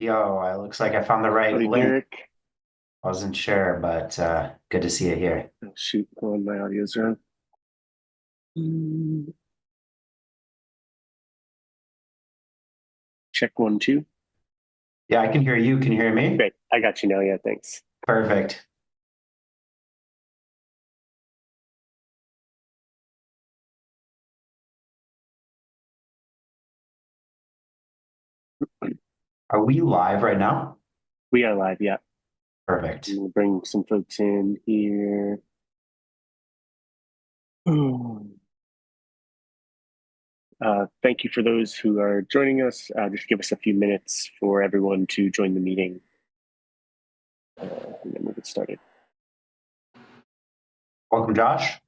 Yo, it looks like I found the right Howdy, link. Derek. Wasn't sure, but good to see you here. Oh, shoot, pulling my audio's wrong. Mm, Check one, two. Yeah, I can hear you. Can you hear me? Great. I got you now. Yeah, thanks. Perfect. Are we live right now? We are live. Yeah. I'm Perfect. going to bring some folks in here. Thank you for those who are joining us. Just give us a few minutes for everyone to join the meeting, and then we'll get started. Welcome, Josh.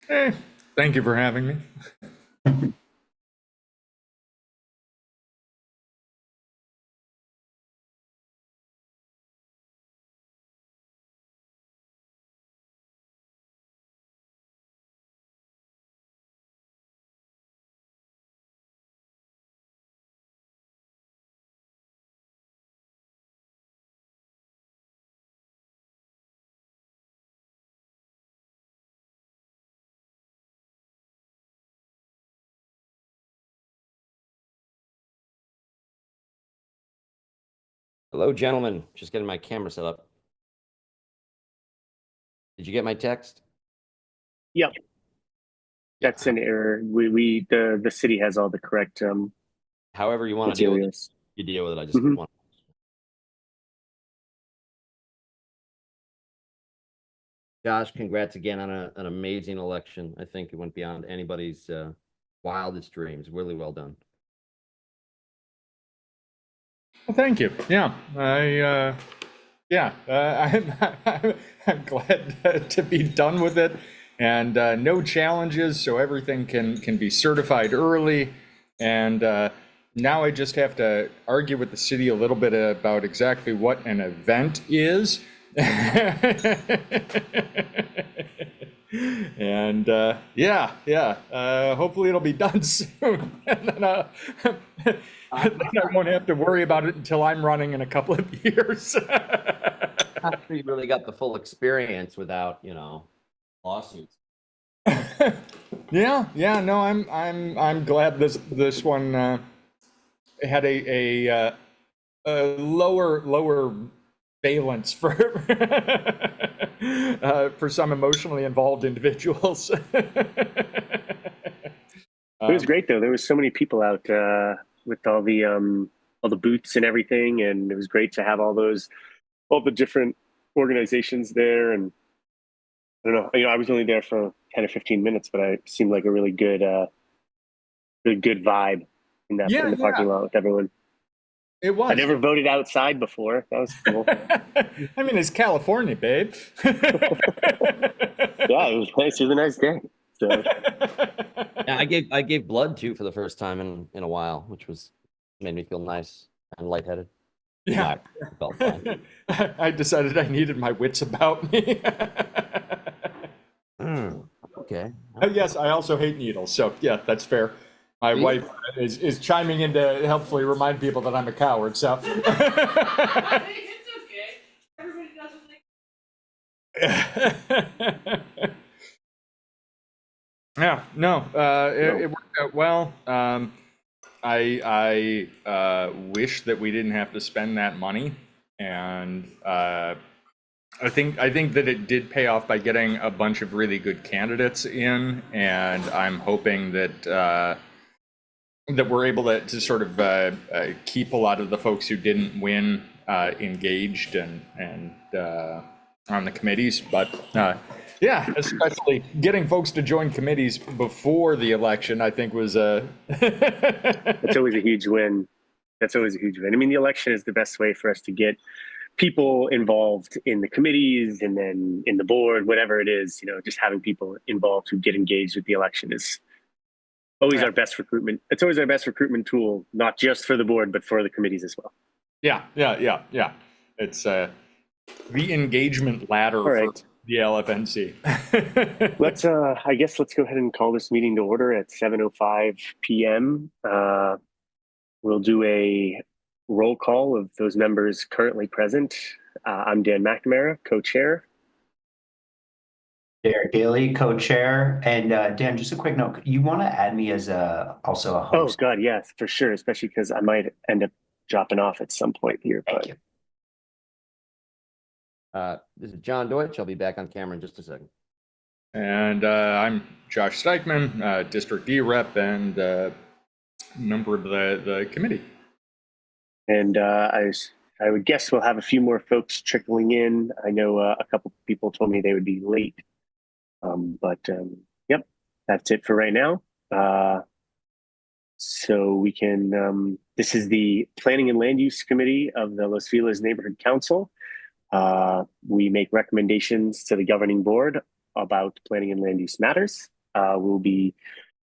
Hey, thank you for having me. Hello, gentlemen. Just getting my camera set up. Did you get my text? Yep. That's an error. The city has all the correct However you want to deal with it, materials. you deal with it. I just Mhm. want. Josh, congrats again on an amazing election. I think it went beyond anybody's wildest dreams. Really well done. Well, thank you. Yeah, I'm glad to be done with it, and no challenges, so everything can be certified early, and now I just have to argue with the city a little bit about exactly what an event is. And hopefully it'll be done soon. And then, then I won't have to worry about it until I'm running in a couple of years. After you really got the full experience without, lawsuits. No, I'm glad this one had a lower valence for some emotionally involved individuals. It was great though. There was so many people out with all the booths and everything, and it was great to have all the different organizations there. And I don't know, I was only there for 10 or 15 minutes, but it seemed like a really good vibe in the parking lot with everyone. It was. I never voted outside before. That was cool. I mean, it's California, babe. Yeah, it was nice. It was a nice day. So. Yeah, I gave blood too for the first time in a while, which made me feel nice and lightheaded. Yeah, I felt fine. I decided I needed my wits about me. Okay. Yes, I also hate needles, so yeah, that's fair. My wife is chiming in to helpfully remind people that I'm a coward. So. It's okay. Everybody doesn't think. Yeah, no, it worked out well. I wish that we didn't have to spend that money, and I think that it did pay off by getting a bunch of really good candidates in, and I'm hoping that we're able to sort of keep a lot of the folks who didn't win engaged and on the committees, but. Yeah, especially getting folks to join committees before the election, I think was That's always a huge win. That's always a huge win. I mean, the election is the best way for us to get people involved in the committees and then in the board, whatever it is. Just having people involved who get engaged with the election is always our best recruitment. It's always our best recruitment tool, not just for the board, but for the committees as well. Yeah. It's the engagement ladder All for right. the LFNC. I guess let's go ahead and call this meeting to order at 7:05 p.m. We'll do a roll call of those members currently present. I'm Dan McNamara, co-chair. Derek Daly, co-chair, and Dan, just a quick note, you want to add me as also a Oh host? God, yes, for sure, especially because I might end up dropping off at some point here. Thank But you. This is John Deutsch. I'll be back on camera in just a second. And I'm Josh Steichman, District D rep and member of the committee. And I would guess we'll have a few more folks trickling in. I know a couple people told me they would be late. Yep, that's it for right now. So we can, this is the Planning and Land Use Committee of the Los Feliz Neighborhood Council. We make recommendations to the governing board about planning and land use matters. We'll be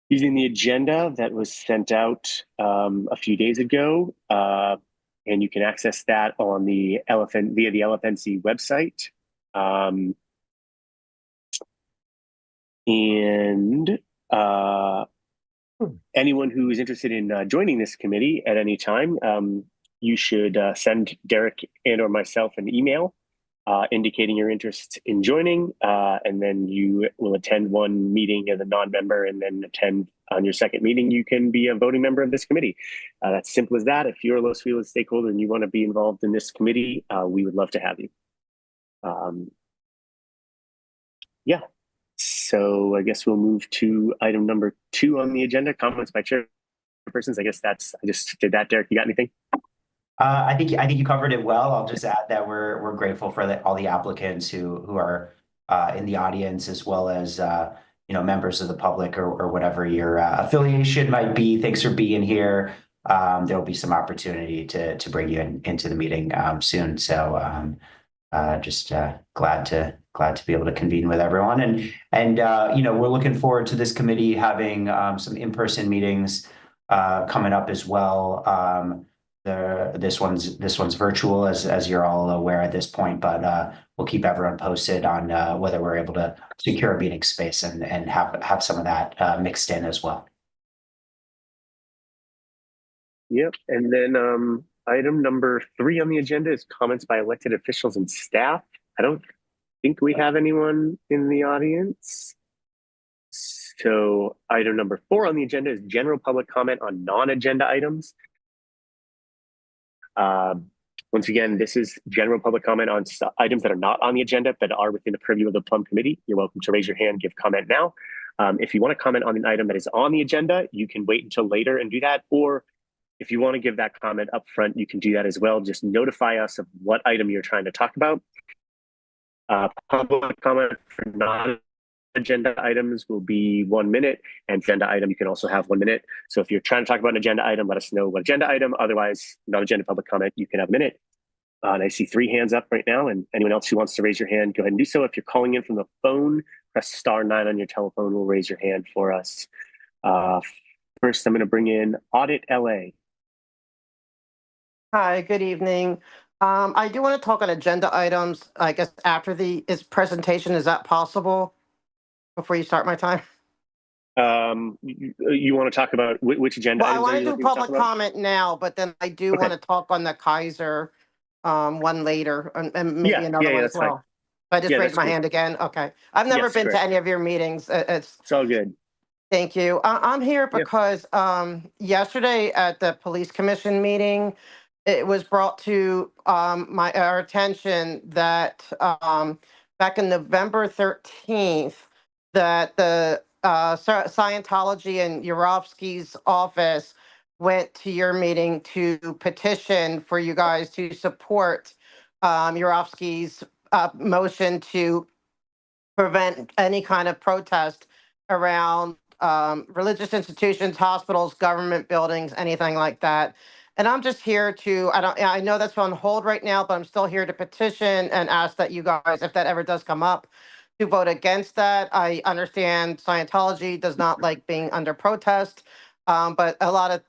using the agenda that was sent out a few days ago. And you can access that on the via the LFNC website. Anyone who is interested in joining this committee at any time, you should send Derek and or myself an email indicating your interest in joining, and then you will attend one meeting as a non-member and then attend on your second meeting. You can be a voting member of this committee. That's simple as that. If you're a Los Feliz stakeholder and you want to be involved in this committee, we would love to have you. Yeah. So I guess we'll move to item number 2 on the agenda, comments by chairpersons. I guess I just did that. Derek, you got anything? I think you covered it well. I'll just add that we're grateful for all the applicants who are in the audience, as well as members of the public or whatever your affiliation might be. Thanks for being here. There will be some opportunity to bring you into the meeting soon. So just glad to be able to convene with everyone, and we're looking forward to this committee having some in-person meetings coming up as well. This one's virtual, as you're all aware at this point, but we'll keep everyone posted on whether we're able to secure a meeting space and have some of that mixed in as well. Yep. And then item number 3 on the agenda is comments by elected officials and staff. I don't think we have anyone in the audience. So item number 4 on the agenda is general public comment on non-agenda items. Once again, this is general public comment on items that are not on the agenda but are within the purview of the Plum Committee. You're welcome to raise your hand, give comment now. If you want to comment on an item that is on the agenda, you can wait until later and do that. Or if you want to give that comment up front, you can do that as well. Just notify us of what item you're trying to talk about. Public comment for non-agenda items will be 1 minute, and agenda item, you can also have 1 minute. So if you're trying to talk about an agenda item, let us know what agenda item. Otherwise, non-agenda public comment, you can have a minute. And I see 3 hands up right now, and anyone else who wants to raise your hand, go ahead and do so. If you're calling in from the phone, press *9 on your telephone. We'll raise your hand for us. First, I'm going to bring in Audit LA. Hi, good evening. I do want to talk on agenda items, I guess, after his presentation. Is that possible before you start my time? You want to talk about which agenda Well, I items are want you to do looking to talk public about? comment now, but then I do Okay. want to talk on the Kaiser one later, and maybe another one as that's fine. well. So I just Yeah, raised that's my good. hand again. Okay. I've never Yes, been to correct. any of your meetings. It's all good. Thank you. I'm here Yeah. because yesterday at the police commission meeting, it was brought to our attention that back in November 13th, that the Scientology and Yurovsky's office went to your meeting to petition for you guys to support Yurovsky's motion to prevent any kind of protest around religious institutions, hospitals, government buildings, anything like that. And I'm just here to, I know that's on hold right now, but I'm still here to petition and ask that you guys, if that ever does come up, to vote against that. I understand Scientology does not like being under protest, but a lot of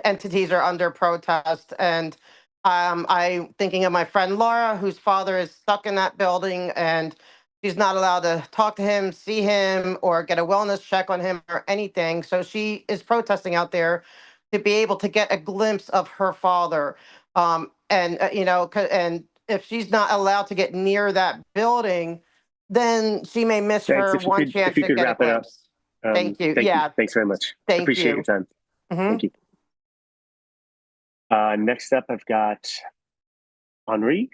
entities are under protest. And I'm thinking of my friend Laura, whose father is stuck in that building and she's not allowed to talk to him, see him, or get a wellness check on him or anything. So she is protesting out there to be able to get a glimpse of her father. And if she's not allowed to get near that building, then she may miss Thanks. her one If chance you to could get a wrap it up. glimpse. Thank you. Thank you. Yeah, Thanks very much. thank Appreciate your you. time. Mhm. Thank you. Next up, I've got Henri.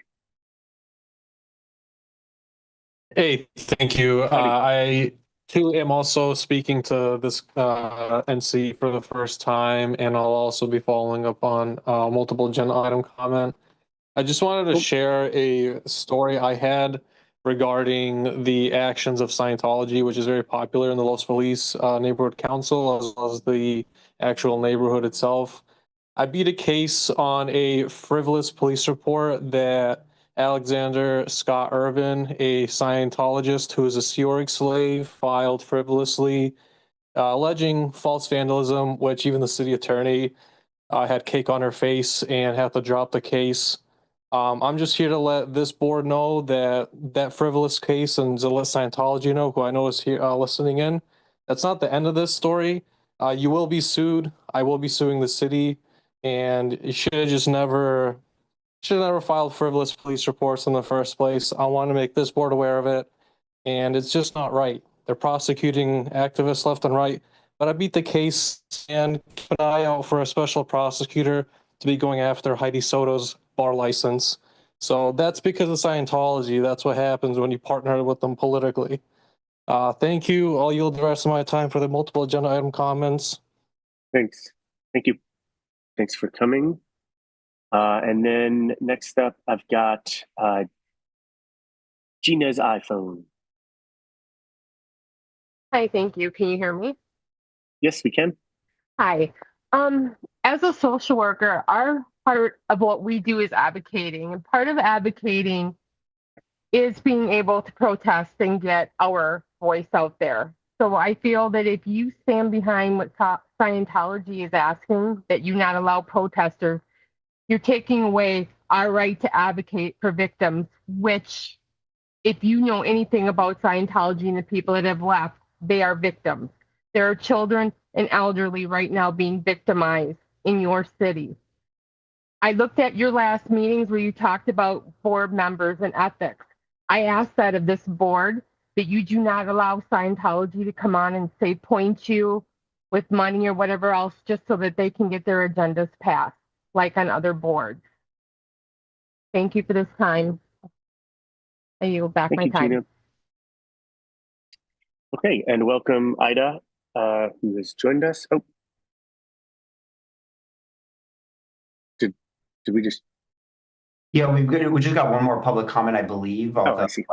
Hey, thank you. Howdy. I too am also speaking to this NC for the first time, and I'll also be following up on multiple agenda item comment. I just wanted to Cool. share a story I had regarding the actions of Scientology, which is very popular in the Los Feliz neighborhood council, as well as the actual neighborhood itself. I beat a case on a frivolous police report that Alexander Scott Irvin, a Scientologist who is a Sea Org slave, filed frivolously, alleging false vandalism, which even the city attorney had cake on her face and had to drop the case. I'm just here to let this board know that that frivolous case, and to let Scientology know, who I know is here listening in, that's not the end of this story. You will be sued. I will be suing the city, and you should have never filed frivolous police reports in the first place. I want to make this board aware of it, and it's just not right. They're prosecuting activists left and right, but I beat the case, and keep an eye out for a special prosecutor to be going after Heidi Soto's bar license. So that's because of Scientology. That's what happens when you partner with them politically. Thank you. I'll yield the rest of my time for the multiple agenda item comments. Thanks. Thank you. Thanks for coming. And then next up, I've got Gina's iPhone. Hi, thank you. Can you hear me? Yes, we can. Hi. As a social worker, our part of what we do is advocating, and part of advocating is being able to protest and get our voice out there. So I feel that if you stand behind what Scientology is asking, that you not allow protesters, you're taking away our right to advocate for victims, which, if you know anything about Scientology and the people that have left, they are victims. There are children and elderly right now being victimized in your city. I looked at your last meetings where you talked about board members and ethics. I asked that of this board, that you do not allow Scientology to come on and say point you with money or whatever else just so that they can get their agendas passed, like on other boards. Thank you for this time. I yield back Thank my you, time. Gina. Okay, and welcome Ida, who has joined us. Oh, did we just? Yeah, we just got one more public comment, I believe. Oh, I see.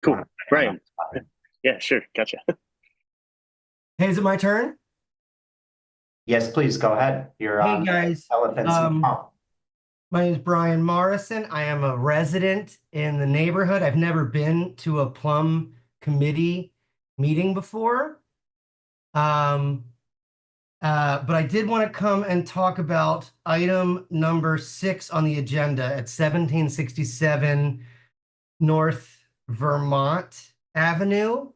Cool, Brian. Yeah, sure, gotcha. Hey, is it my turn? Yes, please go ahead. You're Hey, on guys. Elephants. My name is Brian Morrison. I am a resident in the neighborhood. I've never been to a plum committee meeting before. But I did want to come and talk about item number 6 on the agenda at 1767 North Vermont Avenue.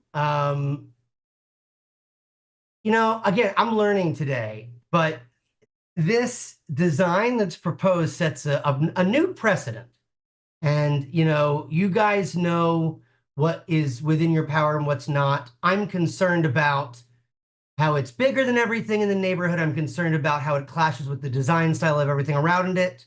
Again, I'm learning today, but this design that's proposed sets a new precedent. And, you guys know what is within your power and what's not. I'm concerned about how it's bigger than everything in the neighborhood. I'm concerned about how it clashes with the design style of everything around it.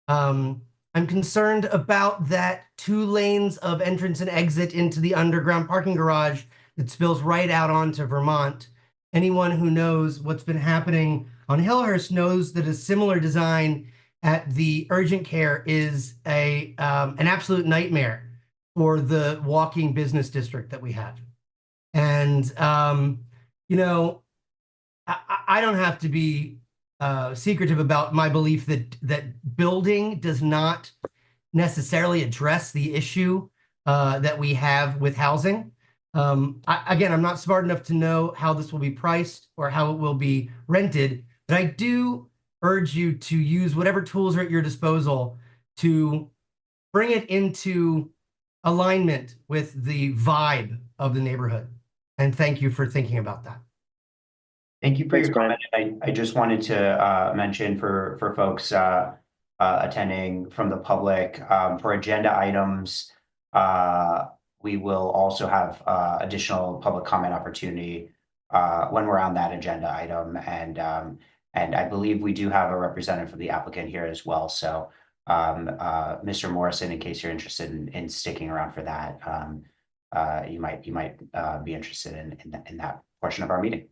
I'm concerned about that 2 lanes of entrance and exit into the underground parking garage that spills right out onto Vermont. Anyone who knows what's been happening on Hillhurst knows that a similar design at the urgent care is an absolute nightmare for the walking business district that we have. And, I don't have to be secretive about my belief that building does not necessarily address the issue that we have with housing. Again, I'm not smart enough to know how this will be priced or how it will be rented, but I do urge you to use whatever tools are at your disposal to bring it into alignment with the vibe of the neighborhood. And thank you for thinking about that. Thank you for Thanks, your Brian. comment. I just wanted to mention for folks attending from the public, for agenda items, we will also have additional public comment opportunity when we're on that agenda item. And I believe we do have a representative for the applicant here as well. So Mr. Morrison, in case you're interested in sticking around for that, you might be interested in that portion of our meeting.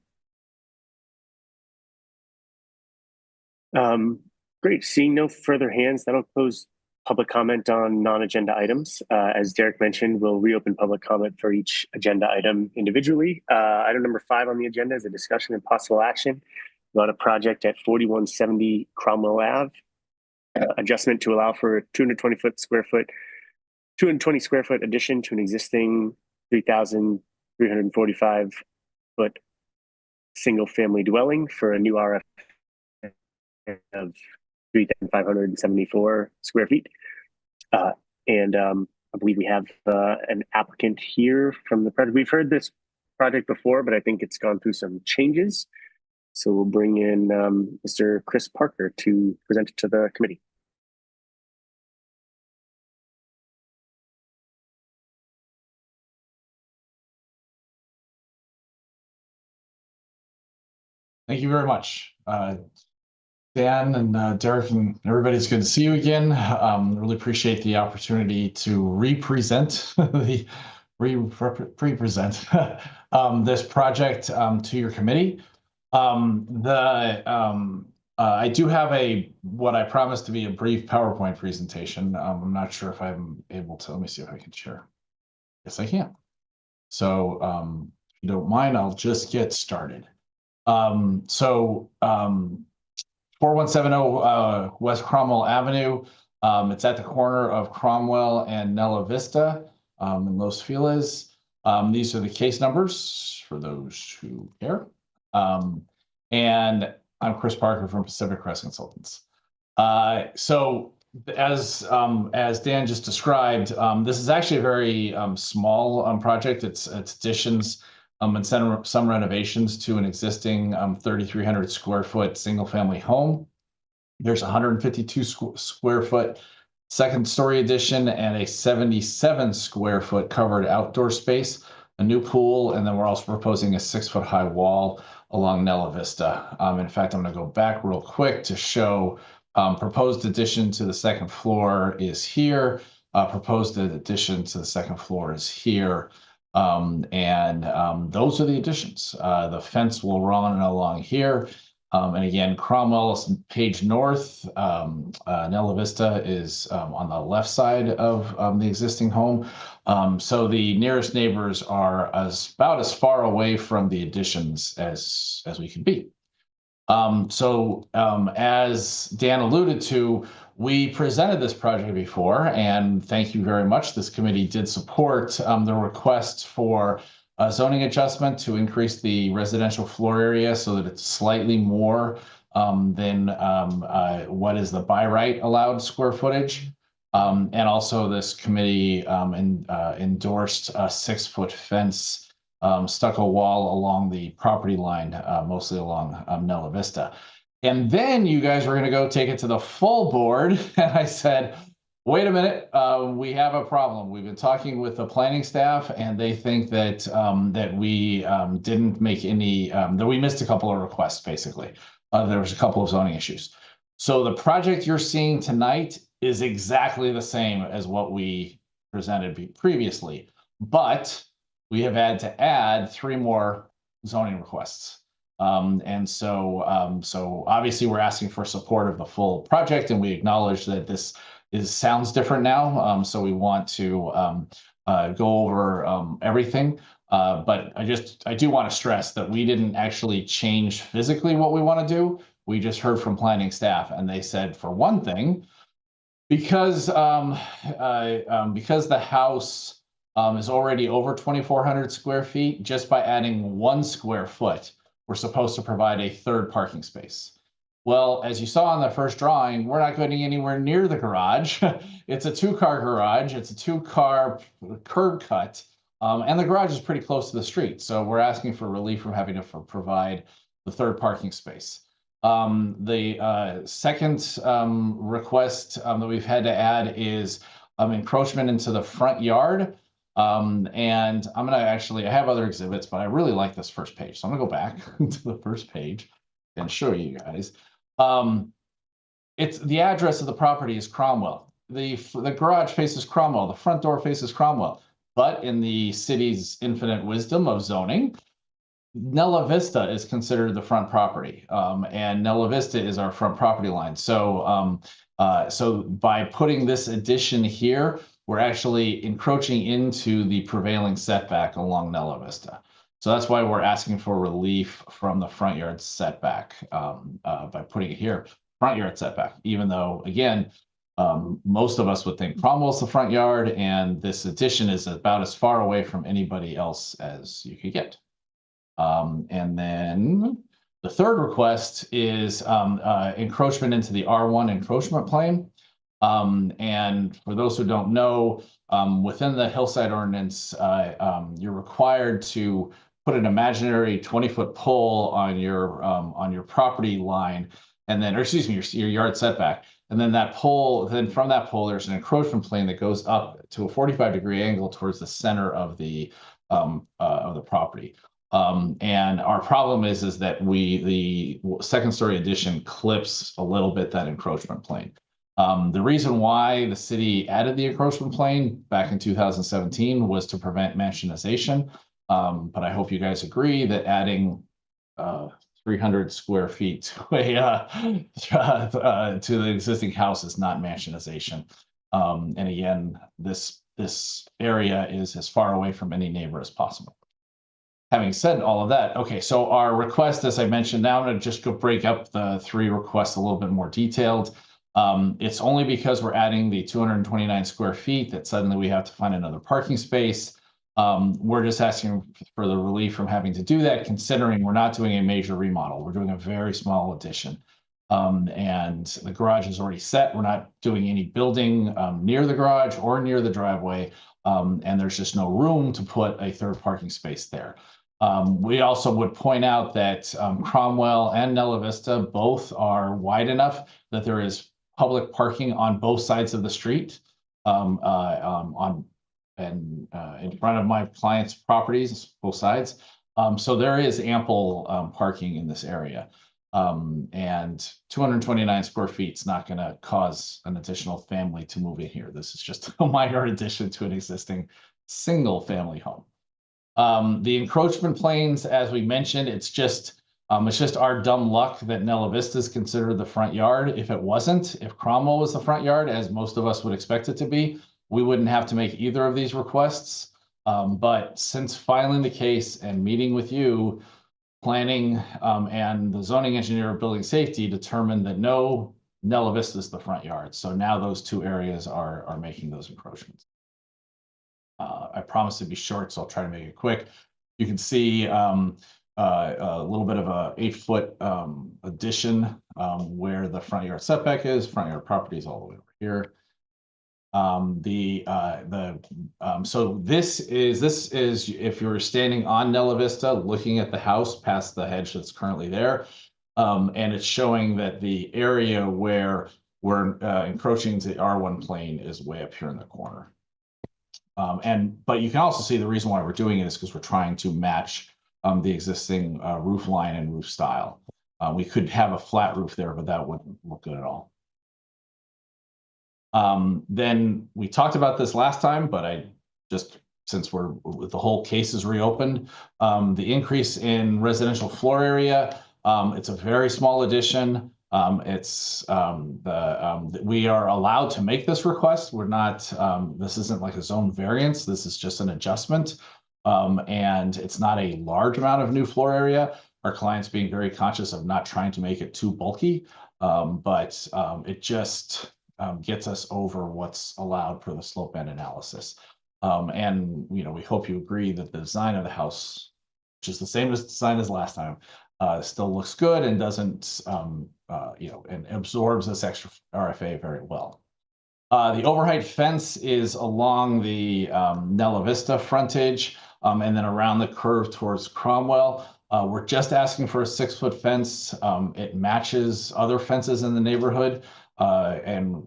Great. Seeing no further hands, that'll close public comment on non-agenda items. As Derek mentioned, we'll reopen public comment for each agenda item individually. Item number 5 on the agenda is a discussion and possible action about a project at 4170 Cromwell Ave. Adjustment to allow for a 220 square foot addition to an existing 3,345 foot single family dwelling for a new RF of 3,574 square feet. And I believe we have an applicant here from the project. We've heard this project before, but I think it's gone through some changes. So we'll bring in Mr. Chris Parker to present it to the committee. Thank you very much, Dan and Derek and everybody. It's good to see you again. Really appreciate the opportunity to represent this project to your committee. I do have what I promised to be a brief PowerPoint presentation. I'm not sure if I'm able to. Let me see if I can share. Yes, I can. So if you don't mind, I'll just get started. 4170 West Cromwell Avenue. It's at the corner of Cromwell and Nella Vista in Los Feliz. These are the case numbers for those who care. And I'm Chris Parker from Pacific Crest Consultants. So as Dan just described, this is actually a very small project. It's additions and some renovations to an existing 3,300 square foot single family home. There's 152 square foot second story addition and a 77 square foot covered outdoor space, a new pool, and then we're also proposing a 6-foot high wall along Nella Vista. In fact, I'm going to go back real quick to show proposed addition to the second floor is here. Proposed addition to the second floor is here. Those are the additions. The fence will run along here. And again, Cromwell page north, Nella Vista is on the left side of the existing home. So the nearest neighbors are about as far away from the additions as we can be. As Dan alluded to, we presented this project before, and thank you very much. This committee did support the request for a zoning adjustment to increase the residential floor area so that it's slightly more than what is the by right allowed square footage. And also this committee endorsed a 6-foot fence stucco wall along the property line, mostly along Nella Vista. And then you guys were going to go take it to the full board. And I said, wait a minute, we have a problem. We've been talking with the planning staff, and they think that that we didn't make any, that we missed a couple of requests, basically. There was a couple of zoning issues. So the project you're seeing tonight is exactly the same as what we presented previously, but we have had to add 3 more zoning requests. So obviously we're asking for support of the full project, and we acknowledge that this sounds different now. So we want to go over everything. But I do want to stress that we didn't actually change physically what we want to do. We just heard from planning staff, and they said, for one thing, because the house is already over 2,400 square feet, just by adding 1 square foot, we're supposed to provide a 3rd parking space. Well, as you saw on the first drawing, we're not going anywhere near the garage. It's a 2-car garage. It's a 2-car curb cut. And the garage is pretty close to the street. So we're asking for relief from having to provide the 3rd parking space. The second request that we've had to add is encroachment into the front yard. And I'm going to I have other exhibits, but I really like this first page. So I'm going to go back to the first page and show you guys. It's the address of the property is Cromwell. The garage faces Cromwell. The front door faces Cromwell. But in the city's infinite wisdom of zoning, Nella Vista is considered the front property, and Nella Vista is our front property line. So, so by putting this addition here, we're actually encroaching into the prevailing setback along Nella Vista. So that's why we're asking for relief from the front yard setback by putting it here, front yard setback, even though, again, most of us would think Cromwell's the front yard, and this addition is about as far away from anybody else as you could get. And then the third request is encroachment into the R1 encroachment plane. And for those who don't know, within the hillside ordinance, you're required to put an imaginary 20-foot pole on your property line, and then, or excuse me, your yard setback. And then that pole, then from that pole, there's an encroachment plane that goes up to a 45-degree angle towards the center of the property. And our problem is that the 2nd-story addition clips a little bit that encroachment plane. The reason why the city added the encroachment plane back in 2017 was to prevent mansionization. But I hope you guys agree that adding 300 square feet to the existing house is not mansionization. And again, this area is as far away from any neighbor as possible. Having said all of that, okay, so our request, as I mentioned, now I'm going to just go break up the 3 requests a little bit more detailed. It's only because we're adding the 229 square feet that suddenly we have to find another parking space. We're just asking for the relief from having to do that, considering we're not doing a major remodel. We're doing a very small addition. And the garage is already set. We're not doing any building near the garage or near the driveway. And there's just no room to put a 3rd parking space there. We also would point out that Cromwell and Nella Vista both are wide enough that there is public parking on both sides of the street, in front of my client's properties, both sides. So there is ample parking in this area. And 229 square feet is not going to cause an additional family to move in here. This is just a minor addition to an existing single family home. The encroachment planes, as we mentioned, it's just our dumb luck that Nella Vista is considered the front yard. If it wasn't, if Cromwell was the front yard, as most of us would expect it to be, we wouldn't have to make either of these requests. But since filing the case and meeting with you, planning and the zoning engineer of building safety determined that no, Nella Vista is the front yard. So now those 2 areas are making those encroachments. I promise to be short, so I'll try to make it quick. You can see a little bit of a 8-foot addition where the front yard setback is. Front yard property is all the way over here. So this is if you're standing on Nella Vista, looking at the house past the hedge that's currently there, and it's showing that the area where we're encroaching into the R1 plane is way up here in the corner. But you can also see the reason why we're doing it is because we're trying to match the existing roof line and roof style. We could have a flat roof there, but that wouldn't look good at all. Then we talked about this last time, but since the whole case is reopened, the increase in residential floor area, it's a very small addition. We are allowed to make this request. We're not, this isn't like a zone variance. This is just an adjustment. And it's not a large amount of new floor area. Our client's being very conscious of not trying to make it too bulky. But it just gets us over what's allowed for the slope band analysis. And we hope you agree that the design of the house, which is the same as design as last time, still looks good and doesn't, and absorbs this extra RFA very well. The overheight fence is along the Nella Vista frontage and then around the curve towards Cromwell. We're just asking for a 6-foot fence. It matches other fences in the neighborhood, and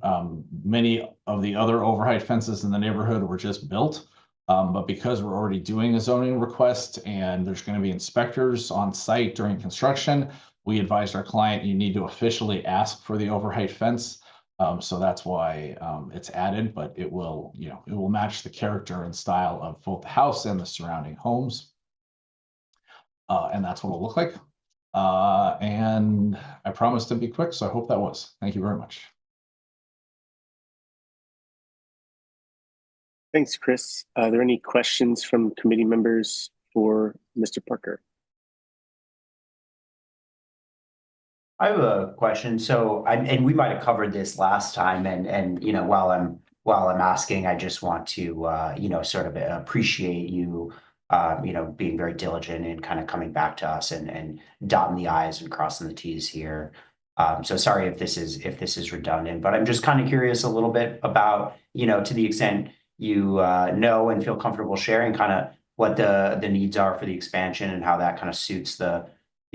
many of the other overheight fences in the neighborhood were just built. But because we're already doing a zoning request and there's going to be inspectors on site during construction, we advised our client you need to officially ask for the overheight fence. So that's why it's added, but it will match the character and style of both the house and the surrounding homes. And that's what it'll look like. And I promised to be quick, so I hope that was. Thank you very much. Thanks, Chris. Are there any questions from committee members for Mr. Parker? I have a question. So, and we might have covered this last time, and while I'm asking, I just want to sort of appreciate you, being very diligent and kind of coming back to us and dotting the i's and crossing the t's here. So sorry if this is redundant, but I'm just kind of curious a little bit about, to the extent you know and feel comfortable sharing kind of what the needs are for the expansion and how that kind of suits the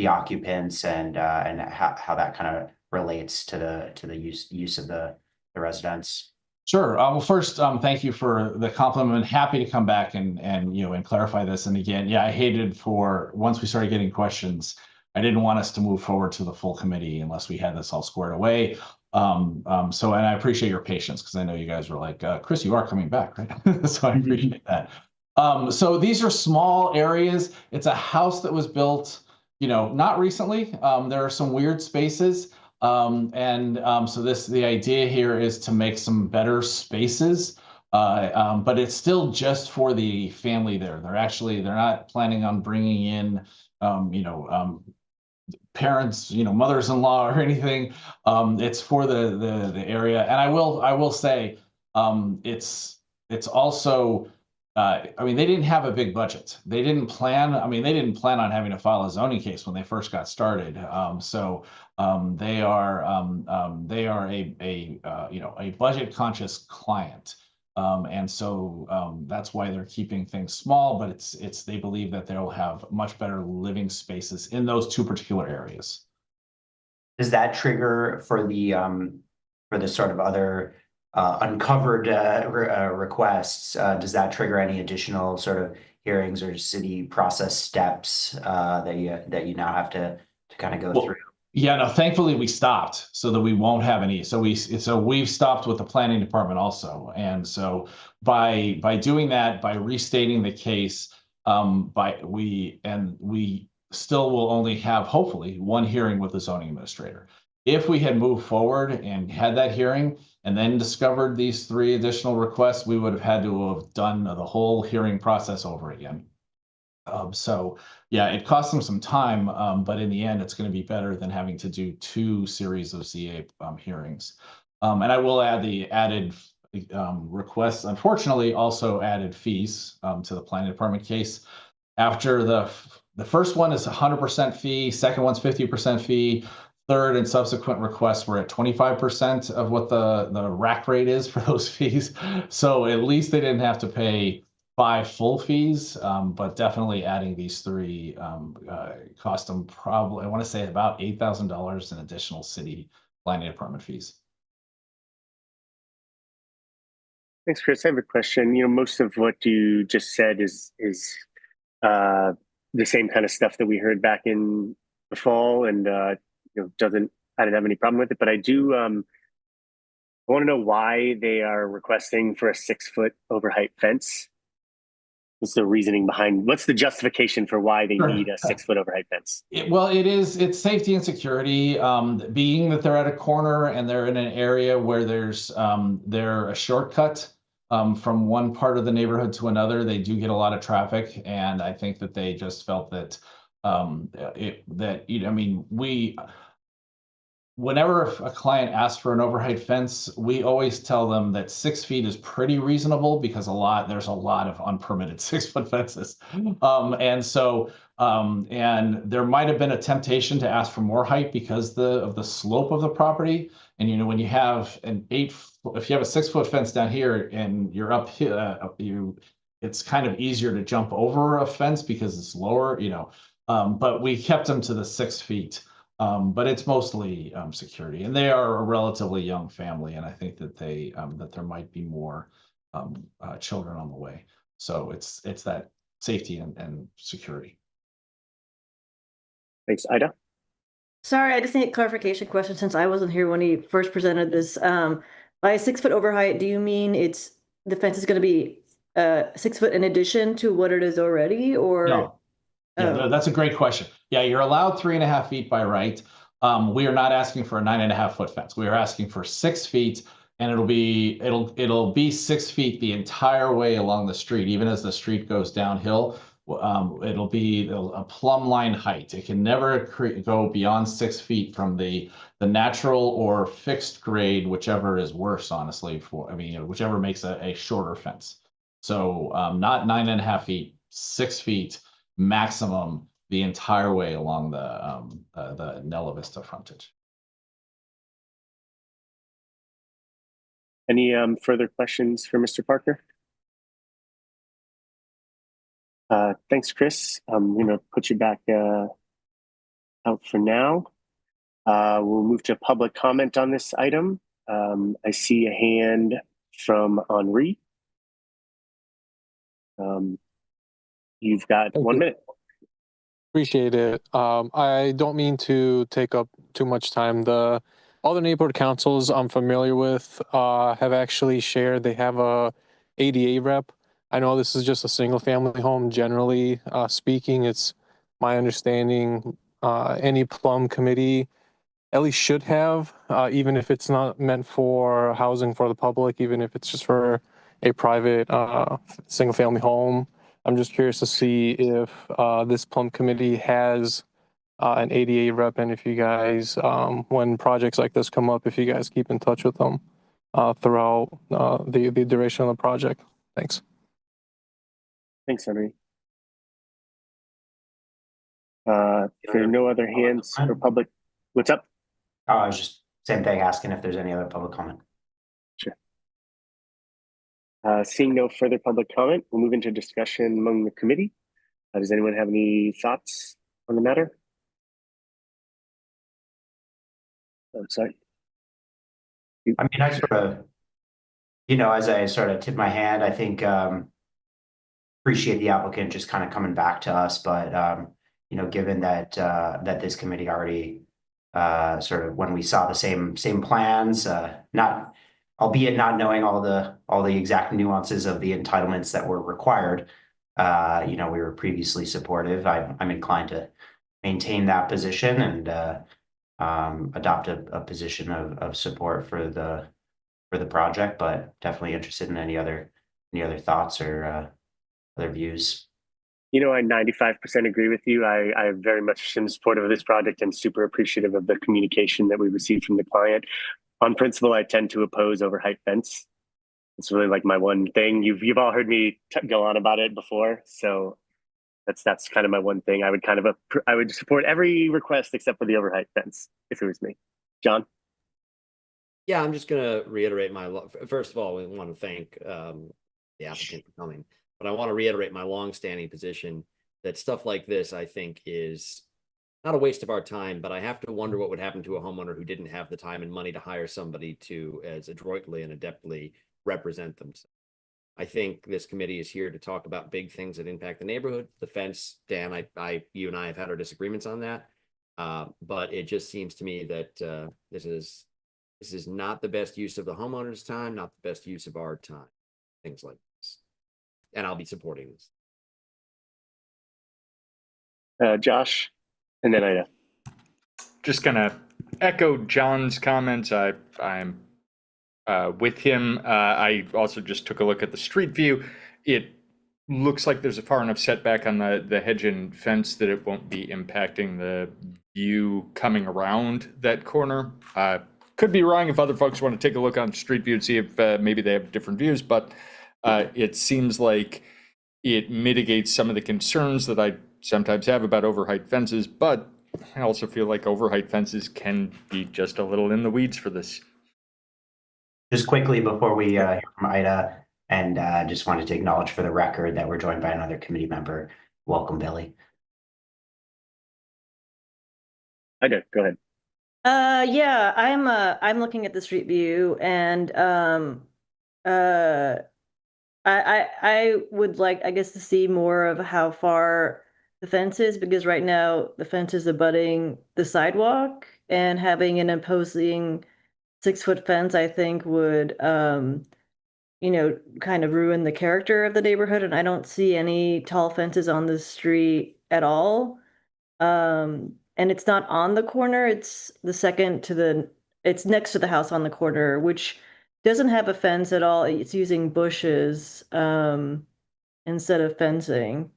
occupants and how that kind of relates to the use of the residents. Sure. Well, first, thank you for the compliment. Happy to come back and clarify this. And again, yeah, I hated for once we started getting questions, I didn't want us to move forward to the full committee unless we had this all squared away. And I appreciate your patience because I know you guys were like, Chris, you are coming back, right? So I appreciate that. So these are small areas. It's a house that was built, not recently. There are some weird spaces. So the idea here is to make some better spaces, but it's still just for the family there. They're not planning on bringing in, parents, mothers-in-law or anything. It's for the area. And I will say, it's also, they didn't have a big budget. They didn't plan on having to file a zoning case when they first got started. They are a budget conscious client. That's why they're keeping things small, but they believe that they'll have much better living spaces in those two particular areas. Does that trigger for the sort of other uncovered requests? Does that trigger any additional sort of hearings or city process steps that you now have to kind of go through? Yeah, no, thankfully we stopped so that we won't have any. So we've stopped with the planning department also. And so by doing that, by restating the case, we still will only have hopefully one hearing with the zoning administrator. If we had moved forward and had that hearing and then discovered these 3 additional requests, we would have had to have done the whole hearing process over again. So yeah, it cost them some time, but in the end, it's going to be better than having to do 2 series of ZA hearings. And I will add the added requests, unfortunately, also added fees to the planning department case. After the first one is 100% fee, second one's 50% fee, third and subsequent requests were at 25% of what the rack rate is for those fees. So at least they didn't have to pay 5 full fees, but definitely adding these 3 cost them probably, I want to say about $8,000 in additional city planning department fees. Thanks, Chris. I have a question. Most of what you just said is the same kind of stuff that we heard back in the fall, and I didn't have any problem with it. But I do I want to know why they are requesting for a 6-foot overheight fence. What's the reasoning behind? What's the justification for why they need a 6-foot overheight fence? It's safety and security. Being that they're at a corner and they're in an area where they're a shortcut from one part of the neighborhood to another. They do get a lot of traffic, and I think that they just felt that whenever a client asks for an overheight fence, we always tell them that 6 feet is pretty reasonable because there's a lot of unpermitted 6-foot fences. And there might have been a temptation to ask for more height because of the slope of the property. And when you have if you have a 6-foot fence down here and you're up here, it's kind of easier to jump over a fence because it's lower, but we kept them to the 6 feet. But it's mostly security, and they are a relatively young family, and I think that that there might be more children on the way. So it's that safety and security. Thanks, Ida. Sorry, I just need a clarification question since I wasn't here when he first presented this. By 6 foot overheight, do you mean the fence is going to be 6 foot in addition to what it is already, or? No. Yeah, that's a great question. Yeah, you're allowed 3.5 feet by right. We are not asking for a 9.5-foot fence. We are asking for 6 feet, and it'll be 6 feet the entire way along the street, even as the street goes downhill. It'll be a plumb line height. It can never go beyond 6 feet from the natural or fixed grade, whichever is worse, honestly. Whichever makes a shorter fence. So not 9.5 feet, 6 feet maximum the entire way along the Nella Vista frontage. Any further questions for Mr. Parker? Thanks, Chris. I'm going to put you back out for now. We'll move to public comment on this item. I see a hand from Henri. You've got 1 minute. Appreciate it. I don't mean to take up too much time. All the neighborhood councils I'm familiar with have actually shared they have a ADA rep. I know this is just a single family home. Generally speaking, it's my understanding any plum committee at least should have, even if it's not meant for housing for the public, even if it's just for a private single family home. I'm just curious to see if this plum committee has an ADA rep, and if you guys, when projects like this come up, if you guys keep in touch with them throughout the duration of the project. Thanks. Thanks, Henry. If there are no other hands for public, what's up? I was just same thing, asking if there's any other public comment. Sure. Seeing no further public comment, we'll move into discussion among the committee. Does anyone have any thoughts on the matter? I'm sorry. I mean, I sort of, as I sort of tip my hand, I think appreciate the applicant just kind of coming back to us, but given that that this committee already sort of, when we saw the same plans, albeit not knowing all the exact nuances of the entitlements that were required, we were previously supportive. I'm inclined to maintain that position and adopt a position of support for the project, but definitely interested in any other thoughts or other views. I 95% agree with you. I very much am supportive of this project and super appreciative of the communication that we received from the client. On principle, I tend to oppose overheight fence. It's really like my one thing. You've all heard me go on about it before, so that's kind of my one thing. I would support every request except for the overheight fence if it was me. John? Yeah, I'm just gonna reiterate first of all, we want to thank the applicant for coming, but I want to reiterate my longstanding position that stuff like this, I think, is not a waste of our time, but I have to wonder what would happen to a homeowner who didn't have the time and money to hire somebody to as adroitly and adeptly represent themselves. I think this committee is here to talk about big things that impact the neighborhood. The fence, Dan, you and I have had our disagreements on that, but it just seems to me that this is not the best use of the homeowner's time, not the best use of our time, things like this. And I'll be supporting this. Josh, and then Ida. Just gonna echo John's comments. I'm with him. I also just took a look at the street view. It looks like there's a far enough setback on the hedge and fence that it won't be impacting the view coming around that corner. Could be wrong if other folks want to take a look on Street View and see if maybe they have different views, but it seems like it mitigates some of the concerns that I sometimes have about overheight fences, but I also feel like overheight fences can be just a little in the weeds for this. Just quickly before we hear from Ida, and just wanted to acknowledge for the record that we're joined by another committee member. Welcome, Billy. I did. Go ahead. Yeah, I'm looking at the street view, and I would like, I guess, to see more of how far the fence is, because right now the fence is abutting the sidewalk, and having an imposing 6-foot fence, I think, would kind of ruin the character of the neighborhood, and I don't see any tall fences on the street at all. And it's not on the corner, it's it's next to the house on the corner, which doesn't have a fence at all. It's using bushes instead of fencing.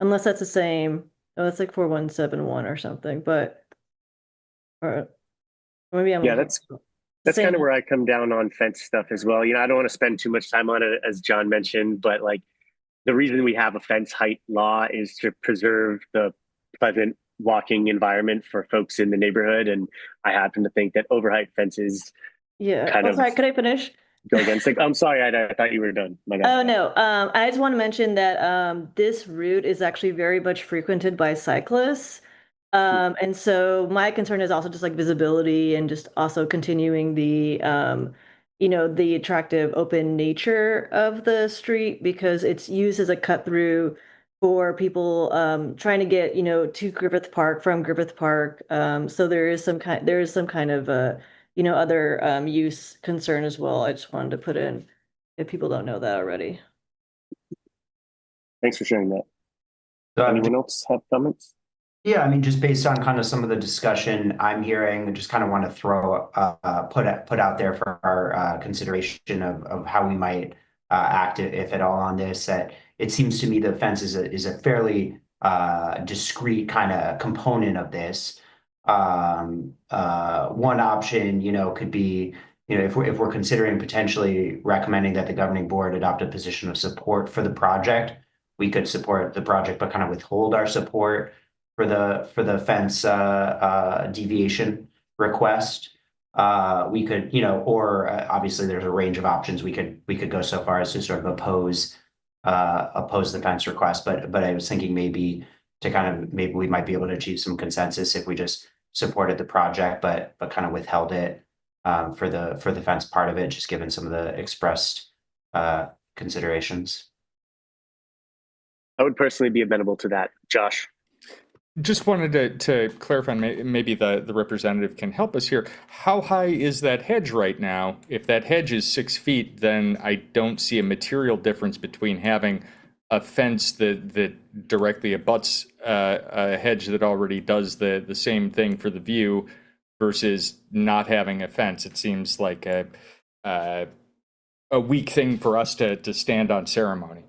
Unless that's the same. Oh, it's like 4171 or something, but or maybe I'm Yeah, that's kind of where I come down on fence stuff as well. I don't want to spend too much time on it, as John mentioned, but like the reason we have a fence height law is to preserve the pleasant walking environment for folks in the neighborhood. And I happen to think that overheight fences sorry, could I finish? go against it. I'm sorry, I thought you were done. My bad. Oh, no. I just want to mention that this route is actually very much frequented by cyclists. And so my concern is also just like visibility and just also continuing the the attractive open nature of the street, because it's used as a cut through for people trying to get, to Griffith Park from Griffith Park. So there is some kind of other use concern as well. I just wanted to put in if people don't know that already. Thanks for sharing that. So anyone else have comments? Yeah, I mean, just based on kind of some of the discussion I'm hearing, I just kind of want to throw put out there for our consideration of how we might act, if at all, on this. That it seems to me the fence is a fairly discrete kind of component of this. One option, could be, if we're considering potentially recommending that the governing board adopt a position of support for the project, we could support the project but kind of withhold our support for the fence deviation request. We could, or obviously there's a range of options. We could go so far as to sort of oppose the fence request. But I was thinking maybe we might be able to achieve some consensus if we just supported the project, but kind of withheld it for the fence part of it, just given some of the expressed considerations. I would personally be amenable to that. Josh. Just wanted to clarify, maybe the representative can help us here. How high is that hedge right now? If that hedge is 6 feet, then I don't see a material difference between having a fence that directly abuts a hedge that already does the same thing for the view versus not having a fence. It seems like a weak thing for us to stand on ceremony.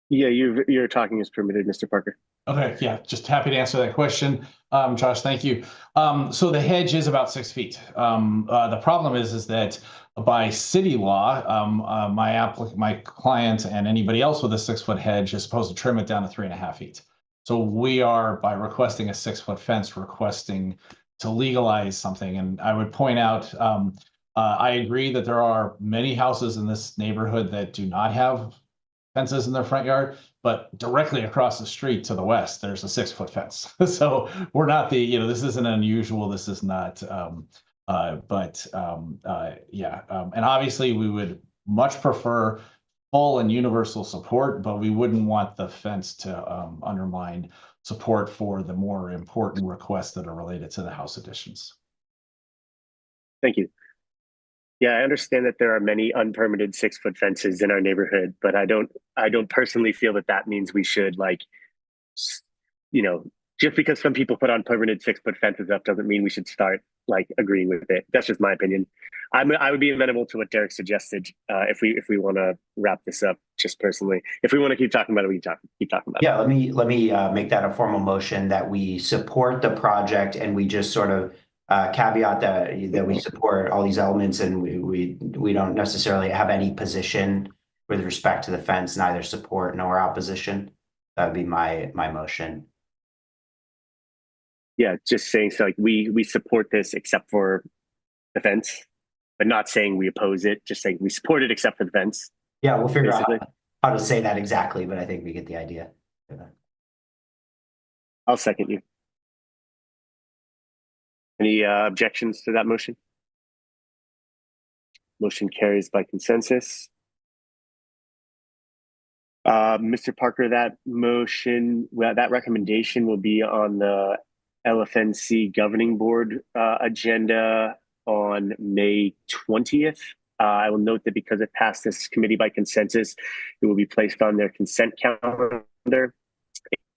Yeah, you're talking as permitted, Mr. Parker. Okay, yeah, just happy to answer that question. Josh, thank you. So the hedge is about 6 feet. The problem is that by city law, my client and anybody else with a 6-foot hedge is supposed to trim it down to 3.5 feet. So we are, by requesting a 6-foot fence, requesting to legalize something. And I would point out, I agree that there are many houses in this neighborhood that do not have fences in their front yard, but directly across the street to the west, there's a 6-foot fence. So we're not this isn't unusual. This is not, and obviously we would much prefer full and universal support, but we wouldn't want the fence to undermine support for the more important requests that are related to the house additions. Thank you. Yeah, I understand that there are many unpermitted 6-foot fences in our neighborhood, but I don't personally feel that means we should just because some people put on permanent 6-foot fences up doesn't mean we should start like agreeing with it. That's just my opinion. I would be amenable to what Derek suggested if we want to wrap this up. Just personally, if we want to keep talking about it, we can keep talking about it. Yeah, let me make that a formal motion that we support the project and we just sort of caveat that we support all these elements and we don't necessarily have any position with respect to the fence, neither support nor opposition. That would be my motion. Yeah, just saying so like we support this except for the fence, but not saying we oppose it, just saying we support it except for the fence. Yeah, we'll figure Basically. out how to say that exactly, but I think we get the idea. I'll second you. Any objections to that motion? Motion carries by consensus. Mr. Parker, that motion, that recommendation will be on the LFNC governing board agenda on May 20th. I will note that because it passed this committee by consensus, it will be placed on their consent calendar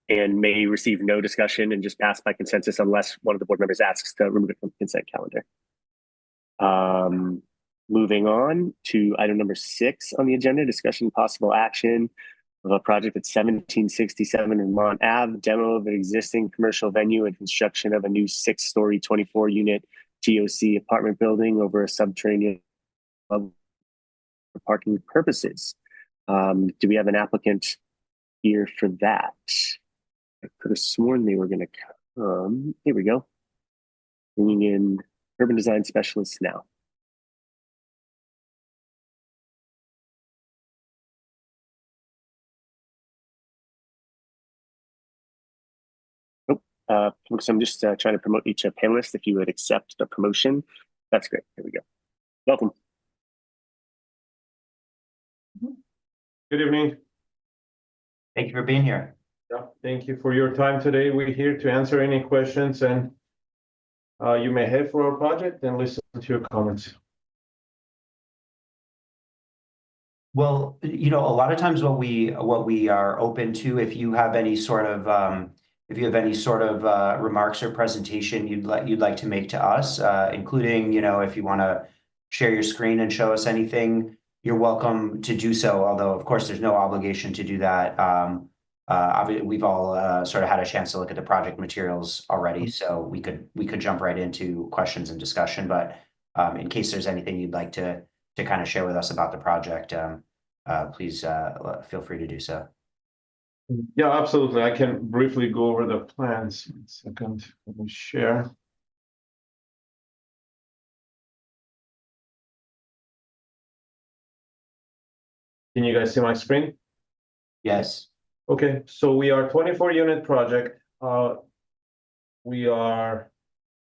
and may receive no discussion and just pass by consensus unless one of the board members asks to remove it from the consent calendar. Moving on to item number 6 on the agenda, discussion possible action of a project at 1767 in Mont Ave, demo of an existing commercial venue and construction of a new 6-story, 24-unit TOC apartment building over a subterranean level for parking purposes. Do we have an applicant here for that? I could have sworn they were going to come. Here we go. Bringing in urban design specialists now. Folks, I'm just trying to promote each panelist. If you would accept the promotion, that's great. Here we go. Welcome. Good evening. Thank you for being here. Yeah, thank you for your time today. We're here to answer any questions and you may have for our project and listen to your comments. Well, you know, a lot of times what we are open to, if you have any sort of remarks or presentation you'd like to make to us, including, you know, if you want to share your screen and show us anything, you're welcome to do so. Although, of course, there's no obligation to do that. Obviously, we've all sort of had a chance to look at the project materials already, so we could jump right into questions and discussion. But in case there's anything you'd like to kind of share with us about the project, please feel free to do so. Yeah, absolutely. I can briefly go over the plans. 1 second, let me share. Can you guys see my screen? Yes. Okay, so we are 24-unit project. We are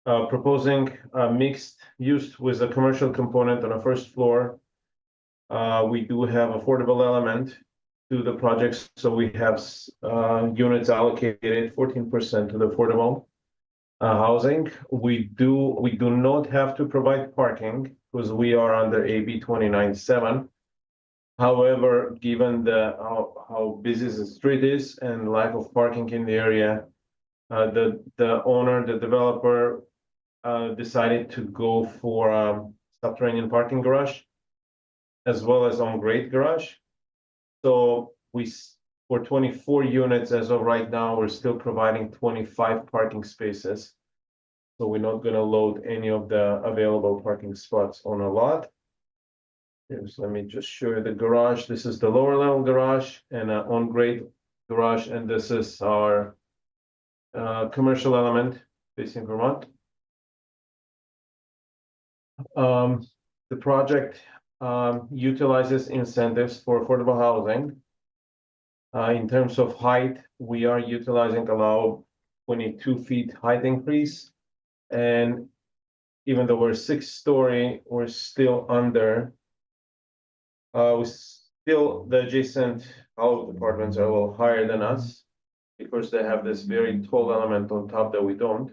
proposing a mixed use with a commercial component on the first floor. We do have affordable element to the projects, so we have units allocated 14% to the affordable housing. We do not have to provide parking because we are under AB 29.7. However, given how busy the street is and lack of parking in the area, the owner, the developer, decided to go for a subterranean parking garage as well as on-grade garage. So for 24 units as of right now, we're still providing 25 parking spaces. So we're not going to load any of the available parking spots on a lot. Here's, let me just show you the garage. This is the lower level garage and an on-grade garage, and this is our commercial element facing Vermont. The project utilizes incentives for affordable housing. In terms of height, we are utilizing allowed 22 feet height increase. And even though we're 6-story, we're still under. The adjacent house apartments are a little higher than us because they have this very tall element on top that we don't.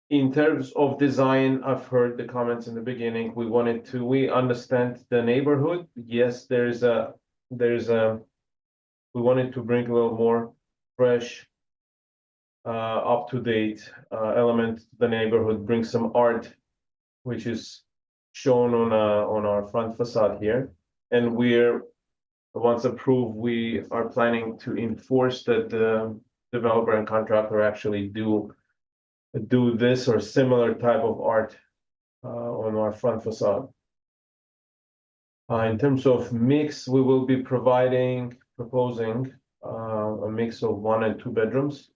In terms of design, I've heard the comments in the beginning. We understand the neighborhood. Yes, we wanted to bring a little more fresh, up-to-date element to the neighborhood, bring some art, which is shown on our front facade here. And once approved, we are planning to enforce that the developer and contractor actually do this or similar type of art on our front facade. In terms of mix, we will be proposing a mix of 1 and 2 bedrooms.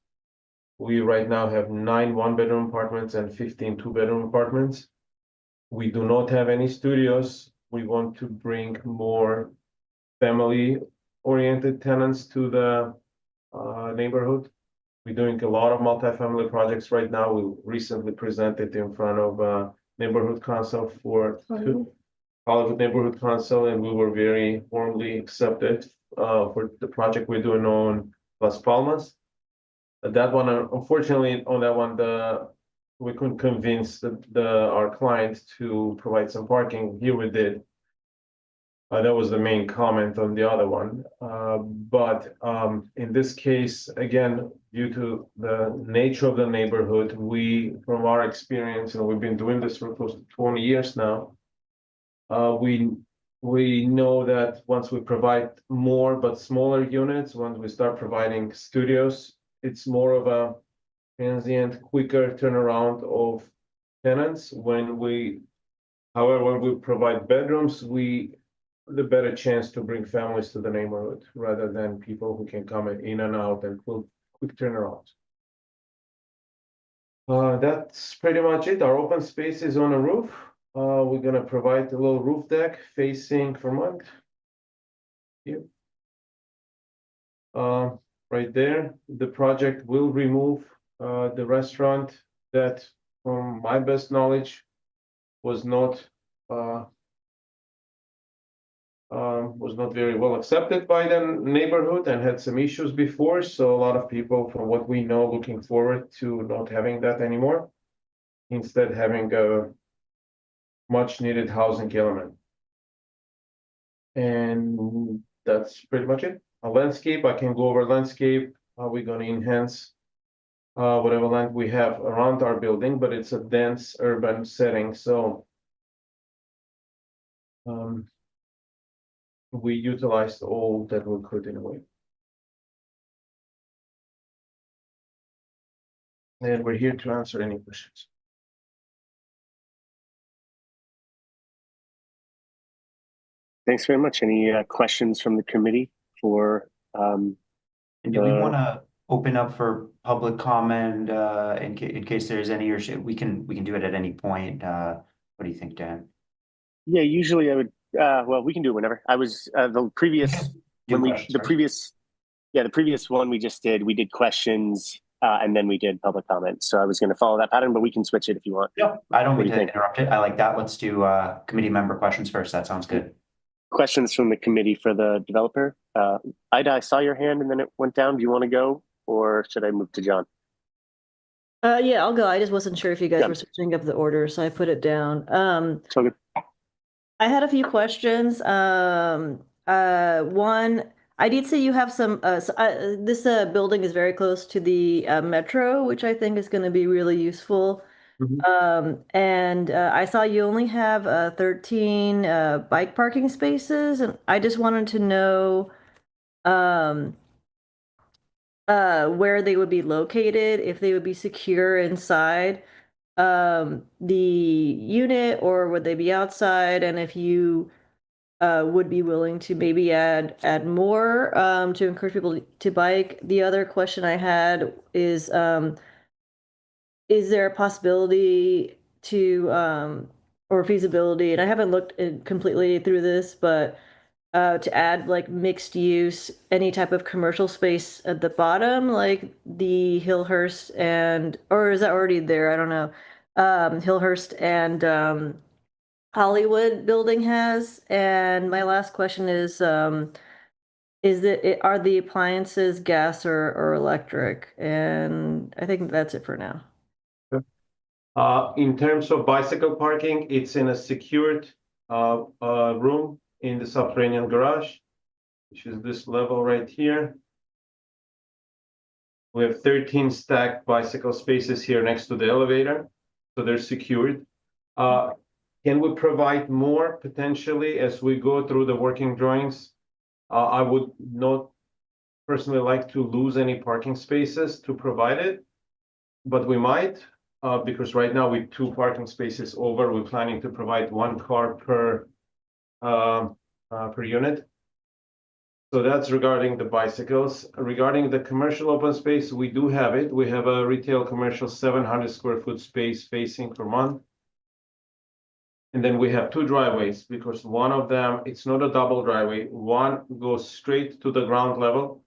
We right now have 9 one-bedroom apartments and 15 two-bedroom apartments. We do not have any studios. We want to bring more family-oriented tenants to the neighborhood. We're doing a lot of multifamily projects right now. We recently presented in front of neighborhood council Hollywood Neighborhood Council, and we were very warmly accepted for the project we're doing on Las Palmas. That one, unfortunately, on that one, we couldn't convince our client to provide some parking. Here we did. That was the main comment on the other one. But in this case, again, due to the nature of the neighborhood, from our experience, and we've been doing this for close to 20 years now, we know that once we provide more but smaller units, once we start providing studios, it's more of a transient, quicker turnaround of tenants. However, when we provide bedrooms, the better chance to bring families to the neighborhood rather than people who can come in and out and quick turnaround. That's pretty much it. Our open space is on a roof. We're gonna provide a little roof deck facing Vermont. Here. Right there, the project will remove the restaurant that, from my best knowledge, was not very well accepted by the neighborhood and had some issues before. So a lot of people, from what we know, looking forward to not having that anymore. Instead, having a much needed housing element. And that's pretty much it. A landscape, I can go over landscape, how we're gonna enhance whatever land we have around our building, but it's a dense urban setting, so we utilized all that we could in a way. And we're here to answer any questions. Thanks very much. Any questions from the committee for? And do we want to open up for public comment in case there's any, or we can do it at any point? What do you think, Dan? Yeah, usually I would. Well, we can do it whenever. I was the previous one we just did. We did questions and then we did public comment. So I was going to follow that pattern, but we can switch it if you want. No, I don't mean to interrupt it. I like that. Let's do committee member questions first. That sounds good. Questions from the committee for the developer. Ida, I saw your hand and then it went down. Do you want to go, or should I move to John? Yeah, I'll go. I just wasn't sure if you guys were switching up the order, so I put it down. So good. I had a few questions. One, I did see you have some. This building is very close to the metro, which I think is going to be really useful. And I saw you only have 13 bike parking spaces, and I just wanted to know where they would be located, if they would be secure inside the unit, or would they be outside, and if you would be willing to maybe add more to encourage people to bike. The other question I had is there a possibility to or feasibility, and I haven't looked completely through this, but to add like mixed use, any type of commercial space at the bottom, like the Hillhurst or is that already there? I don't know. Hillhurst and Hollywood building has. And my last question is are the appliances gas or electric? And I think that's it for now. In terms of bicycle parking, it's in a secured room in the subterranean garage, which is this level right here. We have 13 stacked bicycle spaces here next to the elevator, so they're secured. Can we provide more potentially as we go through the working drawings? I would not personally like to lose any parking spaces to provide it, but we might, because right now with 2 parking spaces over, we're planning to provide 1 car per unit. So that's regarding the bicycles. Regarding the commercial open space, we do have it. We have a retail commercial 700 square foot space facing Vermont. And then we have 2 driveways because one of them, it's not a double driveway. One goes straight to the ground level.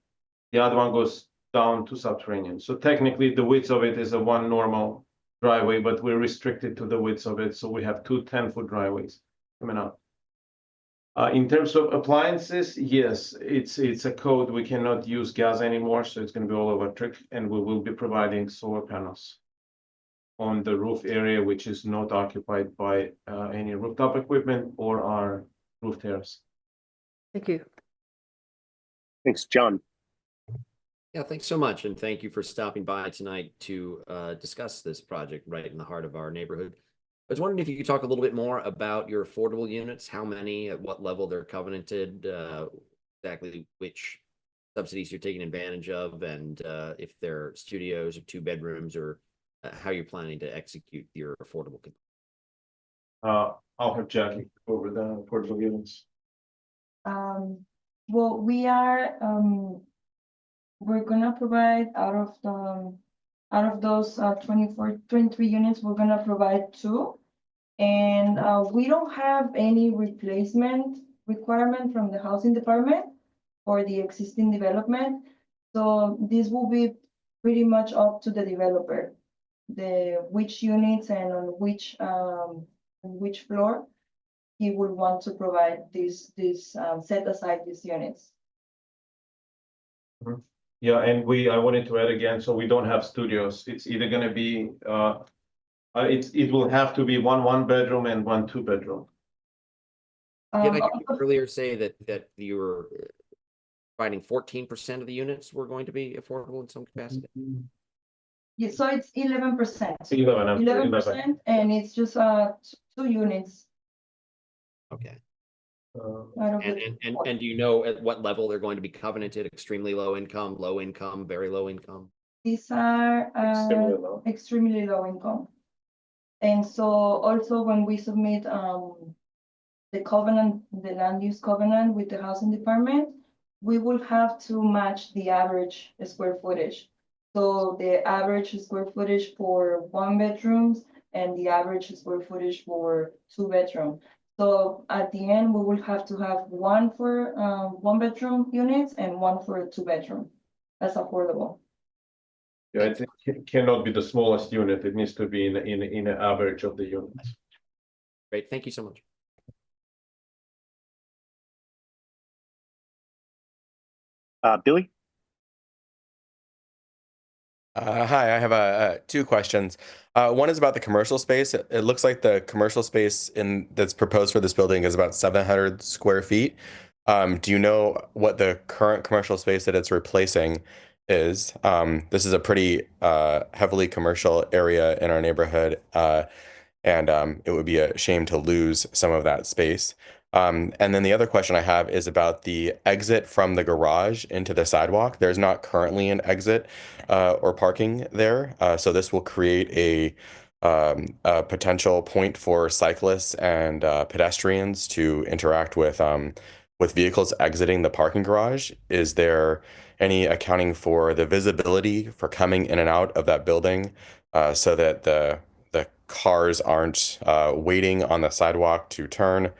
The other one goes down to subterranean. So technically the width of it is a 1 normal driveway, but we're restricted to the width of it. So we have 2 10-foot driveways coming out. In terms of appliances, yes, it's a code. We cannot use gas anymore, so it's going to be all electric, and we will be providing solar panels on the roof area, which is not occupied by any rooftop equipment or our roof terrace. Thank you. Thanks, John. Yeah, thanks so much. And thank you for stopping by tonight to discuss this project right in the heart of our neighborhood. I was wondering if you could talk a little bit more about your affordable units, how many, at what level they're covenanted, exactly which subsidies you're taking advantage of, and if they're studios or 2 bedrooms, or how you're planning to execute your affordable. I'll have Jackie go over the affordable units. Well, we're gonna provide out of those 23 units, we're gonna provide 2. And we don't have any replacement requirement from the housing department for the existing development. So this will be pretty much up to the developer, which units and on which floor he would want to provide set aside these units. Yeah, and I wanted to add again, so we don't have studios. It's either going to be it will have to be 1 bedroom and 1 2 bedroom. Did I hear you earlier say that you were providing 14% of the units were going to be affordable in some capacity? Yeah, so it's 11%. 11%. 11%, and it's just 2 units. Okay. Out of the And do you know at what level they're going to be covenanted? Extremely low income, very low income? These are extremely low income. And so also when we submit the covenant, the land use covenant with the housing department, we will have to match the average square footage. So the average square footage for 1 bedrooms and the average square footage for 2 bedroom. So at the end, we will have to have 1 for 1 bedroom units and 1 for a 2 bedroom. That's affordable. Yeah, it cannot be the smallest unit. It needs to be in an average of the units. Great, thank you so much. Billy? Hi, I have 2 questions. One is about the commercial space. It looks like the commercial space that's proposed for this building is about 700 square feet. Do you know what the current commercial space that it's replacing is? This is a pretty heavily commercial area in our neighborhood, and it would be a shame to lose some of that space. And then the other question I have is about the exit from the garage into the sidewalk. There's not currently an exit or parking there, so this will create a potential point for cyclists and pedestrians to interact with vehicles exiting the parking garage. Is there any accounting for the visibility for coming in and out of that building, so that the cars aren't waiting on the sidewalk to turn,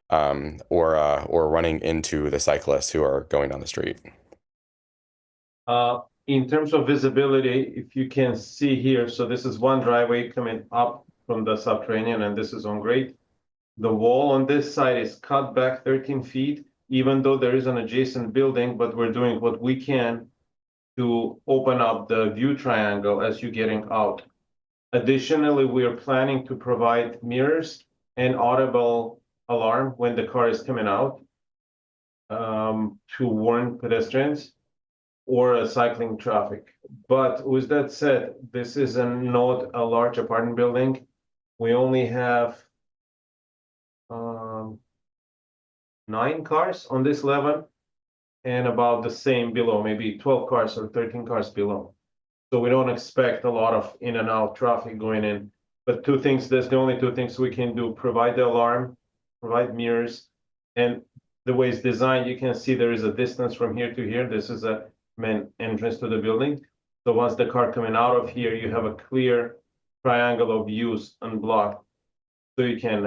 or running into the cyclists who are going down the street? In terms of visibility, if you can see here, so this is one driveway coming up from the subterranean, and this is on grade. The wall on this side is cut back 13 feet, even though there is an adjacent building, but we're doing what we can to open up the view triangle as you're getting out. Additionally, we are planning to provide mirrors and audible alarm when the car is coming out, to warn pedestrians. or cycling traffic. But with that said, this is not a large apartment building. We only have 9 cars on this level and about the same below, maybe 12 cars or 13 cars below. So we don't expect a lot of in and out traffic going in. But that's the only 2 things we can do: provide the alarm, provide mirrors, and the way it's designed, you can see there is a distance from here to here. This is a main entrance to the building. So once the car coming out of here, you have a clear triangle of views unblocked. So you can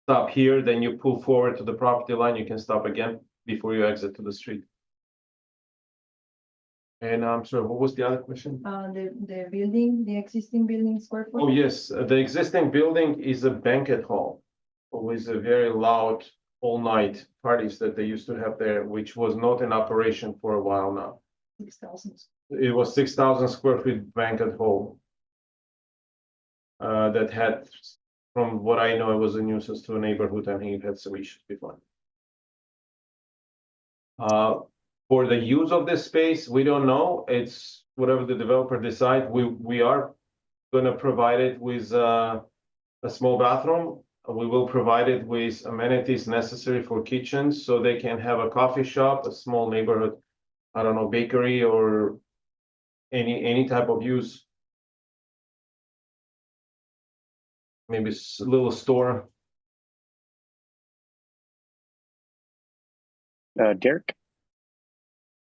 stop here, then you pull forward to the property line, you can stop again before you exit to the street. And I'm sorry, what was the other question? The building, the existing building square foot. Oh, yes, the existing building is a banquet hall with a very loud all-night parties that they used to have there, which was not in operation for a while now. 6,000. It was 6,000 square feet banquet hall. That had, from what I know, it was a nuisance to a neighborhood. I think it had some issues before. For the use of this space, we don't know. It's whatever the developer decide. We are gonna provide it with a small bathroom. We will provide it with amenities necessary for kitchens, so they can have a coffee shop, a small neighborhood, I don't know, bakery or any type of use. Maybe a little store. Derek?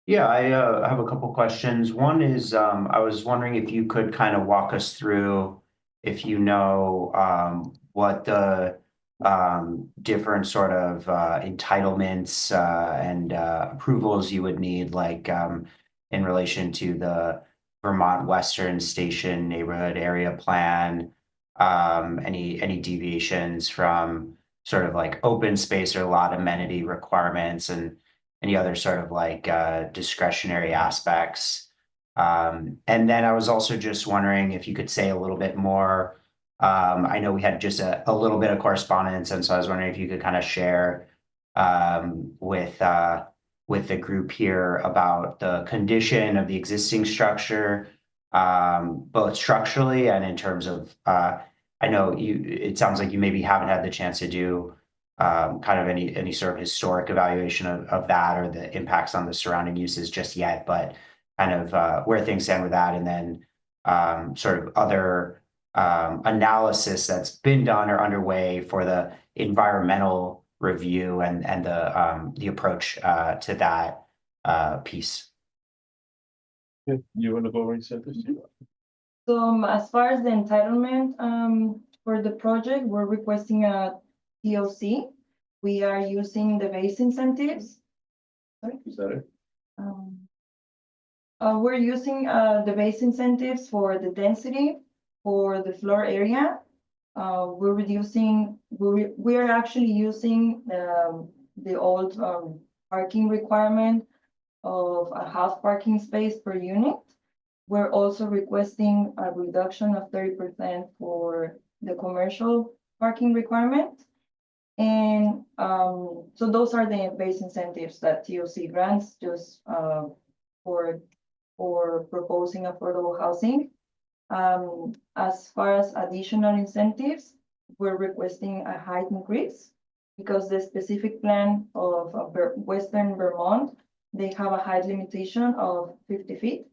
Yeah, I have a couple questions. One is, I was wondering if you could kind of walk us through, if you know, what the different sort of entitlements and approvals you would need, like in relation to the Vermont Western Station neighborhood area plan, any deviations from sort of like open space or lot amenity requirements, and any other sort of like discretionary aspects. And then I was also just wondering if you could say a little bit more. I know we had just a little bit of correspondence, and so I was wondering if you could kind of share with the group here about the condition of the existing structure, both structurally and in terms of, I know it sounds like you maybe haven't had the chance to do kind of any sort of historic evaluation of that or the impacts on the surrounding uses just yet, but kind of where things stand with that, and then sort of other analysis that's been done or underway for the environmental review and the approach to that piece. You want to go over incentives? So as far as the entitlement for the project, we're requesting a TOC. We are using the base incentives. Sorry? Is that it? We're using the base incentives for the density, for the floor area. We're reducing, we are actually using the old parking requirement of a half parking space per unit. We're also requesting a reduction of 30% for the commercial parking requirement. And so those are the base incentives that TOC grants just for proposing affordable housing. As far as additional incentives, we're requesting a height increase because the specific plan of Western Vermont, they have a height limitation of 50 feet.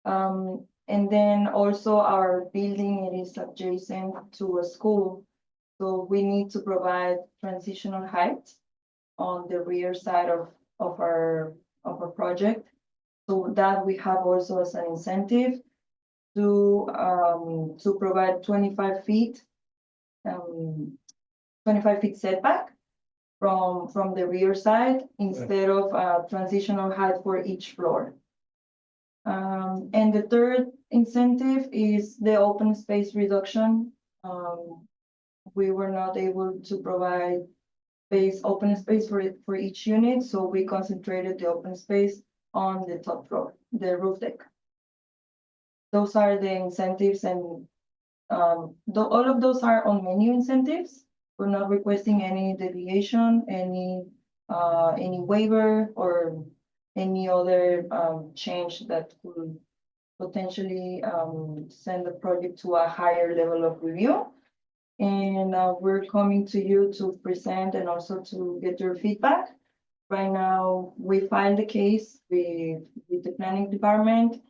And then also our building, it is adjacent to a school. So we need to provide transitional height on the rear side of our project. So that we have also as an incentive to provide 25 feet setback from the rear side instead of transitional height for each floor. And the third incentive is the open space reduction. We were not able to provide open space for each unit, so we concentrated the open space on the top floor, the roof deck. Those are the incentives, and all of those are on menu incentives. We're not requesting any deviation, any waiver or any other change that could potentially send the project to a higher level of review. And we're coming to you to present and also to get your feedback. Right now, we filed the case with the planning department.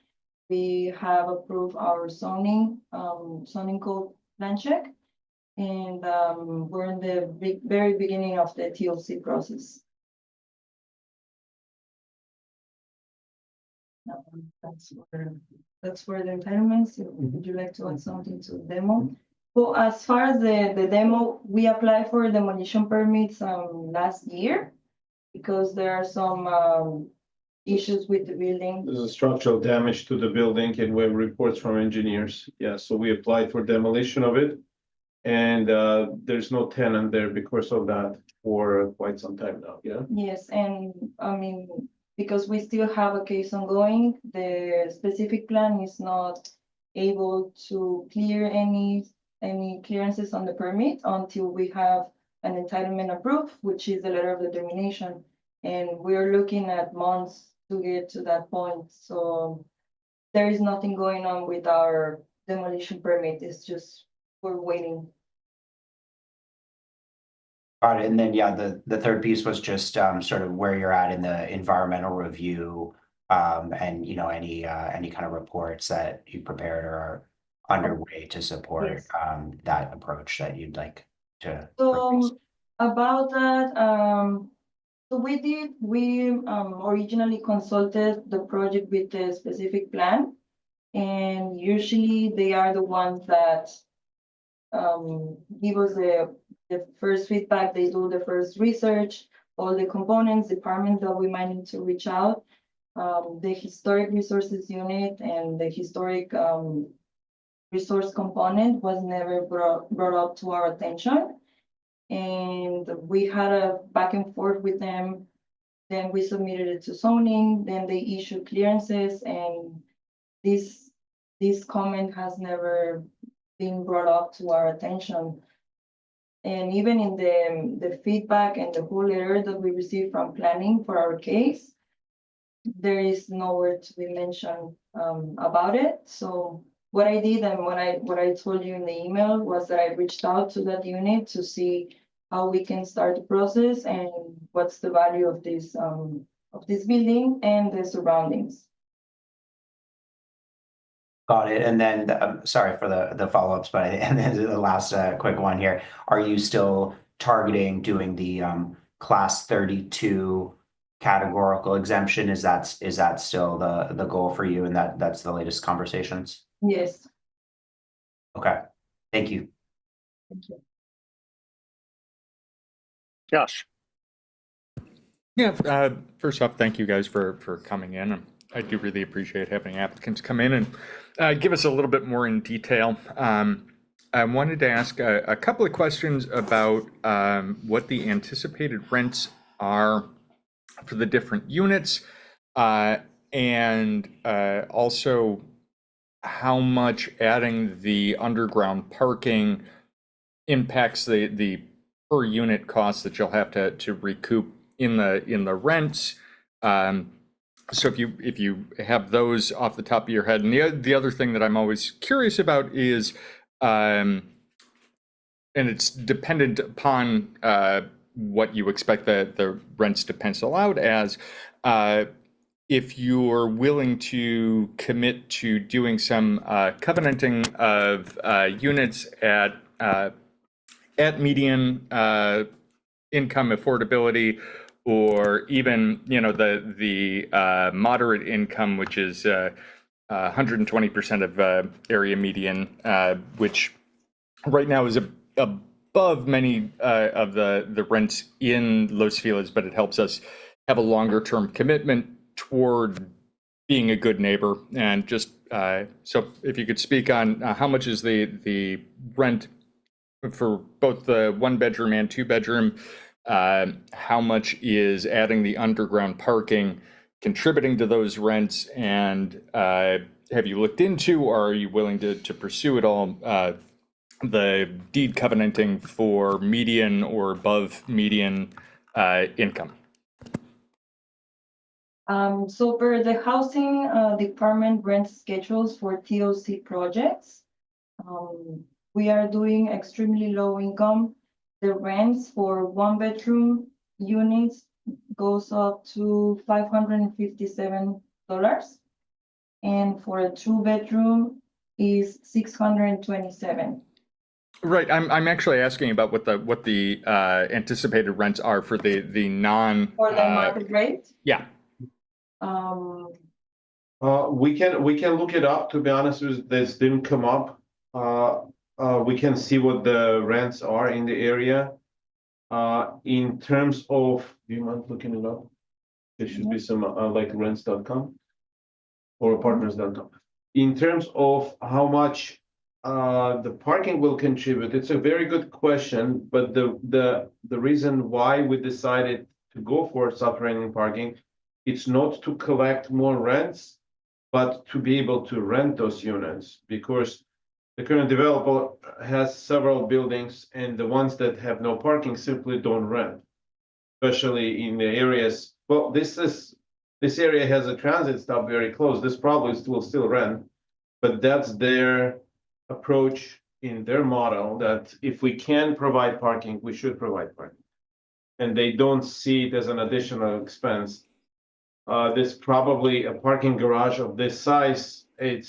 We have approved our zoning code plan check. And we're in the very beginning of the TLC process. That's for the entitlements. Would you like to add something to the demo? Well, as far as the demo, we applied for demolition permits last year because there are some issues with the building. There's a structural damage to the building and we have reports from engineers. Yeah, so we applied for demolition of it. And there's no tenant there because of that for quite some time now, yeah? Yes, and I mean, because we still have a case ongoing, the specific plan is not able to clear any clearances on the permit until we have an entitlement approved, which is the letter of determination. And we're looking at months to get to that point. So there is nothing going on with our demolition permit. It's just we're waiting. Got it. And then, yeah, the third piece was just sort of where you're at in the environmental review, and you know any kind of reports that you prepared or are underway to support Yes. that approach that you'd like to. So about that, so we originally consulted the project with a specific plan, and usually they are the ones that give us the first feedback. They do the first research, all the components, departments that we might need to reach out. The historic resources unit and the historic resource component was never brought up to our attention. And we had a back and forth with them. Then we submitted it to zoning, then they issued clearances, and this comment has never been brought up to our attention. And even in the feedback and the whole letter that we received from planning for our case, there is nowhere to be mentioned about it. So what I did and what I told you in the email was that I reached out to that unit to see how we can start the process and what's the value of this building and the surroundings. Got it. And then, sorry for the follow-ups, but and then the last quick one here. Are you still targeting doing the class 32 categorical exemption? Is that still the goal for you? And that's the latest conversations? Yes. Okay. Thank you. Thank you. Josh. Yeah, first off, thank you guys for coming in. I do really appreciate having applicants come in and give us a little bit more in detail. I wanted to ask a couple of questions about what the anticipated rents are for the different units, and also how much adding the underground parking impacts the per unit cost that you'll have to recoup in the rents. So if you have those off the top of your head, and the other thing that I'm always curious about is, and it's dependent upon what you expect the rents to pencil out as, if you're willing to commit to doing some covenanting of units at median income affordability, or even, you know, the moderate income, which is 120% of area median, which right now is above many of the rents in Los Feliz, but it helps us have a longer term commitment toward being a good neighbor. And just so if you could speak on how much is the rent for both the 1-bedroom and 2-bedroom, how much is adding the underground parking contributing to those rents, and have you looked into, or are you willing to pursue it all, the deed covenanting for median or above median income? So per the housing department rent schedules for TOC projects, we are doing extremely low income. The rents for 1 bedroom units goes up to $557. And for a 2 bedroom is 627. Right. I'm actually asking about what the anticipated rents are for the non. For the market rate, Yeah. We can look it up. To be honest with this, didn't come up. We can see what the rents are in the area. In terms of, do you mind looking it up? There should be some like rents.com or partners.com. In terms of how much the parking will contribute, it's a very good question. But the reason why we decided to go for subterranean parking, it's not to collect more rents, but to be able to rent those units, because the current developer has several buildings, and the ones that have no parking simply don't rent, especially in the areas. Well, this area has a transit stop very close. This probably will still rent, but that's their approach in their model, that if we can provide parking, we should provide parking. And they don't see it as an additional expense. This probably a parking garage of this size, I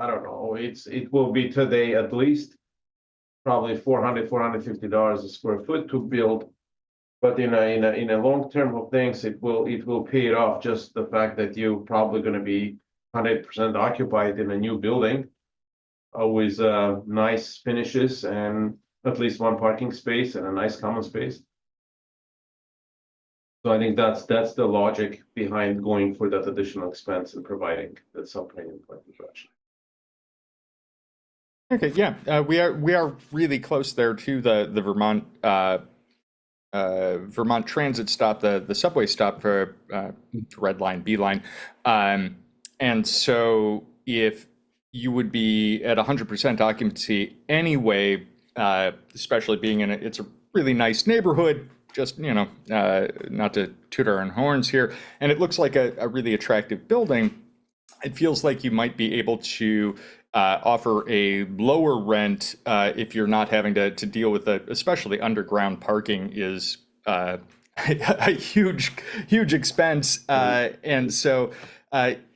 don't know, it will be today at least probably $450 a square foot to build. But in a long term of things, it will pay it off. Just the fact that you're probably going to be 100% occupied in a new building, with nice finishes and at least one parking space and a nice common space. So I think that's the logic behind going for that additional expense and providing that subterranean parking garage. Okay. Yeah. We are really close there to the Vermont Vermont transit stop, the subway stop for Red Line, B Line. And so if you would be at 100% occupancy anyway, especially being it's a really nice neighborhood, just, not to toot our own horns here, and it looks like a really attractive building, it feels like you might be able to offer a lower rent if you're not having to deal with especially underground parking is a huge expense. And so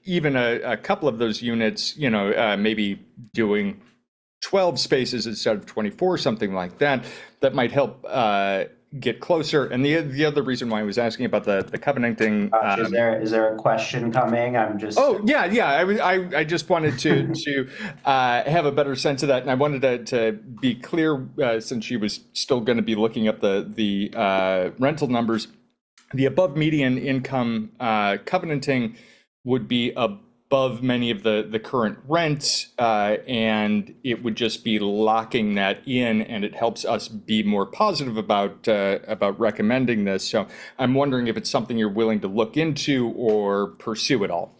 even a couple of those units, maybe doing 12 spaces instead of 24, something like that, that might help get closer. And the other reason why I was asking about the covenanting. Is there a question coming? I'm just. Oh yeah. I just wanted to have a better sense of that, and I wanted to be clear, since she was still going to be looking up the rental numbers. The above median income covenanting would be above many of the current rents, and it would just be locking that in, and it helps us be more positive about recommending this. So I'm wondering if it's something you're willing to look into or pursue at all.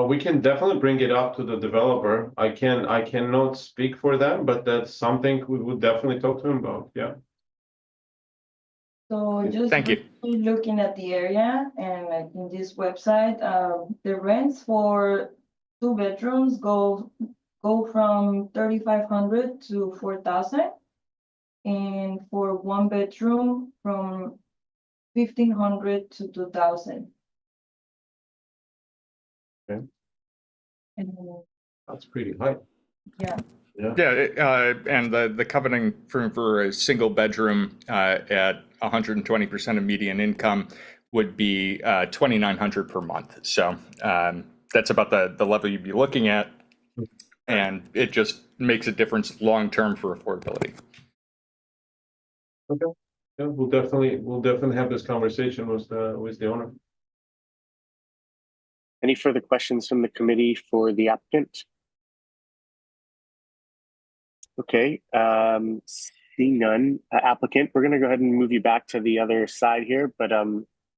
We can definitely bring it up to the developer. I cannot speak for them, but that's something we would definitely talk to him about. Yeah. so just Thank you. looking at the area and like in this website, the rents for 2 bedrooms go from 3,500 to 4,000, and for 1 bedroom from 1,500 to 2,000. Okay. And That's pretty high. yeah. Yeah, and the covenant for a single bedroom at 120% of median income would be $2,900 per month. So that's about the level you'd be looking at, and it just makes a difference long term for affordability. Okay. Yeah, we'll definitely have this conversation with the owner. Any further questions from the committee for the applicant? Okay, seeing none, applicant, we're gonna go ahead and move you back to the other side here, but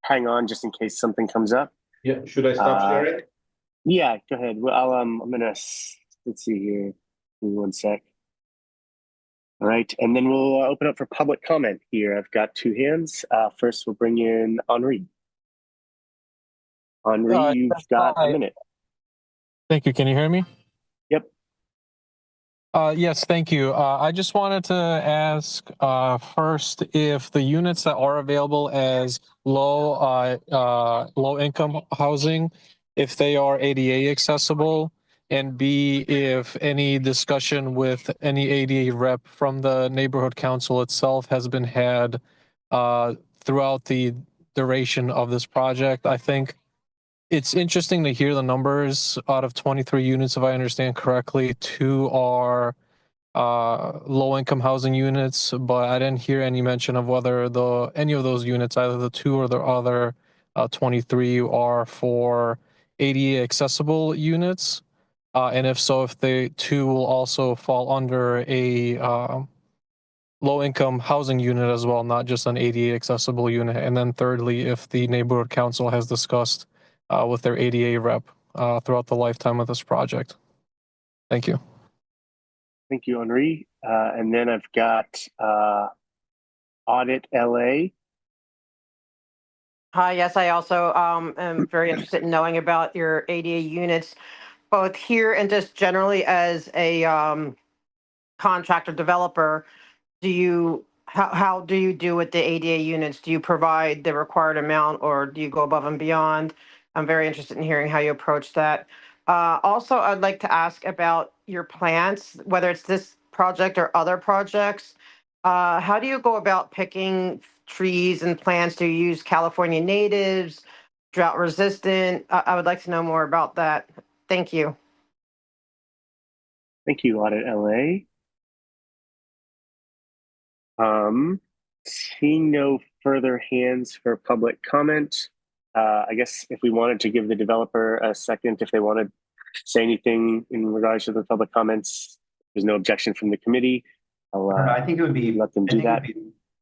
hang on just in case something comes up. Yeah, should I stop sharing? Yeah, go ahead. Well, I'm gonna, let's see here, give me 1 sec. All right, and then we'll open up for public comment here. I've got 2 hands. First, we'll bring in Henri. Henri, you've Yes, got a hi. minute. Thank you. Can you hear me? Yep. Yes, thank you. I just wanted to ask first if the units that are available as low income housing, if they are ADA accessible, and B, if any discussion with any ADA rep from the neighborhood council itself has been had throughout the duration of this project. I think it's interesting to hear the numbers. Out of 23 units, if I understand correctly, 2 are low income housing units, but I didn't hear any mention of whether any of those units, either the 2 or the other 23, are for ADA accessible units. And if so, if the 2 will also fall under a low income housing unit as well, not just an ADA accessible unit. And then thirdly, if the neighborhood council has discussed with their ADA rep throughout the lifetime of this project. Thank you. Thank you, Henri. And then I've got Audit LA. Hi, yes, I also am very interested in knowing about your ADA units, both here and just generally as a contractor developer. How do you do with the ADA units? Do you provide the required amount or do you go above and beyond? I'm very interested in hearing how you approach that. Also, I'd like to ask about your plants, whether it's this project or other projects. How do you go about picking trees and plants? Do you use California natives, drought resistant? I would like to know more about that. Thank you. Thank you, Audit LA. Seeing no further hands for public comment, I guess if we wanted to give the developer a second, if they want to say anything in regards to the public comments, there's no objection from the committee. I think it would be, let them do that.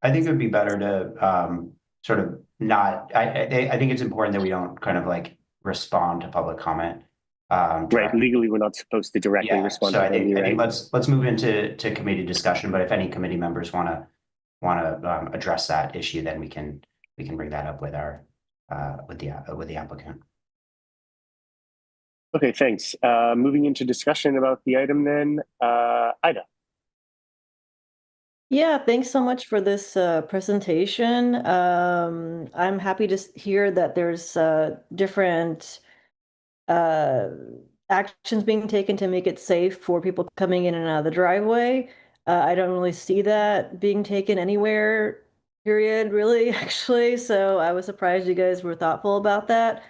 I think it would be better to sort of not, I think it's important that we don't kind of like respond to public comment. Right, directly. legally, we're not supposed to directly respond So to I them. think let's move into committee discussion, but if any committee members want to address that issue, then we can bring that up with our with the applicant. Okay, thanks. Moving into discussion about the item then, Ida. Yeah, thanks so much for this presentation. I'm happy to hear that there's different actions being taken to make it safe for people coming in and out of the driveway. I don't really see that being taken anywhere, period, really, actually. So I was surprised you guys were thoughtful about that.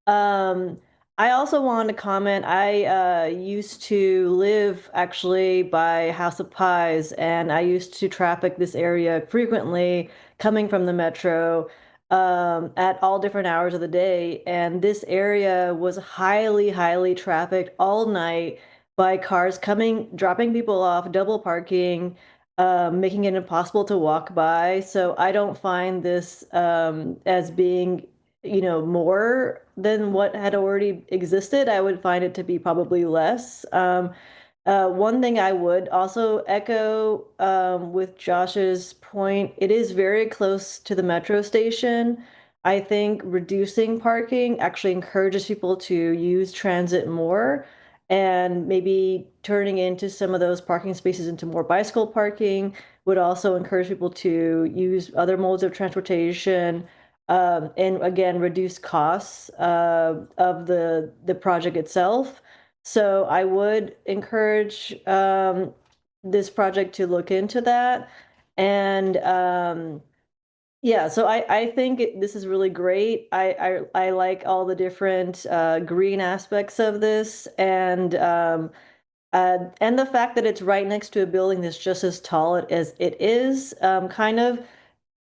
I also wanted to comment, I used to live actually by House of Pies, and I used to traffic this area frequently coming from the metro at all different hours of the day. And this area was highly, highly trafficked all night by cars coming, dropping people off, double parking, making it impossible to walk by. So I don't find this as being more than what had already existed. I would find it to be probably less. One thing I would also echo with Josh's point, it is very close to the metro station. I think reducing parking actually encourages people to use transit more, and maybe turning into some of those parking spaces into more bicycle parking would also encourage people to use other modes of transportation. And again, reduce costs of the project itself. So I would encourage this project to look into that. And yeah, so I think this is really great. I like all the different green aspects of this, and the fact that it's right next to a building that's just as tall as it is, kind of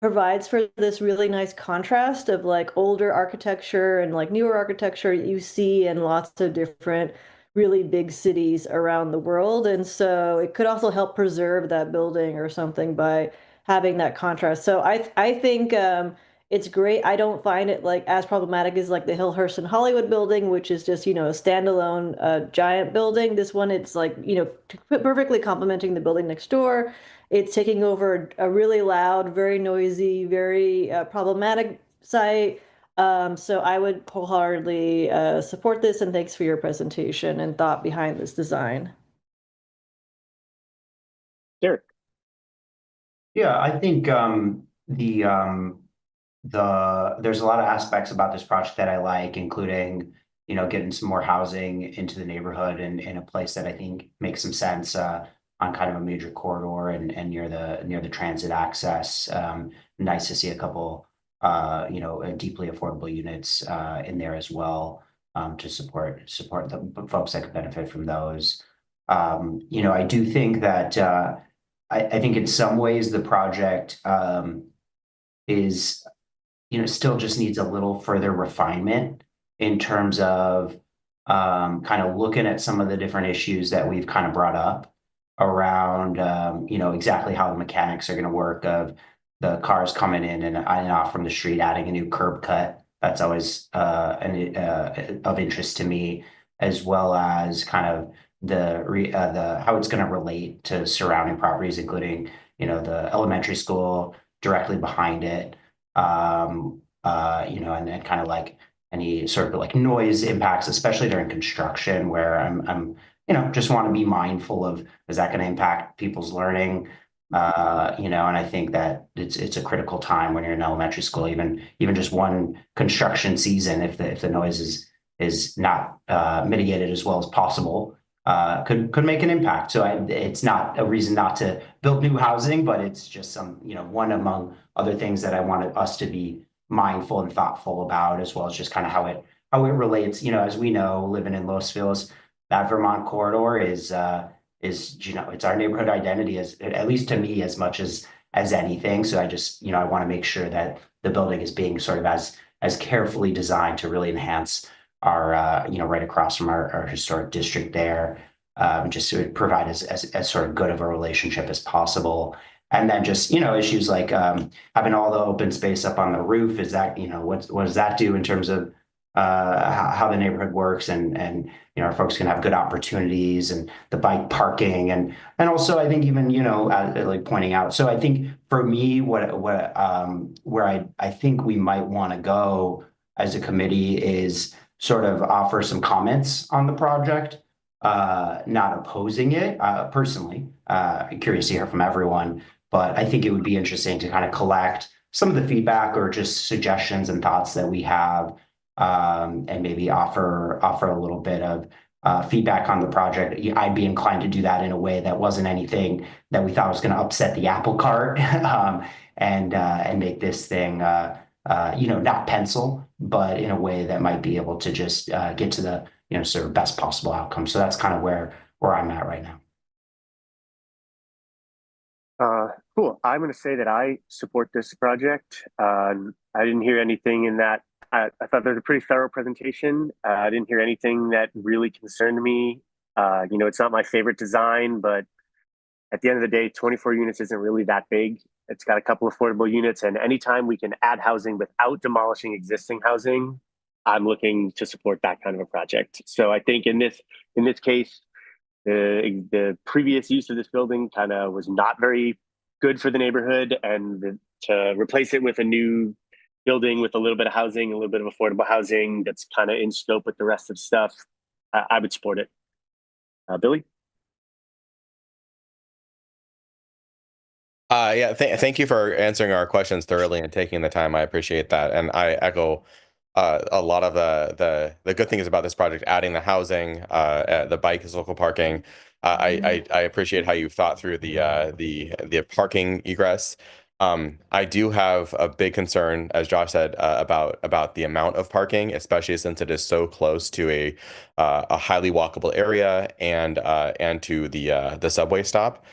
provides for this really nice contrast of like older architecture and like newer architecture you see in lots of different really big cities around the world. And so it could also help preserve that building or something by having that contrast. So I think it's great. I don't find it like as problematic as like the Hillhurst and Hollywood building, which is just, a standalone giant building. This one, it's like, perfectly complementing the building next door. It's taking over a really loud, very noisy, very problematic site. So I would wholeheartedly support this, and thanks for your presentation and thought behind this design. Derek. Yeah, I think there's a lot of aspects about this project that I like, including, getting some more housing into the neighborhood and in a place that I think makes some sense on kind of a major corridor and near the transit access. Nice to see a couple deeply affordable units in there as well, to support the folks that could benefit from those. I do think that I think in some ways the project is, still just needs a little further refinement in terms of kind of looking at some of the different issues that we've kind of brought up around, exactly how the mechanics are going to work of the cars coming in and off from the street, adding a new curb cut. That's always of interest to me, as well as kind of the how it's going to relate to surrounding properties, including, the elementary school directly behind it, and then kind of like any sort of like noise impacts, especially during construction, where I'm just want to be mindful of, is that going to impact people's learning? And I think that it's a critical time when you're in elementary school, even just one construction season, if the noise is not mitigated as well as possible, could make an impact. So it's not a reason not to build new housing, but it's just one among other things that I wanted us to be mindful and thoughtful about, as well as just kind of how it relates. As we know, living in Los Feliz, that Vermont corridor is it's our neighborhood identity, as at least to me, as much as anything. So I just I want to make sure that the building is being sort of as carefully designed to really enhance our right across from our historic district there, just to provide as sort of good of a relationship as possible. And then just issues like having all the open space up on the roof. Is that what does that do in terms of how the neighborhood works, and our folks can have good opportunities, and the bike parking, and also I think even like pointing out. So I think for me, where I think we might want to go as a committee is sort of offer some comments on the project, not opposing it personally. Curious to hear from everyone, but I think it would be interesting to kind of collect some of the feedback or just suggestions and thoughts that we have, and maybe offer a little bit of feedback on the project. I'd be inclined to do that in a way that wasn't anything that we thought was going to upset the apple cart, and make this thing not pencil, but in a way that might be able to just get to the sort of best possible outcome. So that's kind of where I'm at right now. Cool. I'm going to say that I support this project. I didn't hear anything in that. I thought that was a pretty thorough presentation. I didn't hear anything that really concerned me. It's not my favorite design, but at the end of the day, 24 units isn't really that big. It's got a couple affordable units, and anytime we can add housing without demolishing existing housing, I'm looking to support that kind of a project. So I think in this case, the previous use of this building kind of was not very good for the neighborhood, and to replace it with a new building with a little bit of housing, a little bit of affordable housing that's kind of in scope with the rest of stuff, I would support it. Billy? Yeah, thank you for answering our questions thoroughly and taking the time. I appreciate that, and I echo a lot of the good things about this project, adding the housing, the bike is local parking. I appreciate how you thought through the parking egress. I do have a big concern, as Josh said, about the amount of parking, especially since it is so close to a highly walkable area and to the subway stop.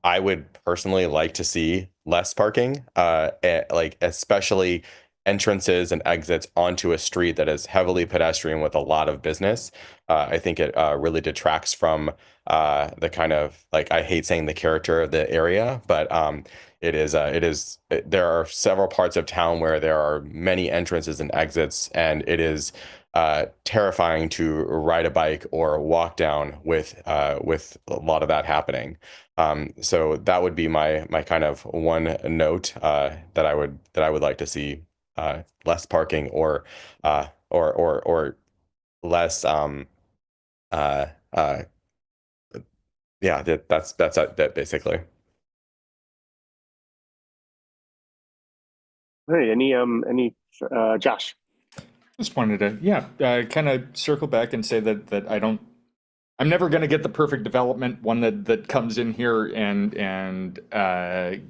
I would personally like to see less parking, like especially entrances and exits onto a street that is heavily pedestrian with a lot of business. I think it really detracts from the kind of, like, I hate saying the character of the area, but there are several parts of town where there are many entrances and exits, and it is terrifying to ride a bike or walk down with a lot of that happening. So that would be my kind of one note that I would like to see less parking or less yeah, that's that basically. All right, any Josh? Just wanted to, kind of circle back and say that I'm never going to get the perfect development, one that comes in here and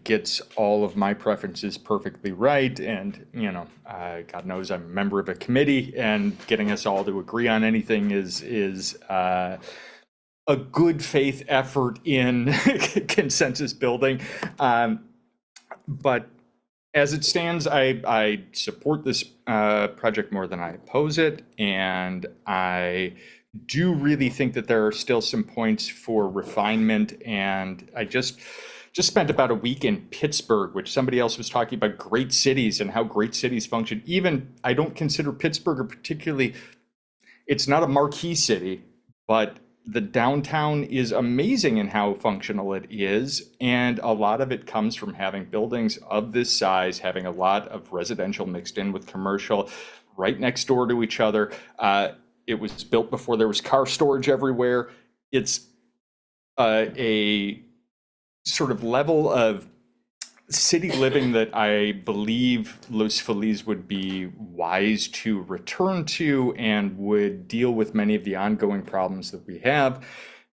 gets all of my preferences perfectly right. And, God knows I'm a member of a committee, and getting us all to agree on anything is a good faith effort in consensus building. But as it stands, I support this project more than I oppose it, and I do really think that there are still some points for refinement. And I just spent about a week in Pittsburgh, which somebody else was talking about great cities and how great cities function. Even I don't consider Pittsburgh a particularly, it's not a marquee city, but the downtown is amazing in how functional it is. And a lot of it comes from having buildings of this size, having a lot of residential mixed in with commercial right next door to each other. It was built before there was car storage everywhere. It's a sort of level of city living that I believe Los Feliz would be wise to return to, and would deal with many of the ongoing problems that we have.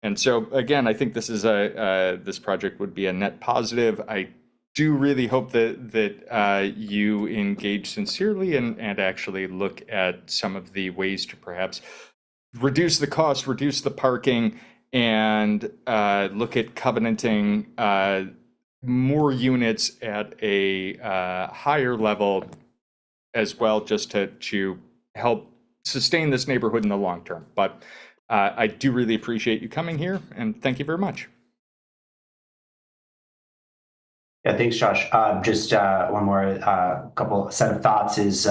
And so, again, I think this is this project would be a net positive. I do really hope that you engage sincerely and actually look at some of the ways to perhaps reduce the cost, reduce the parking, and look at covenanting more units at a higher level as well, just to help sustain this neighborhood in the long term. But I do really appreciate you coming here, and thank you very much. Yeah, thanks, Josh. Just one more couple set of thoughts is,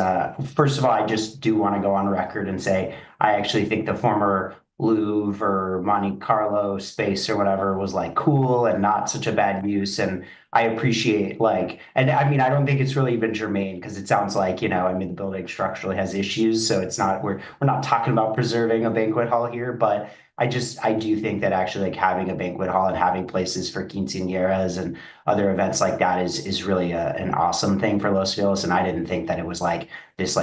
first of all, I just do want to go on record and say I actually think the former Louvre or Monte Carlo space or whatever was like cool and not such a bad use. And I appreciate and I mean, I don't think it's really even germane, because it sounds like, I mean, the building structurally has issues. So it's not, we're not talking about preserving a banquet hall here, but I do think that actually having a banquet hall and having places for quinceañeras and other events like that is really an awesome thing for Los Feliz. And I didn't think that it was this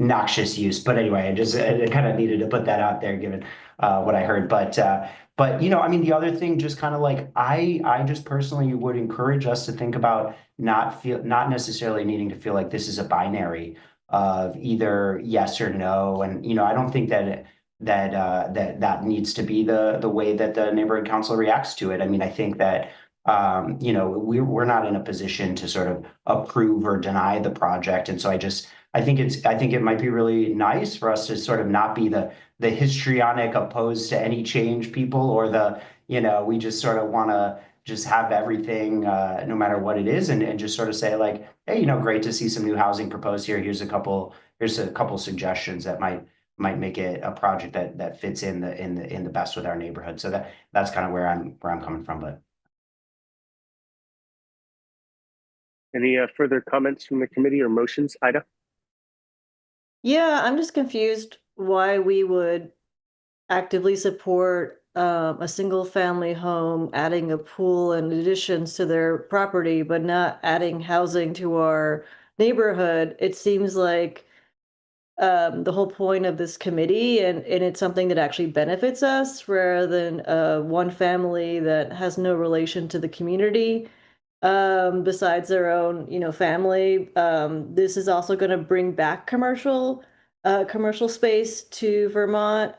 noxious use. But anyway, I kind of needed to put that out there given what I heard. But I mean, the other thing, just kind of I just personally would encourage us to think about not necessarily needing to feel like this is a binary of either yes or no. And I don't think that that needs to be the way that the neighborhood council reacts to it. I mean, I think that we're not in a position to sort of approve or deny the project, and so I think it might be really nice for us to sort of not be the histrionic opposed to any change people, or we just sort of want to just have everything no matter what it is, and just sort of say hey, great to see some new housing proposed here. Here's a couple suggestions that might make it a project that fits in the best with our neighborhood. So that's kind of where I'm coming from. But Any further comments from the committee or motions, Ida? Yeah, I'm just confused why we would actively support a single family home adding a pool and additions to their property, but not adding housing to our neighborhood. It seems like the whole point of this committee, and it's something that actually benefits us rather than one family that has no relation to the community besides their own family. This is also going to bring back commercial space to Vermont,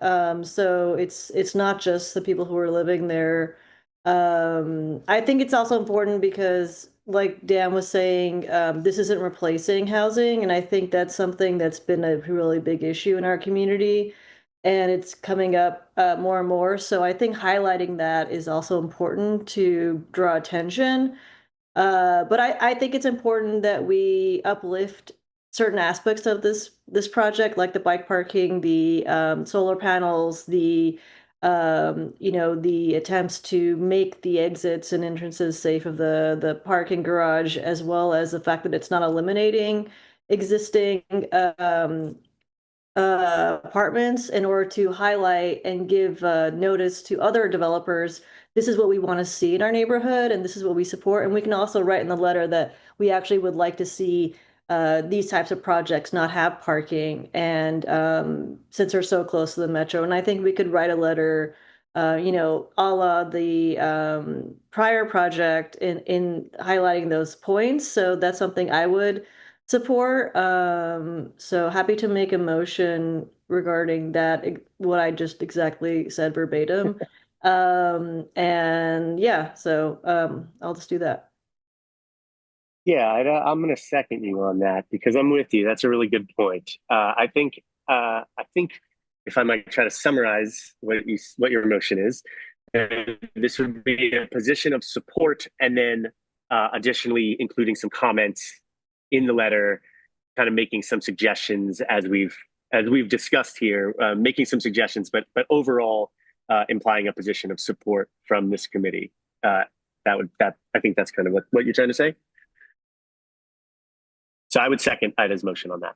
so it's not just the people who are living there. I think it's also important because, like Dan was saying, this isn't replacing housing, and I think that's something that's been a really big issue in our community, and it's coming up more and more. So I think highlighting that is also important to draw attention. But I think it's important that we uplift certain aspects of this project, like the bike parking, the solar panels, the you know, the attempts to make the exits and entrances safe of the parking garage, as well as the fact that it's not eliminating existing apartments, in order to highlight and give notice to other developers. This is what we want to see in our neighborhood, and this is what we support. And we can also write in the letter that we actually would like to see these types of projects not have parking, and since they're so close to the metro. And I think we could write a letter, you know, a la the prior project, in highlighting those points. So that's something I would support. So happy to make a motion regarding that, what I just exactly said verbatim. And yeah, so I'll just do that. Yeah, I'm going to second you on that because I'm with you. That's a really good point. I think if I might try to summarize what your motion is, this would be a position of support, and then additionally including some comments in the letter, kind of making some suggestions as we've discussed here, making some suggestions, but overall implying a position of support from this committee. I think that's kind of what you're trying to say. So I would second Ida's motion on that. Are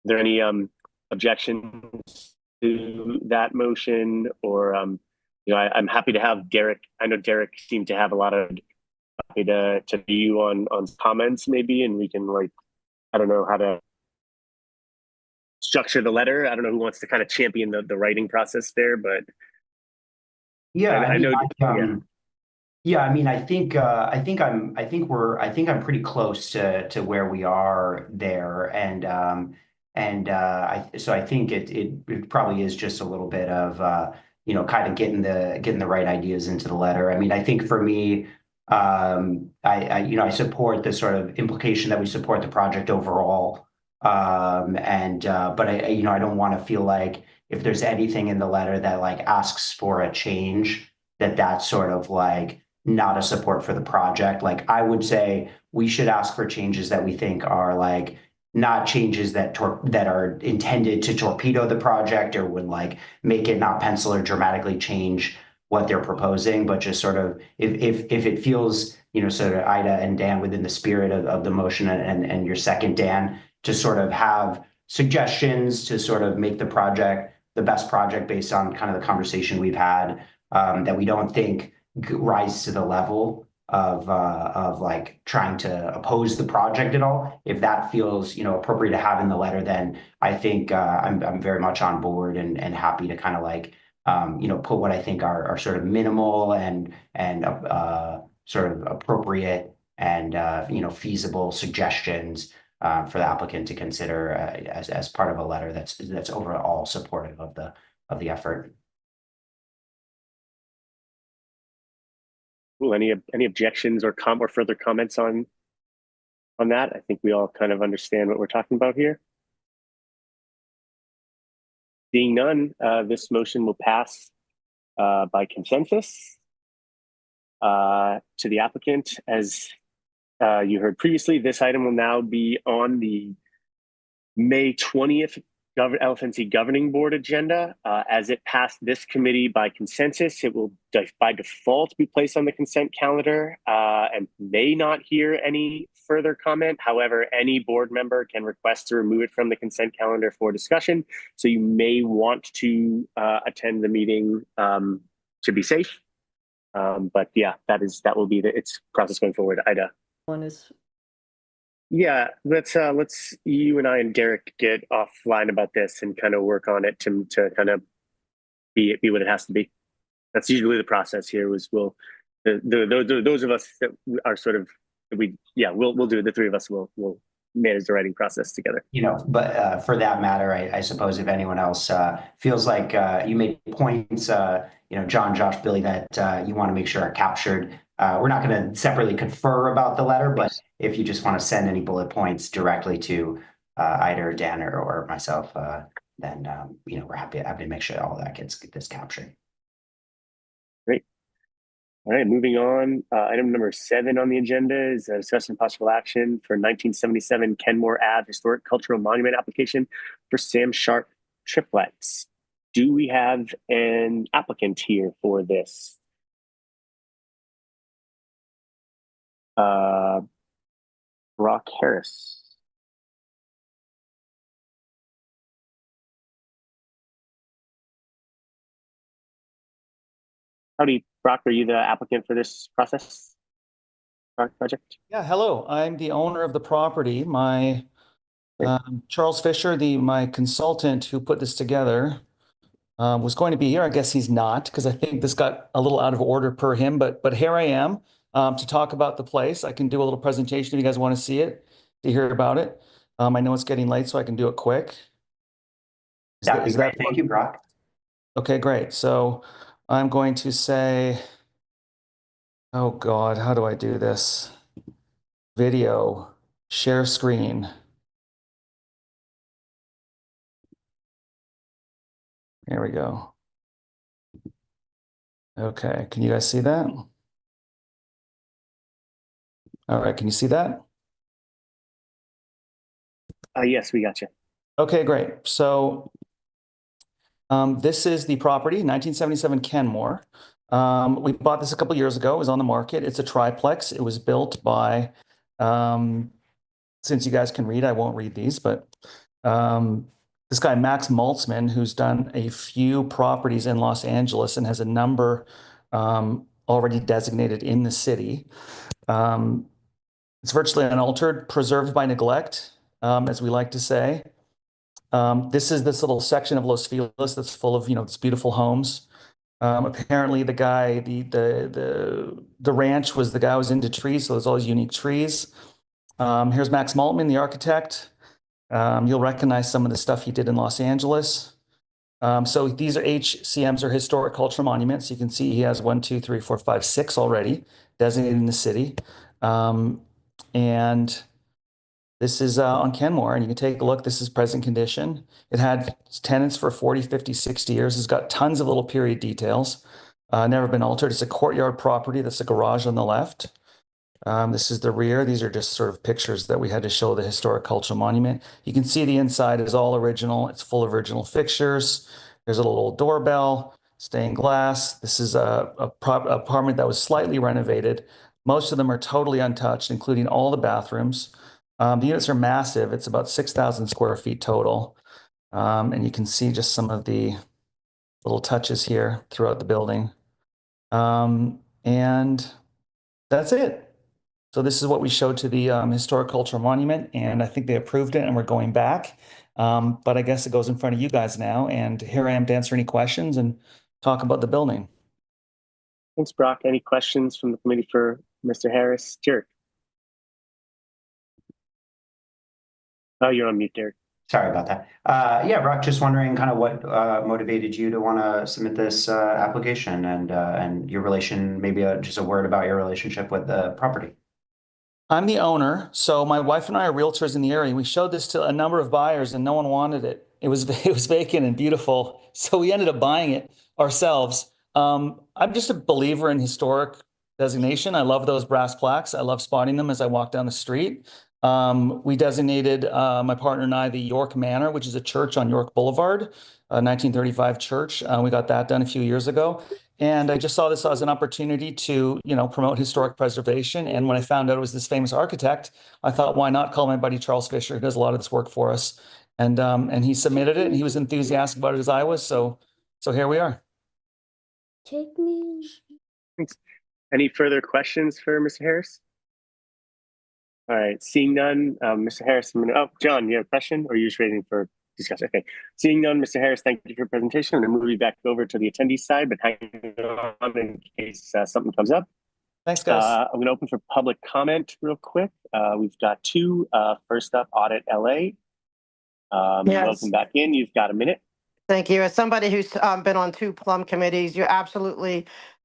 there any objections to that motion, or you know, I'm happy to have Derek. I know Derek seemed to have a lot of happy to view on comments maybe, and we can, like, I don't know how to structure the letter. I don't know who wants to kind of champion the writing process there, but Yeah, I know. Yeah, I mean, I think I'm pretty close to where we are there, and I think it probably is just a little bit of you know, kind of getting the right ideas into the letter. I mean, I think for me, you know, I support the sort of implication that we support the project overall, but you know, I don't want to feel like if there's anything in the letter that like asks for a change, that's sort of like not a support for the project. Like, I would say we should ask for changes that we think are like not changes that are intended to torpedo the project or would like make it not pencil or dramatically change what they're proposing, but just sort of if it feels, you know, sort of Ida and Dan within the spirit of the motion, and your second, Dan, to sort of have suggestions to sort of make the project the best project based on kind of the conversation we've had, that we don't think rise to the level of like trying to oppose the project at all. If that feels, you know, appropriate to have in the letter, then I think I'm very much on board and happy to kind of like you know, put what I think are sort of minimal and sort of appropriate and you know, feasible suggestions for the applicant to consider as part of a letter that's overall supportive of the effort. Cool. Any objections or further comments on that? I think we all kind of understand what we're talking about here. Being none, this motion will pass by consensus to the applicant. As you heard previously, this item will now be on the May 20th LFNC Governing Board agenda. As it passed this committee by consensus, it will by default be placed on the consent calendar and may not hear any further comment. However, any board member can request to remove it from the consent calendar for discussion. So you may want to attend the meeting to be safe. But yeah, that will be its process going forward. Ida. One is. Yeah, let's you and I and Derek get offline about this and kind of work on it to kind of be what it has to be. That's usually the process here. Those of us that are sort of we'll do it. The three of us will manage the writing process together. You know, but for that matter, I suppose if anyone else feels like you made points, you know, John, Josh, Billy, that you want to make sure are captured. We're not going to separately confer about the letter, but if you just want to send any bullet points directly to Ida or Dan or myself, then you know, we're happy to make sure all that gets captured. Great. All right, moving on. Item number 7 on the agenda is a discussion of possible action for 1977 Kenmore Ave Historic Cultural Monument application for Sam Sharp triplets. do we have an applicant here for this? Brock Harris. Howdy, Brock, are you the applicant for this project? Yeah, hello. I'm the owner of the property. My Charles Fisher, my consultant who put this together, was going to be here. I guess he's not because I think this got a little out of order per him. But here I am to talk about the place. I can do a little presentation if you guys want to see it, to hear about it. I know it's getting late, so I can do it quick. Is that thank you, Brock? Okay, great. So I'm going to say, oh God, how do I do this? Video, share screen. Here we go. Okay, can you guys see that? All right, can you see that? Yes, we got you. Okay, great. So this is the property, 1977 Kenmore. We bought this a couple years ago. It was on the market. It's a triplex. It was built by, since you guys can read, I won't read these, but this guy, Max Maltzman, who's done a few properties in Los Angeles and has a number already designated in the city. It's virtually unaltered, preserved by neglect, as we like to say. This is this little section of Los Feliz that's full of, these beautiful homes. Apparently the guy, the ranch was, the guy was into trees, so there's all these unique trees. Here's Max Maltman, the architect. You'll recognize some of the stuff he did in Los Angeles. So these are HCMs, or historic cultural monuments. You can see he has 1, 2, 3, 4, 5, 6 already designated in the city. And this is on Kenmore, and you can take a look. This is present condition. It had tenants for 40, 50, 60 years. It's got tons of little period details. Never been altered. It's a courtyard property. That's a garage on the left. This is the rear. These are just sort of pictures that we had to show the historic cultural monument. You can see the inside is all original. It's full of original fixtures. There's a little doorbell, stained glass. This is a apartment that was slightly renovated. Most of them are totally untouched, including all the bathrooms. The units are massive. It's about 6,000 square feet total. And you can see just some of the little touches here throughout the building. And that's it. So this is what we showed to the Historic Cultural Monument, and I think they approved it, and we're going back. But I guess it goes in front of you guys now, and here I am to answer any questions and talk about the building. Thanks, Brock. Any questions from the committee for Mr. Harris? Derek. Oh, you're on mute, Derek. Sorry about that. Yeah, Brock, just wondering kind of what motivated you to want to submit this application, and your relation, maybe just a word about your relationship with the property. I'm the owner, so my wife and I are realtors in the area. We showed this to a number of buyers, and no one wanted it. It was vacant and beautiful, so we ended up buying it ourselves. I'm just a believer in historic designation. I love those brass plaques. I love spotting them as I walk down the street. We designated, my partner and I, the York Manor, which is a church on York Boulevard, a 1935 church. We got that done a few years ago. And I just saw this as an opportunity to, promote historic preservation. And when I found out it was this famous architect, I thought, why not call my buddy Charles Fisher, who does a lot of this work for us. And he submitted it, and he was enthusiastic about it as I was. So here we are. Take me. Thanks. Any further questions for Mr. Harris? All right, seeing none, Mr. Harris, John, you have a question, or are you just waiting for discussion? Okay, seeing none, Mr. Harris, thank you for your presentation. I'm going to move you back over to the attendee side, but hang on in case something comes up. Thanks, guys. I'm going to open for public comment real quick. We've got two. First up, Audit LA. Yes. Welcome back in. You've got a minute. Thank you. As somebody who's been on 2 plum committees,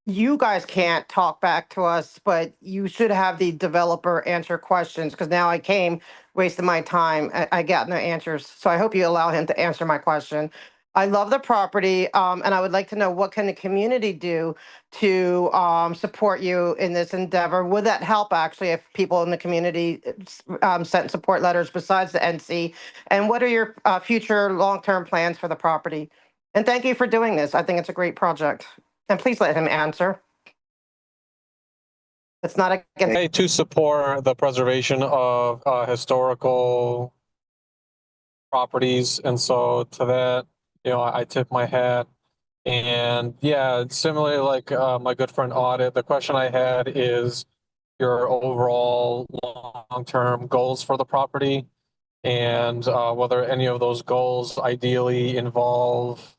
you guys can't talk back to us, but you should have the developer answer questions, because now I came, wasted my time. I got no answers. So I hope you allow him to answer my question. I love the property, and I would like to know, what can the community do to support you in this endeavor? Would that help, actually, if people in the community sent support letters besides the NC? And what are your future long-term plans for the property? And thank you for doing this. I think it's a great project. And please let him answer. It's not against. Hey, to support the preservation of historical properties, and so to that, I tip my hat. And yeah, similarly, like my good friend Audit, the question I had is your overall long-term goals for the property, and whether any of those goals ideally involve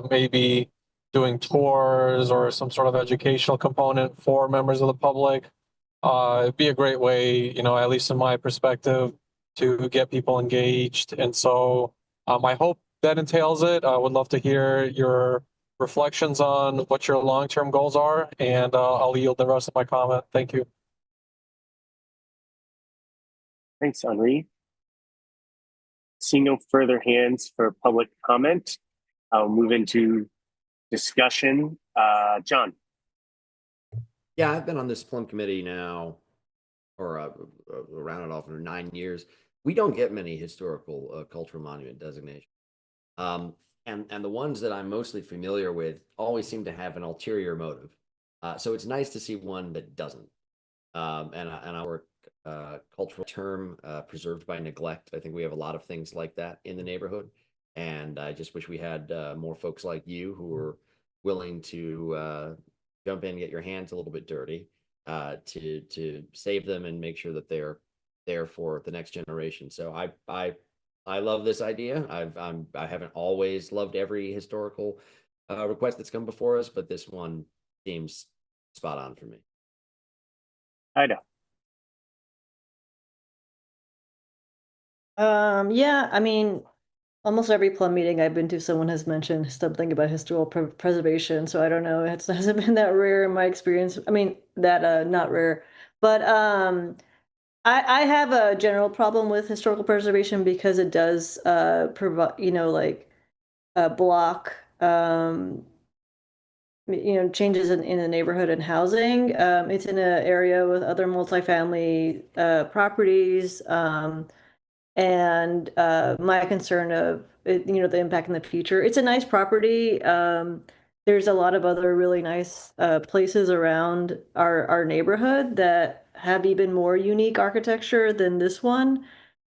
maybe doing tours or some sort of educational component for members of the public. It'd be a great way, at least in my perspective, to get people engaged. And so I hope that entails it. I would love to hear your reflections on what your long-term goals are, and I'll yield the rest of my comment. Thank you. Thanks, Henri. Seeing no further hands for public comment, I'll move into discussion. John. Yeah, I've been on this plum committee now, or around and off for 9 years. We don't get many historical cultural monument designations. And the ones that I'm mostly familiar with always seem to have an ulterior motive. So it's nice to see one that doesn't. And our cultural term, preserved by neglect. I think we have a lot of things like that in the neighborhood. And I just wish we had more folks like you who are willing to jump in and get your hands a little bit dirty to save them and make sure that they're there for the next generation. So I love this idea. I haven't always loved every historical request that's come before us, but this one seems spot on for me. I know. Yeah, I mean, almost every plum meeting I've been to, someone has mentioned something about historical preservation. So I don't know, it hasn't been that rare in my experience. I mean, that not rare, but I have a general problem with historical preservation because it does provide, like block changes in the neighborhood and housing. It's in an area with other multifamily properties. And my concern of the impact in the future. It's a nice property. There's a lot of other really nice places around our neighborhood that have even more unique architecture than this one.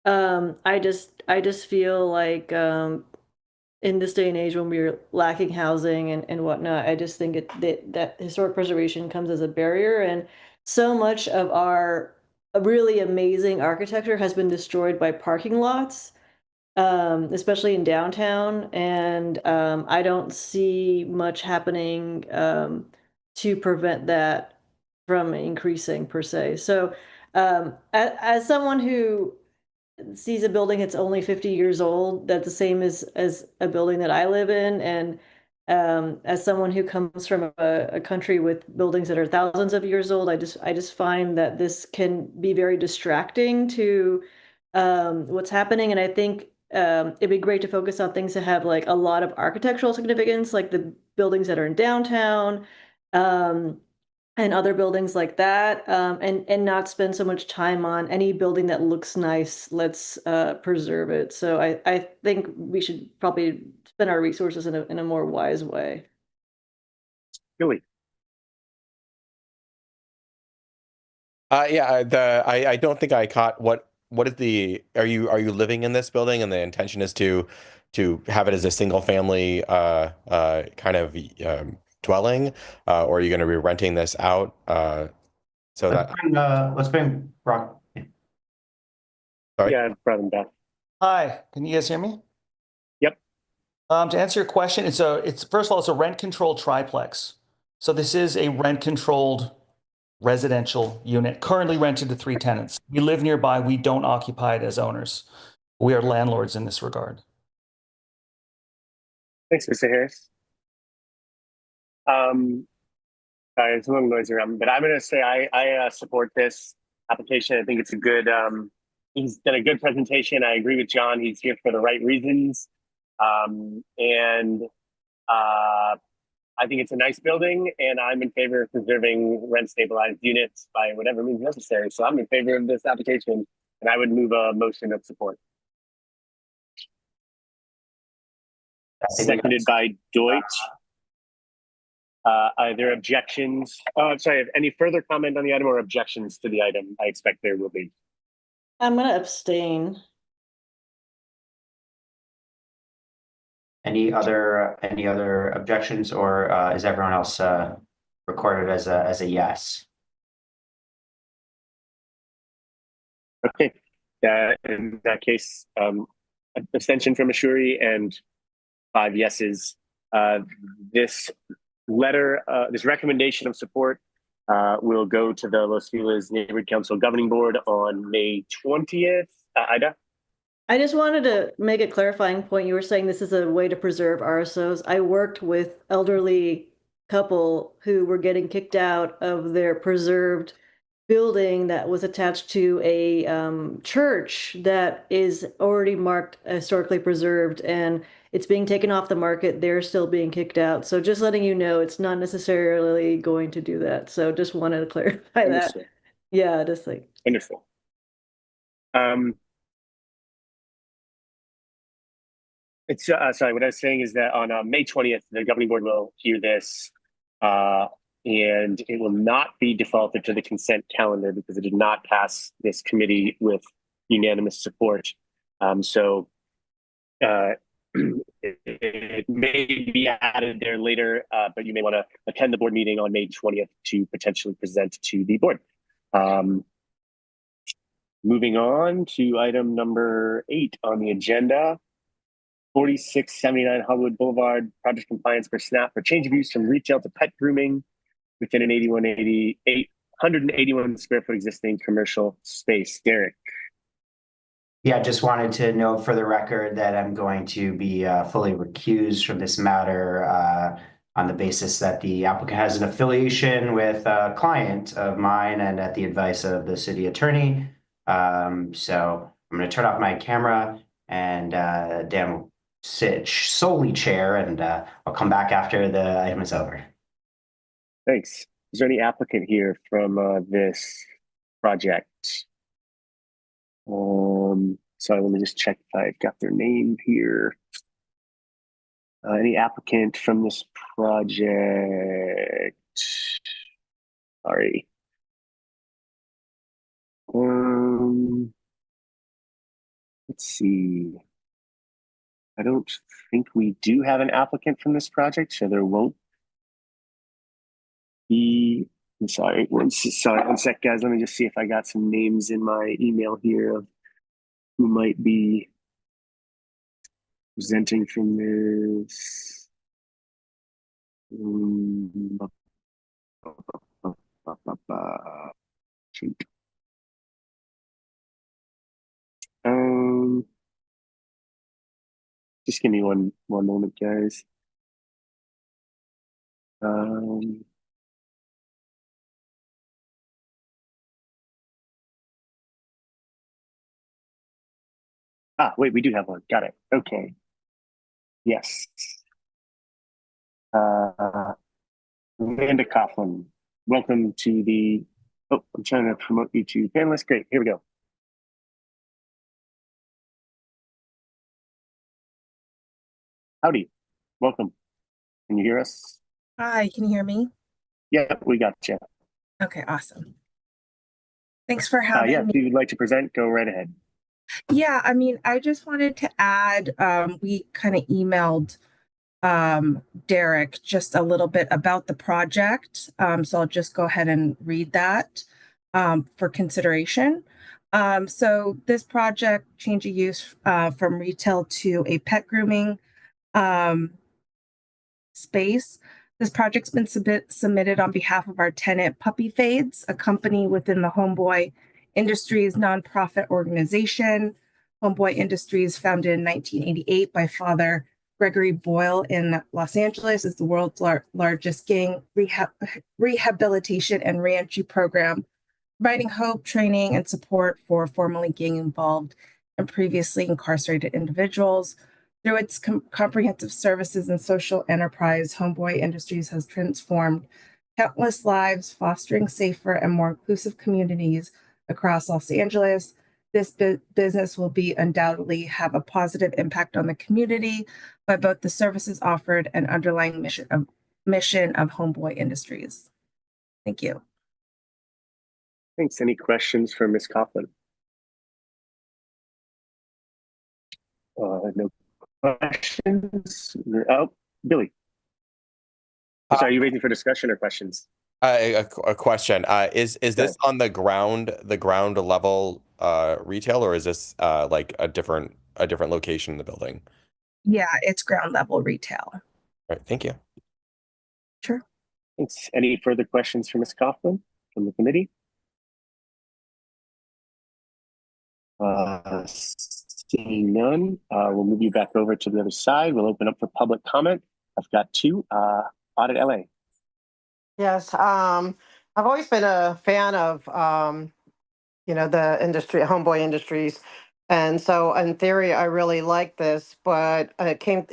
I just feel like in this day and age when we're lacking housing and whatnot, I just think that historic preservation comes as a barrier, and so much of our really amazing architecture has been destroyed by parking lots, especially in downtown, and I don't see much happening to prevent that from increasing per se. So as someone who sees a building that's only 50 years old, that's the same as a building that I live in. And as someone who comes from a country with buildings that are thousands of years old, I just find that this can be very distracting to what's happening. And I think it'd be great to focus on things that have like a lot of architectural significance, like the buildings that are in downtown. And other buildings like that, and not spend so much time on any building that looks nice. Let's preserve it. So I think we should probably spend our resources in a more wise way. Really? Yeah, I don't think I caught what is the are you living in this building and the intention is to have it as a single family kind of dwelling, or are you going to be renting this out? So Let's bring Brock. Sorry. Yeah, I've brought him back. Hi, can you guys hear me? Yep. To answer your question, it's first of all, it's a rent controlled triplex. So this is a rent controlled residential unit currently rented to 3 tenants. We live nearby. We don't occupy it as owners. We are landlords in this regard. Thanks, Mr. Harris. Sorry, there's a little noise around, but I'm going to say I support this application. I think it's a good, he's done a good presentation. I agree with John. He's here for the right reasons. I think it's a nice building, and I'm in favor of preserving rent stabilized units by whatever means necessary. So I'm in favor of this application, and I would move a motion of support. seconded by Deutsch. Are there objections? Oh, I'm sorry. Any further comment on the item or objections to the item? I expect there will be. I'm gonna abstain. Any other objections, or is everyone else recorded as a yes? Okay. In that case, abstention from Ashuri and 5 yeses. This letter, this recommendation of support will go to the Los Feliz Neighborhood Council Governing Board on May 20th. Ida? I just wanted to make a clarifying point. You were saying this is a way to preserve RSOs. I worked with elderly couple who were getting kicked out of their preserved building that was attached to a church that is already marked historically preserved, and it's being taken off the market. They're still being kicked out. So just letting you know, it's not necessarily going to do that. So just wanted to clarify that. Yeah, just like. Wonderful. It's sorry, what I was saying is that on May 20th, the governing board will hear this, and it will not be defaulted to the consent calendar because it did not pass this committee with unanimous support. So it may be added there later, but you may want to attend the board meeting on May 20th to potentially present to the board. Moving on to item number 8 on the agenda. 4679 Hollywood Boulevard, project compliance for SNAP for change of use from retail to pet grooming within an 881 square foot existing commercial space. Derek. Yeah, just wanted to note for the record that I'm going to be fully recused from this matter on the basis that the applicant has an affiliation with a client of mine and at the advice of the city attorney. So I'm going to turn off my camera and Dan will sit solely chair, and I'll come back after the item is over. Thanks. Is there any applicant here from this project? Sorry, let me just check if I've got their name here. Any applicant from this project? Sorry. Let's see. I don't think we do have an applicant from this project, so there won't be. I'm sorry, one sec, guys. Let me just see if I got some names in my email here of who might be presenting from this. Shoot. Just give me one moment, guys. Wait, we do have one. Got it. Okay. Yes. Amanda Coughlin, welcome to the. Oh, I'm trying to promote you to panelist. Great. Here we go. Howdy. Welcome. Can you hear us? Hi, can you hear me? Yeah, we got you. Okay, awesome. Thanks for having me. me. If you would like to present, go right ahead. Yeah, I mean, I just wanted to add, we kind of emailed Derek just a little bit about the project. So I'll just go ahead and read that for consideration. So this project, change of use from retail to a pet grooming space. This project's been submitted on behalf of our tenant Puppy Fades, a company within the Homeboy Industries nonprofit organization. Homeboy Industries, founded in 1988 by Father Gregory Boyle in Los Angeles, is the world's largest gang rehabilitation and reentry program, providing hope, training, and support for formerly gang-involved and previously incarcerated individuals. Through its comprehensive services and social enterprise, Homeboy Industries has transformed countless lives, fostering safer and more inclusive communities across Los Angeles. This business will be undoubtedly have a positive impact on the community by both the services offered and underlying mission of Homeboy Industries. Thank you. Thanks. Any questions for Ms. Coughlin? No questions. Oh, Billy. So are you waiting for discussion or questions? A question. Is this on the ground level retail, or is this like a different location in the building? Yeah, it's ground level retail. All right, thank you. Sure. Thanks. Any further questions for Ms. Coughlin from the committee? Seeing none, we'll move you back over to the other side. We'll open up for public comment. I've got two. Audit LA. Yes, I've always been a fan of, the industry, Homeboy Industries. And so in theory, I really like this, but it came,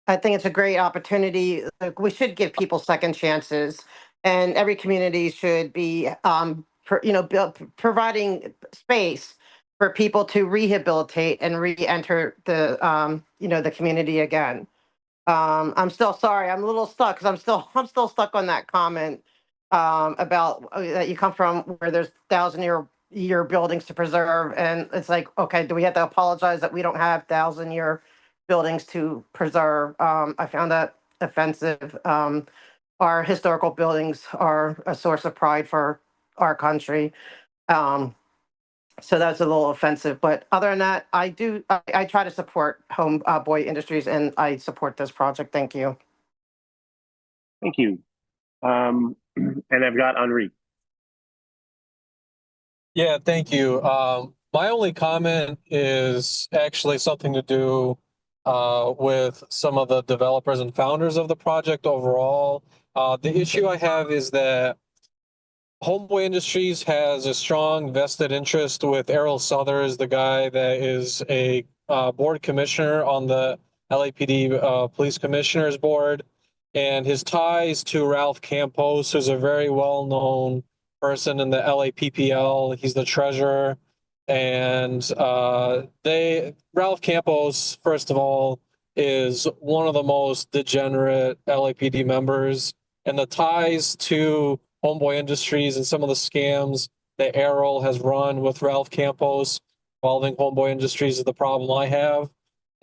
I think it's a great opportunity. Like, we should give people second chances, and every community should be, providing space for people to rehabilitate and re-enter the community again. I'm still sorry. I'm a little stuck because I'm still stuck on that comment about that you come from where there's thousand-year buildings to preserve, and it's like, okay, do we have to apologize that we don't have thousand-year buildings to preserve? I found that offensive. Our historical buildings are a source of pride for our country. So that's a little offensive, but other than that, I try to support Homeboy Industries, and I support this project. Thank you. Thank you. And I've got Henri. Yeah, thank you. My only comment is actually something to do with some of the developers and founders of the project overall. The issue I have is that Homeboy Industries has a strong vested interest with Errol Southers, the guy that is a board commissioner on the LAPD Police Commissioners Board, and his ties to Ralph Campos, who's a very well-known person in the LAPPL. He's the treasurer, and Ralph Campos, first of all, is one of the most degenerate LAPD members, and the ties to Homeboy Industries and some of the scams that Errol has run with Ralph Campos involving Homeboy Industries is the problem I have.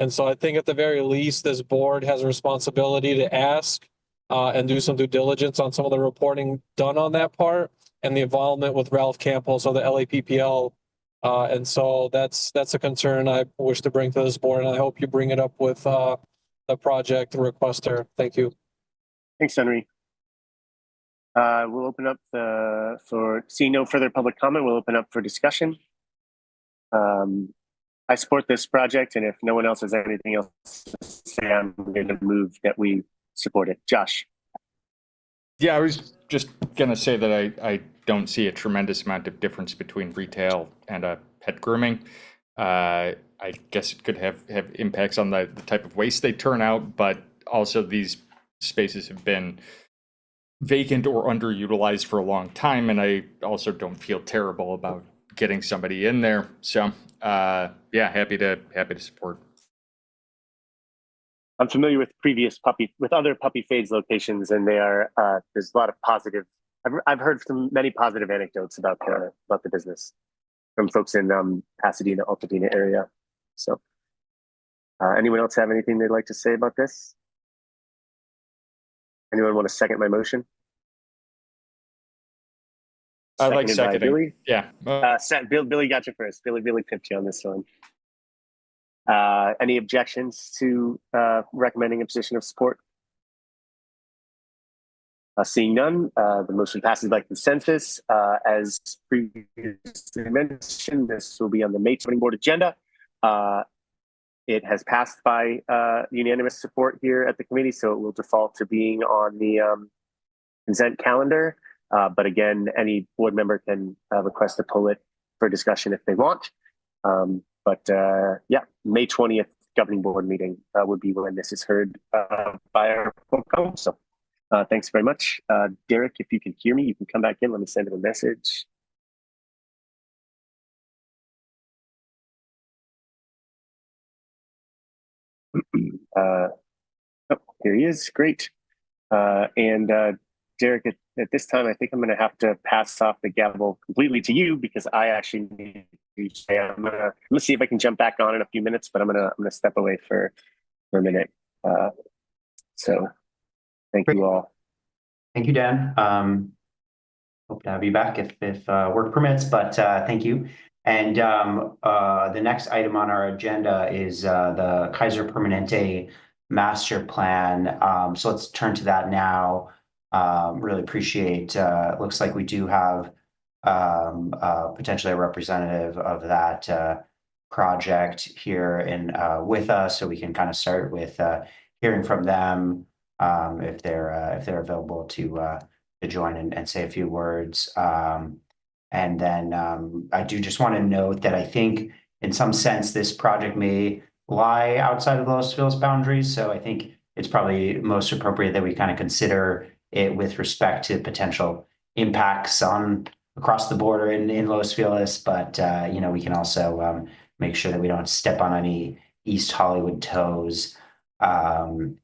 And so I think at the very least, this board has a responsibility to ask and do some due diligence on some of the reporting done on that part and the involvement with Ralph Campos of the LAPPL. And so that's a concern I wish to bring to this board, and I hope you bring it up with the project requester. Thank you. Thanks, Henry. We'll open up for seeing no further public comment. We'll open up for discussion. I support this project, and if no one else has anything else to say, I'm going to move that we support it. Josh. Yeah, I was just going to say that I don't see a tremendous amount of difference between retail and a pet grooming. I guess it could have impacts on the type of waste they turn out, but also these spaces have been vacant or underutilized for a long time, and I also don't feel terrible about getting somebody in there. So yeah, happy to support. I'm familiar with other Puppy Fades locations, and they are there's a lot of positive. I've heard many positive anecdotes about the business from folks in Pasadena, Altadena area. So anyone else have anything they'd like to say about this? Anyone want to second my motion? I like seconding. Billy. Yeah. Billy got you first. Billy pipped you on this one. Any objections to recommending a position of support? Seeing none, the motion passes by consensus. As previously mentioned, this will be on the May 20 board agenda. It has passed by unanimous support here at the committee, so it will default to being on the consent calendar. But again, any board member can request to pull it for discussion if they want. But yeah, May 20th governing board meeting would be when this is heard by our full council. Thanks very much. Derek, if you can hear me, you can come back in. Let me send him a message. Oh, here he is. Great. And Derek, at this time, I think I'm going to have to pass off the gavel completely to you because I actually need to say let's see if I can jump back on in a few minutes, but I'm gonna step away for a minute. So thank you all. Thank you, Dan. Hope to have you back if work permits, but thank you. And the next item on our agenda is the Kaiser Permanente master plan. So let's turn to that now. Really appreciate, looks like we do have potentially a representative of that project here with us, so we can kind of start with hearing from them if they're available to join and say a few words. And then I do just want to note that I think in some sense this project may lie outside of Los Feliz boundaries. So I think it's probably most appropriate that we kind of consider it with respect to potential impacts on across the border in Los Feliz. But we can also make sure that we don't step on any East Hollywood toes. And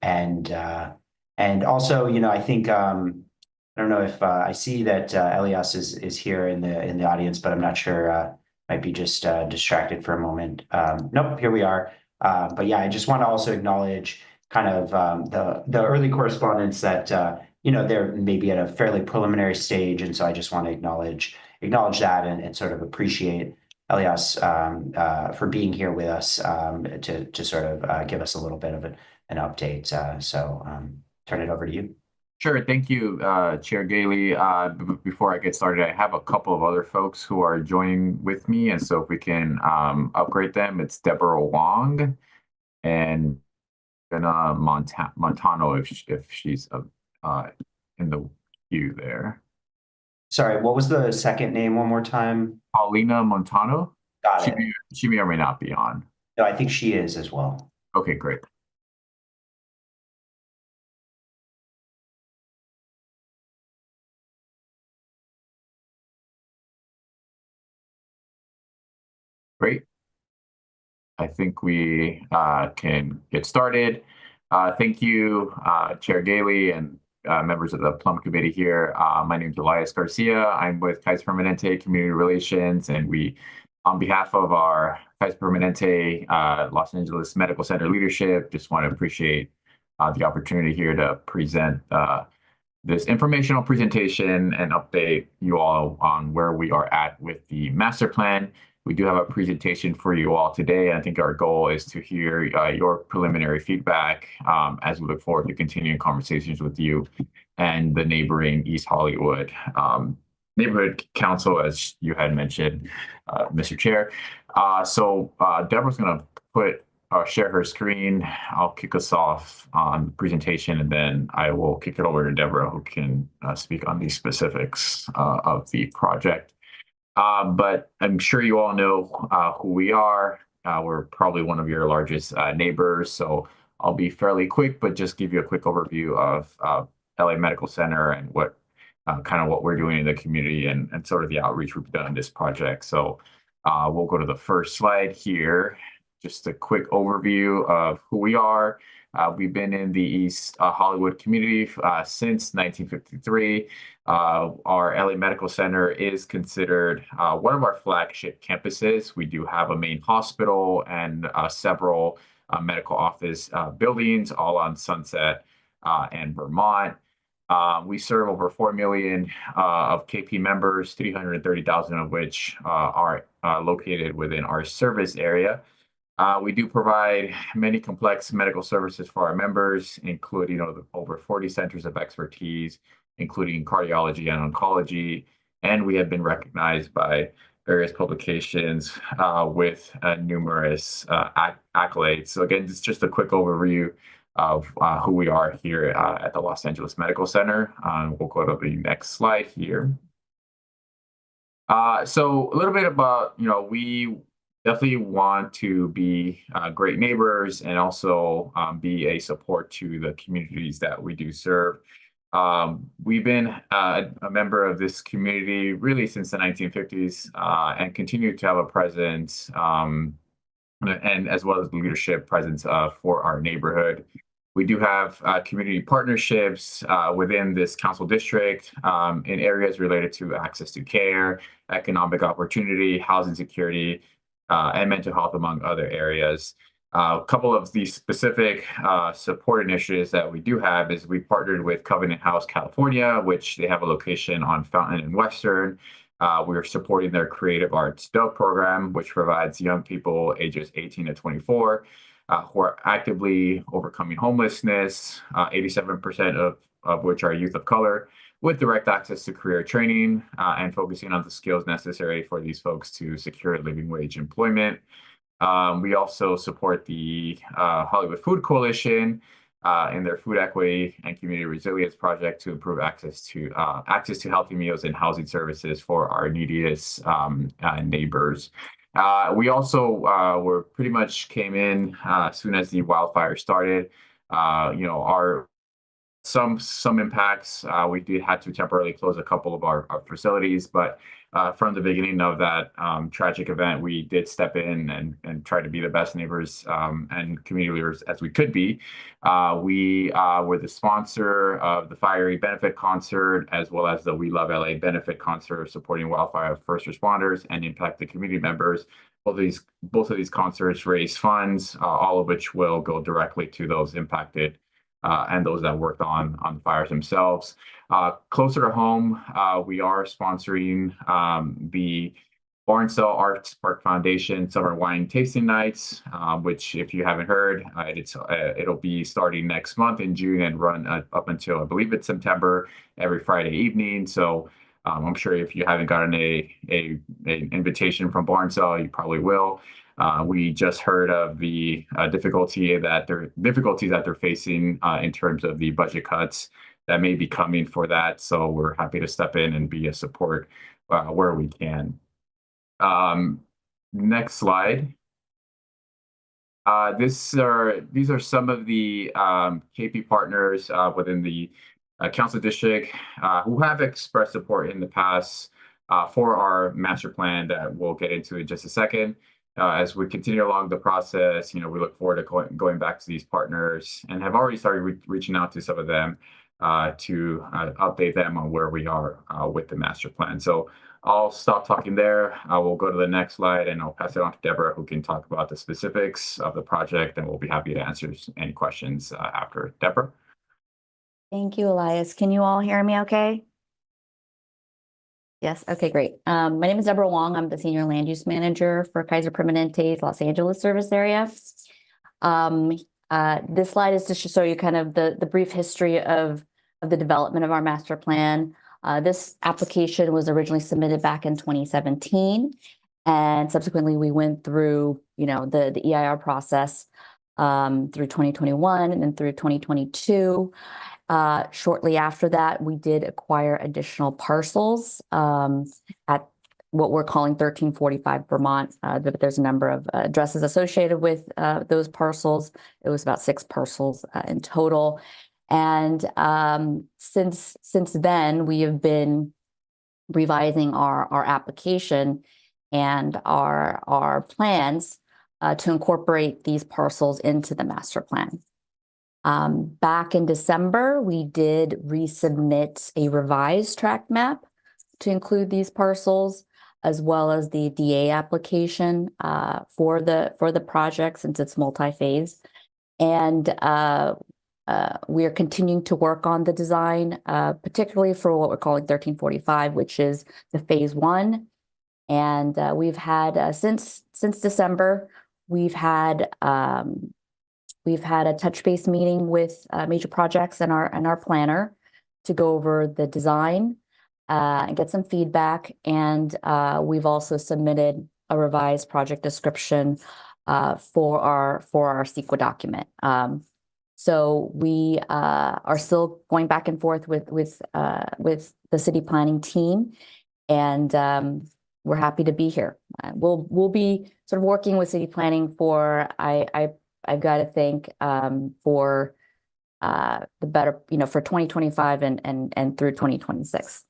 also, I think I don't know if I see that Elias is here in the audience, but I'm not sure. Might be just distracted for a moment. Nope, here we are. But yeah, I just want to also acknowledge kind of the early correspondence that they're maybe at a fairly preliminary stage, and so I just want to acknowledge that and sort of appreciate Elias for being here with us to sort of give us a little bit of an update. So turn it over to you. Sure. Thank you, Chair Gailey. Before I get started, I have a couple of other folks who are joining with me. And so if we can upgrade them, it's Deborah Wong and Jenna Montano if she's in the queue there. Sorry, what was the second name one more time? Paulina Montano. Got it. She may or may not be on. No, I think she is as well. Okay, great. Great. I think we can get started. Thank you, Chair Gailey and members of the Plum Committee here. My name is Elias Garcia. I'm with Kaiser Permanente Community Relations, and we, on behalf of our Kaiser Permanente Los Angeles Medical Center leadership, just want to appreciate the opportunity here to present this informational presentation and update you all on where we are at with the master plan. We do have a presentation for you all today, and I think our goal is to hear your preliminary feedback as we look forward to continuing conversations with you and the neighboring East Hollywood Neighborhood Council, as you had mentioned, Mr. Chair. So Deborah's going to share her screen. I'll kick us off on the presentation, and then I will kick it over to Deborah, who can speak on the specifics of the project. But I'm sure you all know who we are. We're probably one of your largest neighbors, so I'll be fairly quick, but just give you a quick overview of LA Medical Center and what kind of what we're doing in the community and sort of the outreach we've done in this project. So we'll go to the first slide here. Just a quick overview of who we are. We've been in the East Hollywood community since 1953. Our LA Medical Center is considered one of our flagship campuses. We do have a main hospital and several medical office buildings, all on Sunset and Vermont. We serve over 4 million of KP members, 330,000 of which are located within our service area. We do provide many complex medical services for our members, including over 40 centers of expertise, including cardiology and oncology. And we have been recognized by various publications with numerous accolades. So again, it's just a quick overview of who we are here at the Los Angeles Medical Center. We'll go to the next slide here. So a little bit about, we definitely want to be great neighbors and also be a support to the communities that we do serve. We've been a member of this community really since the 1950s and continue to have a presence and as well as leadership presence for our neighborhood. We do have community partnerships within this council district in areas related to access to care, economic opportunity, housing security, and mental health, among other areas. A couple of these specific support initiatives that we do have is we partnered with Covenant House California, which they have a location on Fountain and Western. We're supporting their Creative Arts Dope program, which provides young people ages 18 to 24 who are actively overcoming homelessness, 87% of which are youth of color, with direct access to career training and focusing on the skills necessary for these folks to secure living wage employment. We also support the Hollywood Food Coalition in their food equity and community resilience project to improve access to healthy meals and housing services for our neediest neighbors. We also were pretty much came in as soon as the wildfire started. Our some impacts. We did have to temporarily close a couple of our facilities, but from the beginning of that tragic event, we did step in and try to be the best neighbors and community leaders as we could be. We were the sponsor of the Fiery Benefit Concert, as well as the We Love LA Benefit Concert, supporting wildfire first responders and impacted community members. Both of these concerts raise funds, all of which will go directly to those impacted and those that worked on the fires themselves. Closer to home, we are sponsoring the Barnsell Arts Park Foundation Summer Wine Tasting Nights, which, if you haven't heard, it'll be starting next month in June and run up until, I believe it's September, every Friday evening. So I'm sure if you haven't gotten an invitation from Barnsell, you probably will. We just heard of the difficulties that they're facing in terms of the budget cuts that may be coming for that. So we're happy to step in and be a support where we can. Next slide. These are some of the KP partners within the council district who have expressed support in the past for our master plan that we'll get into in just a second. As we continue along the process, we look forward to going back to these partners and have already started reaching out to some of them to update them on where we are with the master plan. So I'll stop talking there. We'll go to the next slide and I'll pass it on to Deborah, who can talk about the specifics of the project, and we'll be happy to answer any questions after. Deborah? Thank you, Elias. Can you all hear me okay? Yes. Okay, great. My name is Deborah Wong. I'm the Senior Land Use Manager for Kaiser Permanente's Los Angeles service area. This slide is just to show you kind of the brief history of the development of our master plan. This application was originally submitted back in 2017, and subsequently we went through, the EIR process through 2021 and then through 2022. Shortly after that, we did acquire additional parcels at what we're calling 1345 Vermont. There's a number of addresses associated with those parcels. It was about 6 parcels in total. And since then, we have been revising our application and our plans to incorporate these parcels into the master plan. Back in December, we did resubmit a revised tract map to include these parcels, as well as the DA application for the project, since it's multi-phase. And we are continuing to work on the design, particularly for what we're calling 1345, which is the phase 1. And we've had since December, we've had a touch base meeting with major projects and our planner to go over the design and get some feedback. And we've also submitted a revised project description for our CEQA document. So we are still going back and forth with the city planning team, and we're happy to be here. We'll be sort of working with city planning for I've got to think for the better, for 2025 and through 2026.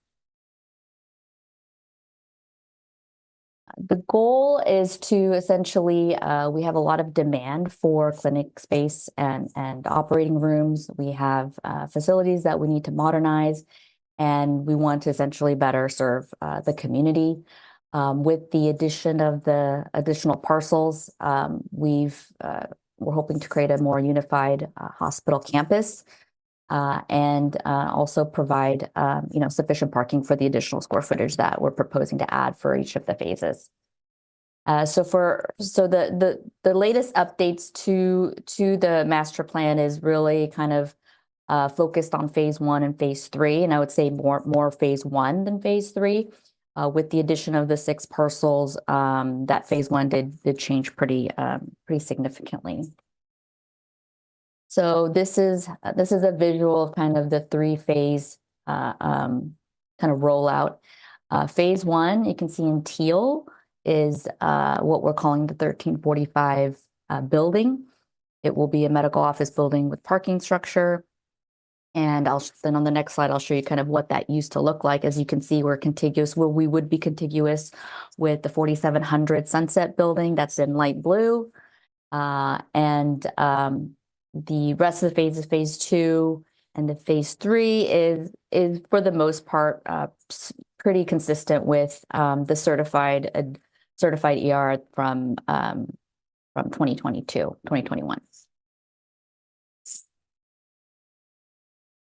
The goal is to essentially, we have a lot of demand for clinic space and operating rooms. We have facilities that we need to modernize, and we want to essentially better serve the community. With the addition of the additional parcels, we're hoping to create a more unified hospital campus. And also provide sufficient parking for the additional square footage that we're proposing to add for each of the phases. So the latest updates to the master plan is really kind of focused on phase 1 and phase 3, and I would say more phase 1 than phase 3. With the addition of the 6 parcels, that phase 1 did change pretty significantly. So this is a visual of kind of the 3-phase kind of rollout. Phase 1, you can see in teal, is what we're calling the 1345 building. It will be a medical office building with parking structure. And then on the next slide, I'll show you kind of what that used to look like. As you can see, we're contiguous. Well, we would be contiguous with the 4700 Sunset building that's in light blue. The rest of the phases, phase 2 and the phase 3 is for the most part pretty consistent with the certified ER from 2021.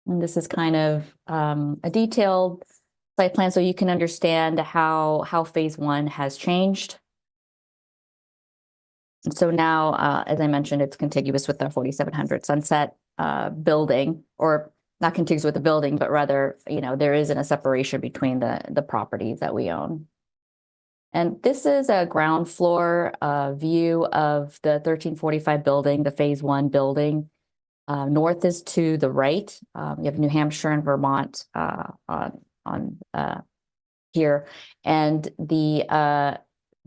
And this is kind of a detailed site plan so you can understand how phase 1 has changed. So now, as I mentioned, it's contiguous with the 4700 Sunset building, or not contiguous with the building, but rather, there isn't a separation between the properties that we own. And this is a ground floor view of the 1345 building, the phase 1 building. North is to the right. You have New Hampshire and Vermont on here, and the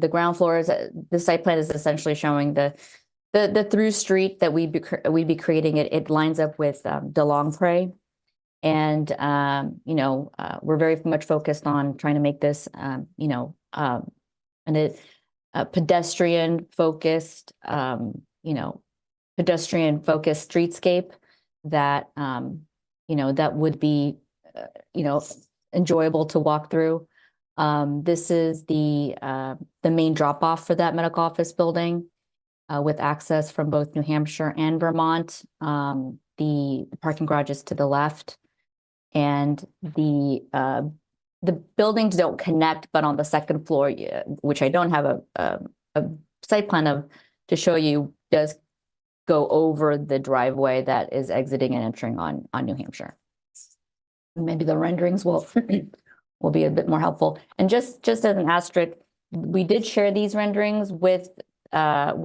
ground floor is the site plan is essentially showing the through street that we'd be creating. It lines up with DeLongpre, and we're very much focused on trying to make this a pedestrian focused streetscape that that would be enjoyable to walk through. This is the main drop off for that medical office building with access from both New Hampshire and Vermont. The parking garage is to the left, and the buildings don't connect, but on the second floor, which I don't have a site plan of to show you, does go over the driveway that is exiting and entering on New Hampshire. Maybe the renderings will be a bit more helpful. And just as an asterisk, we did share these renderings with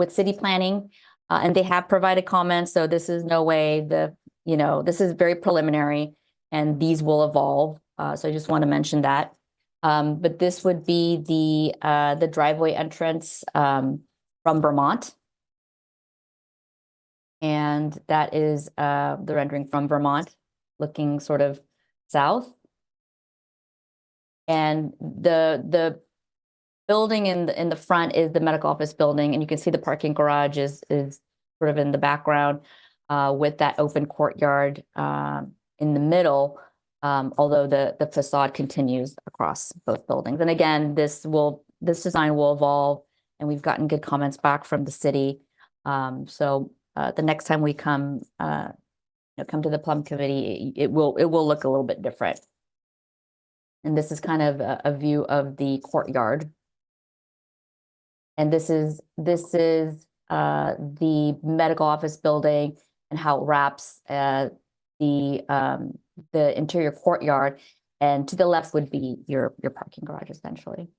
city planning, and they have provided comments. So this is no way this is very preliminary, and these will evolve. So I just want to mention that. But this would be the driveway entrance from Vermont. And that is the rendering from Vermont, looking sort of south. And the building in the front is the medical office building, and you can see the parking garage is sort of in the background with that open courtyard in the middle, although the facade continues across both buildings. And again, this design will evolve, and we've gotten good comments back from the city. So the next time we come to the Plum Committee, it will look a little bit different. And this is kind of a view of the courtyard. And this is the medical office building and how it wraps the interior courtyard. And to the left would be your parking garage, essentially.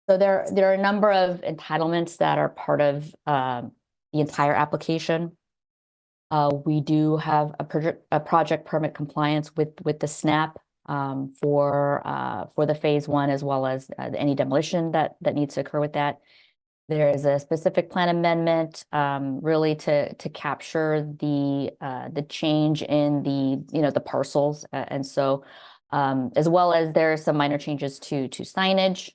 So there are a number of entitlements that are part of the entire application. We do have a project permit compliance with the SNAP for the phase 1, as well as any demolition that needs to occur with that. There is a specific plan amendment really to capture the change in the parcels, and so as well as there are some minor changes to signage.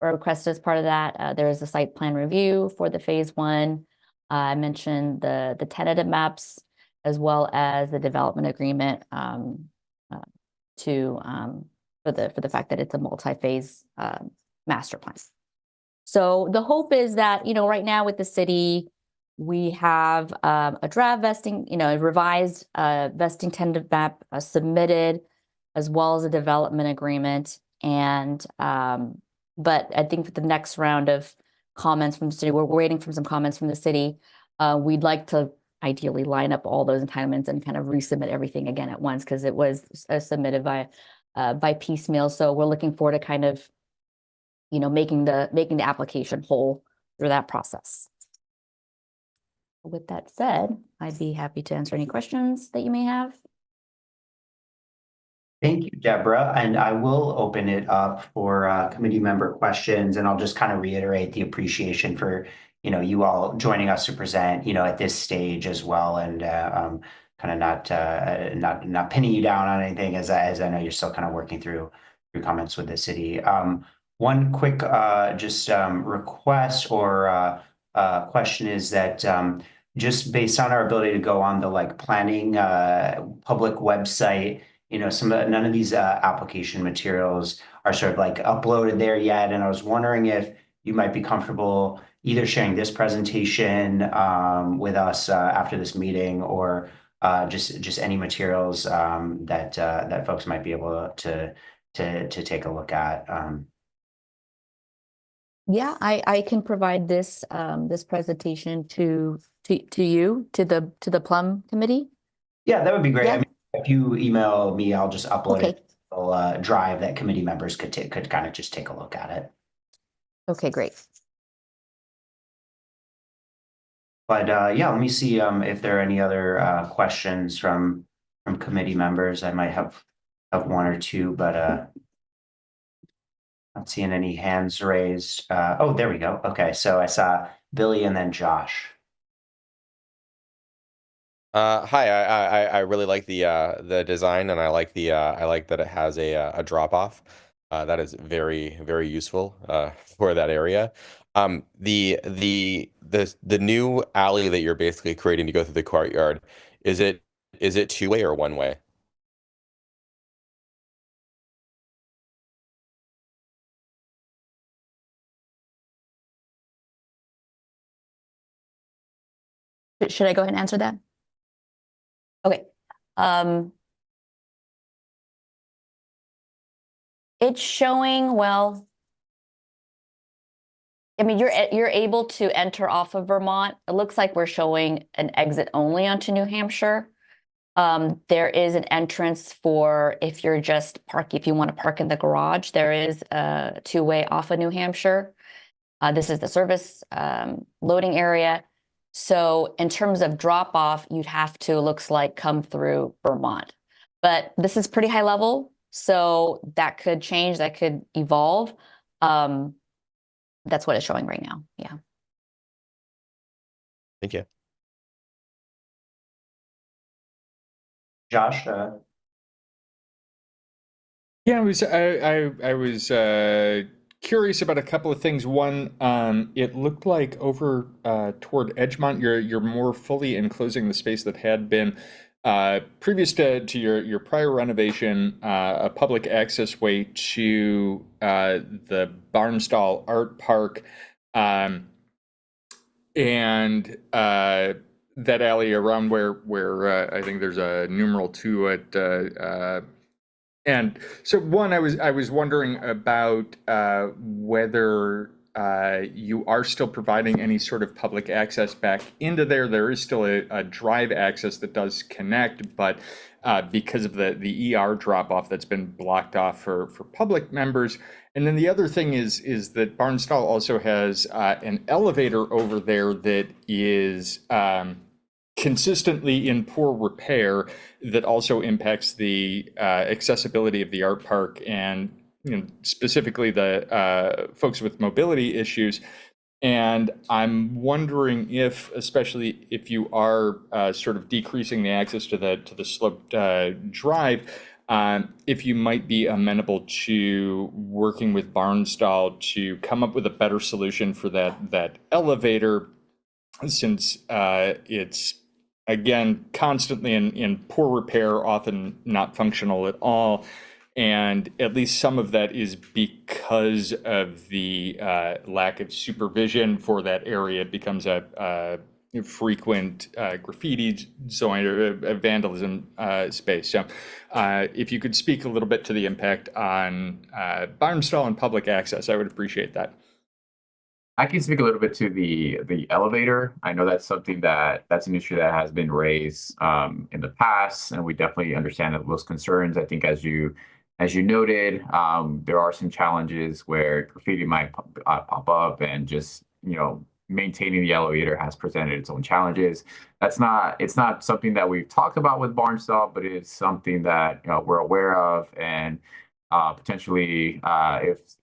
or requested as part of that. There is a site plan review for the phase one. I mentioned the tentative maps as well as the development agreement for the fact that it's a multi-phase master plan. So the hope is that, right now with the city, we have a draft vesting, a revised vesting tentative map submitted, as well as a development agreement. And but I think for the next round of comments from the city, we're waiting for some comments from the city. We'd like to ideally line up all those entitlements and kind of resubmit everything again at once, because it was submitted by piecemeal. So we're looking forward to kind of, making the application whole through that process. With that said, I'd be happy to answer any questions that you may have. Thank you, Deborah. And I will open it up for committee member questions, and I'll just kind of reiterate the appreciation for, you all joining us to present, at this stage as well, and kind of not pinning you down on anything, as I know you're still kind of working through comments with the city. One quick request or question is that just based on our ability to go on the planning public website, none of these application materials are sort of uploaded there yet. And I was wondering if you might be comfortable either sharing this presentation with us after this meeting, or just any materials that folks might be able to take a look at. Yeah, I can provide this this presentation to you, to the Plum Committee. Yeah, that would be great. Yeah. I mean, if you email me, I'll just upload Okay. it to a drive that committee members could kind of just take a look at it. Okay, great. But yeah, let me see if there are any other questions from committee members. I might have one or two, but not seeing any hands raised. Oh, there we go. Okay, so I saw Billy and then Josh. Hi, I really like the design, and I like that it has a drop off. That is very, very useful for that area. The new alley that you're basically creating to go through the courtyard, is it two-way or one-way? Should I go ahead and answer that? Okay. It's showing, well, I mean, you're able to enter off of Vermont. It looks like we're showing an exit only onto New Hampshire. There is an entrance for if you want to park in the garage. There is a two-way off of New Hampshire. This is the service loading area. So in terms of drop off, you'd have to, looks like, come through Vermont. But this is pretty high level, so that could change, that could evolve. That's what it's showing right now. Yeah. Thank you. Josh? Yeah, I was curious about a couple of things. One, it looked like over toward Edgemont, you're more fully enclosing the space that had been previous to your prior renovation, a public access way to the Barnstall Art Park, and that alley around where I think there's a numeral 2 at. And so one, I was wondering about whether you are still providing any sort of public access back into there. There is still a drive access that does connect, but because of the ER drop off, that's been blocked off for public members. And then the other thing is that Barnstall also has an elevator over there that is consistently in poor repair, that also impacts the accessibility of the art park, and specifically the folks with mobility issues. And I'm wondering if, especially if you are sort of decreasing the access to the sloped drive, if you might be amenable to working with Barnstall to come up with a better solution for that elevator, since it's again constantly in poor repair, often not functional at all. And at least some of that is because of the lack of supervision for that area. It becomes a frequent graffiti zone or vandalism space. So if you could speak a little bit to the impact on Barnstall and public access, I would appreciate that. I can speak a little bit to the elevator. I know that's something that's an issue that has been raised in the past, and we definitely understand those concerns. I think as you noted, there are some challenges where graffiti might pop up, and just maintaining the elevator has presented its own challenges. It's not something that we've talked about with Barnstall, but it's something that we're aware of, and potentially,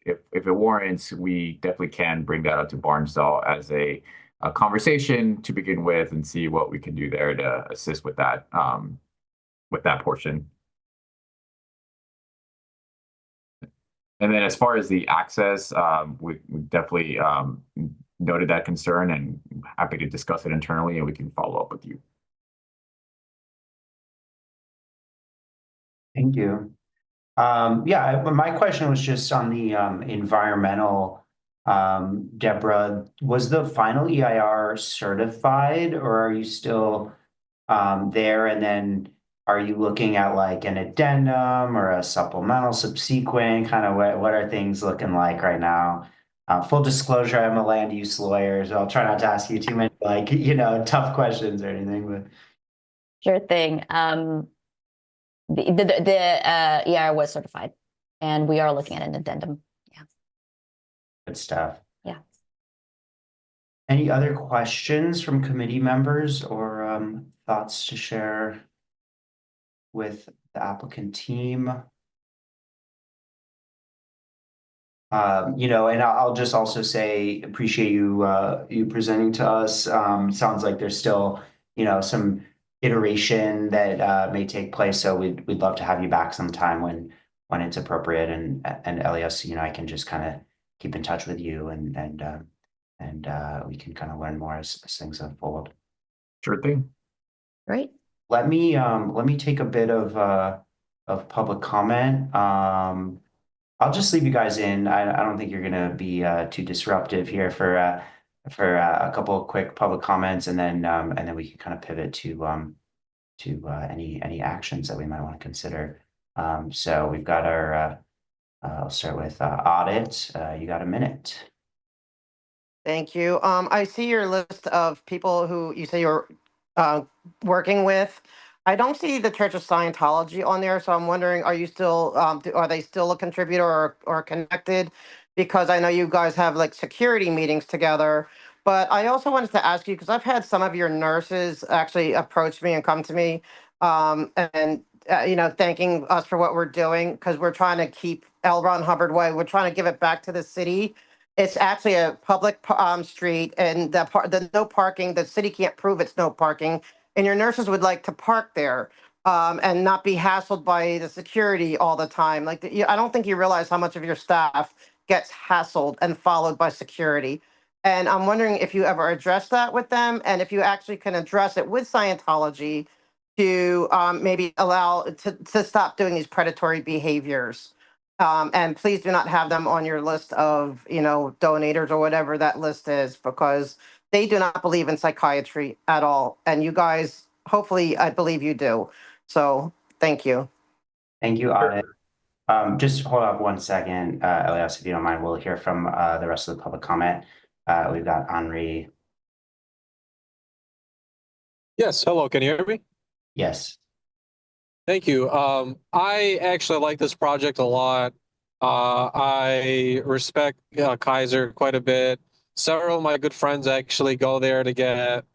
if it warrants, we definitely can bring that up to Barnstall as a conversation to begin with, and see what we can do there to assist with that portion. And then as far as the access, we definitely noted that concern, and happy to discuss it internally, and we can follow up with you. Thank you. Yeah, my question was just on the environmental. Deborah, was the final EIR certified, or are you still there? And then are you looking at like an addendum or a supplemental subsequent? Kind of what are things looking like right now? Full disclosure, I'm a land use lawyer, so I'll try not to ask you too many tough questions or anything. But Sure thing. The EIR was certified, and we are looking at an addendum. Yeah. Good stuff. Yeah. Any other questions from committee members or thoughts to share with the applicant team? And I'll just also say, appreciate you presenting to us. Sounds like there's still, some iteration that may take place. So we'd love to have you back sometime when it's appropriate. And Elias, I can just kind of keep in touch with you, and we can kind of learn more as things unfold. Sure thing. Great. Let me take a bit of public comment. I'll just leave you guys in. I don't think you're gonna be too disruptive here for a couple of quick public comments, and then we can kind of pivot to any actions that we might want to consider. So we've got our I'll start with audit. You got a minute. Thank you. I see your list of people who you say you're working with. I don't see the Church of Scientology on there, so I'm wondering, are you still, are they still a contributor or connected? Because I know you guys have like security meetings together. But I also wanted to ask you, because I've had some of your nurses actually approach me and come to me, and thanking us for what we're doing, because we're trying to keep L. Ron Hubbard Way. We're trying to give it back to the city. It's actually a public street, and the no parking, the city can't prove it's no parking, and your nurses would like to park there and not be hassled by the security all the time. I don't think you realize how much of your staff gets hassled and followed by security. And I'm wondering if you ever address that with them, and if you actually can address it with Scientology to maybe allow to stop doing these predatory behaviors. And please do not have them on your list of, donators or whatever that list is, because they do not believe in psychiatry at all. And you guys, hopefully, I believe you do. So thank you. Thank you, Audit. Just hold up one second, Elias, if you don't mind. We'll hear from the rest of the public comment. We've got Henri. Yes, hello, can you hear me? Yes. Thank you. I actually like this project a lot. I respect Kaiser quite a bit. Several of my good friends actually go there to get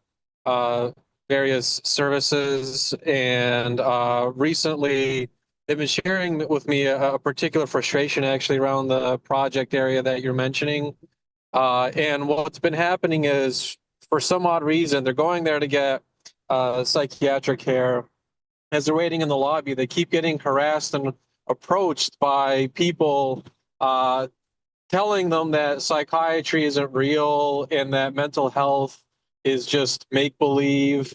various services, and recently they've been sharing with me a particular frustration actually around the project area that you're mentioning. And what's been happening is, for some odd reason, they're going there to get psychiatric care. as they're waiting in the lobby, they keep getting harassed and approached by people telling them that psychiatry isn't real and that mental health is just make believe.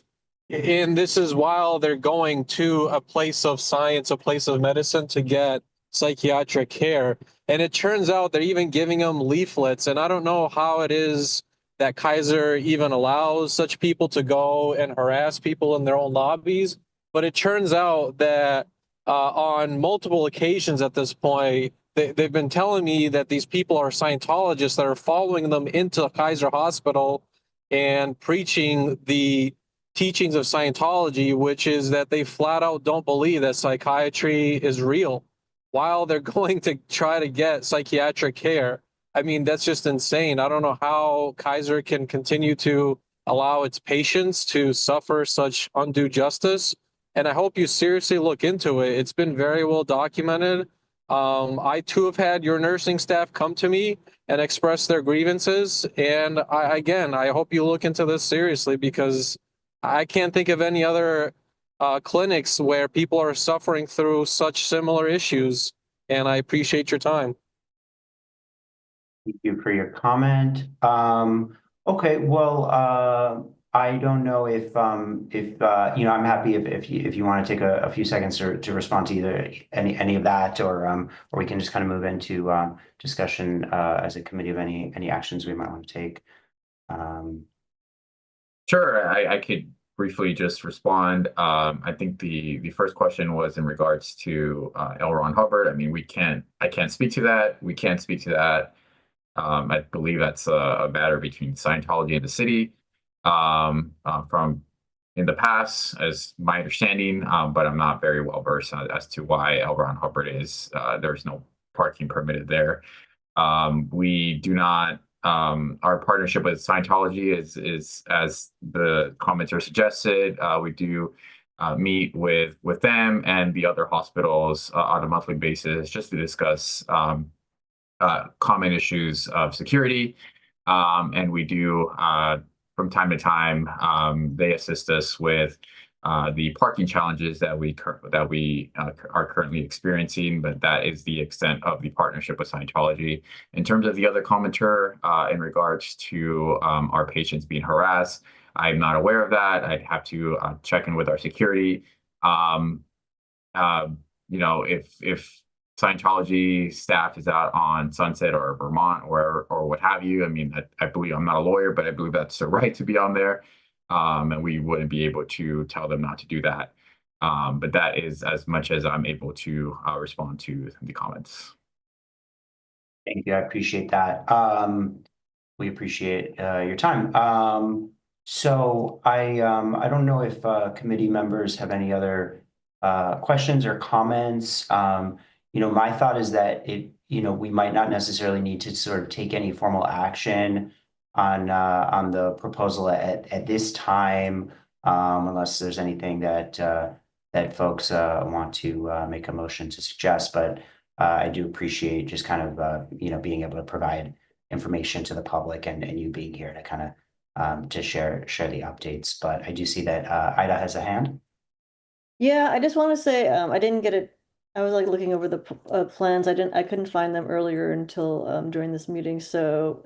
And this is while they're going to a place of science, a place of medicine to get psychiatric care. And it turns out they're even giving them leaflets. And I don't know how it is that Kaiser even allows such people to go and harass people in their own lobbies. But it turns out that on multiple occasions at this point, they've been telling me that these people are Scientologists that are following them into Kaiser Hospital and preaching the teachings of Scientology, which is that they flat out don't believe that psychiatry is real while they're going to try to get psychiatric care. I mean, that's just insane. I don't know how Kaiser can continue to allow its patients to suffer such undue justice. And I hope you seriously look into it. It's been very well documented. I too have had your nursing staff come to me and express their grievances. And I hope you look into this seriously, because I can't think of any other clinics where people are suffering through such similar issues. And I appreciate your time. Thank you for your comment. Okay, well, I don't know if you know, I'm happy if you want to take a few seconds to respond to either any of that, or we can just kind of move into discussion as a committee of any actions we might want to take. Sure, I could briefly just respond. I think the first question was in regards to L. Ron Hubbard. I mean, I can't speak to that. We can't speak to that. I believe that's a matter between Scientology and the city from in the past, as my understanding, but I'm not very well versed as to why L. Ron Hubbard is there's no parking permitted there. We do not. Our partnership with Scientology is as the commenter suggested. We do meet with them and the other hospitals on a monthly basis just to discuss common issues of security. And we do, from time to time, they assist us with the parking challenges that we are currently experiencing, but that is the extent of the partnership with Scientology. In terms of the other commenter, in regards to our patients being harassed, I'm not aware of that. I'd have to check in with our security. You know, if Scientology staff is out on Sunset or Vermont or what have you, I mean, I believe, I'm not a lawyer, but I believe that's the right to be on there. And we wouldn't be able to tell them not to do that. But that is as much as I'm able to respond to the comments. Thank you. I appreciate that. We appreciate your time. So I don't know if committee members have any other questions or comments. You know, my thought is that we might not necessarily need to sort of take any formal action on the proposal at this time, unless there's anything that folks want to make a motion to suggest. But I do appreciate just kind of being able to provide information to the public and you being here to kind of to share the updates. But I do see that Ida has a hand. Yeah, I just want to say I didn't get it. I was like looking over the plans. I couldn't find them earlier until during this meeting. So,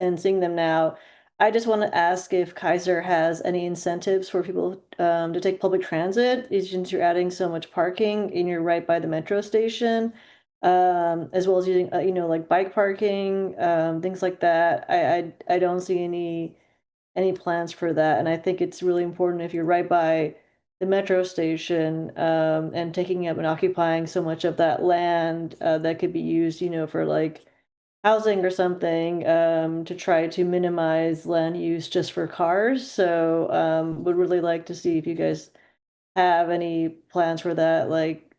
and seeing them now, I just want to ask if Kaiser has any incentives for people to take public transit, since you're adding so much parking and you're right by the metro station, as well as using like bike parking, things like that. I don't see any plans for that, and I think it's really important if you're right by the metro station and taking up and occupying so much of that land that could be used, for like housing or something, to try to minimize land use just for cars. So would really like to see if you guys have any plans for that. Like,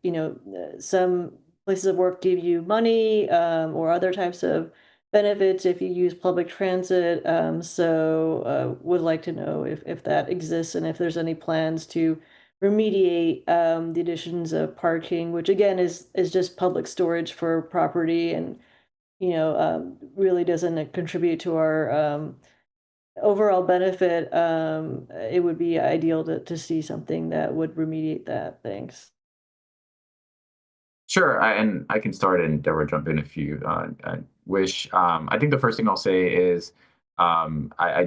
some places of work give you money or other types of benefits if you use public transit. So would like to know if that exists and if there's any plans to remediate the additions of parking, which again is just public storage for property and really doesn't contribute to our overall benefit, it would be ideal to see something that would remediate that. Thanks. Sure, and I can start and Deborah jump in if you wish. I think the first thing I'll say is I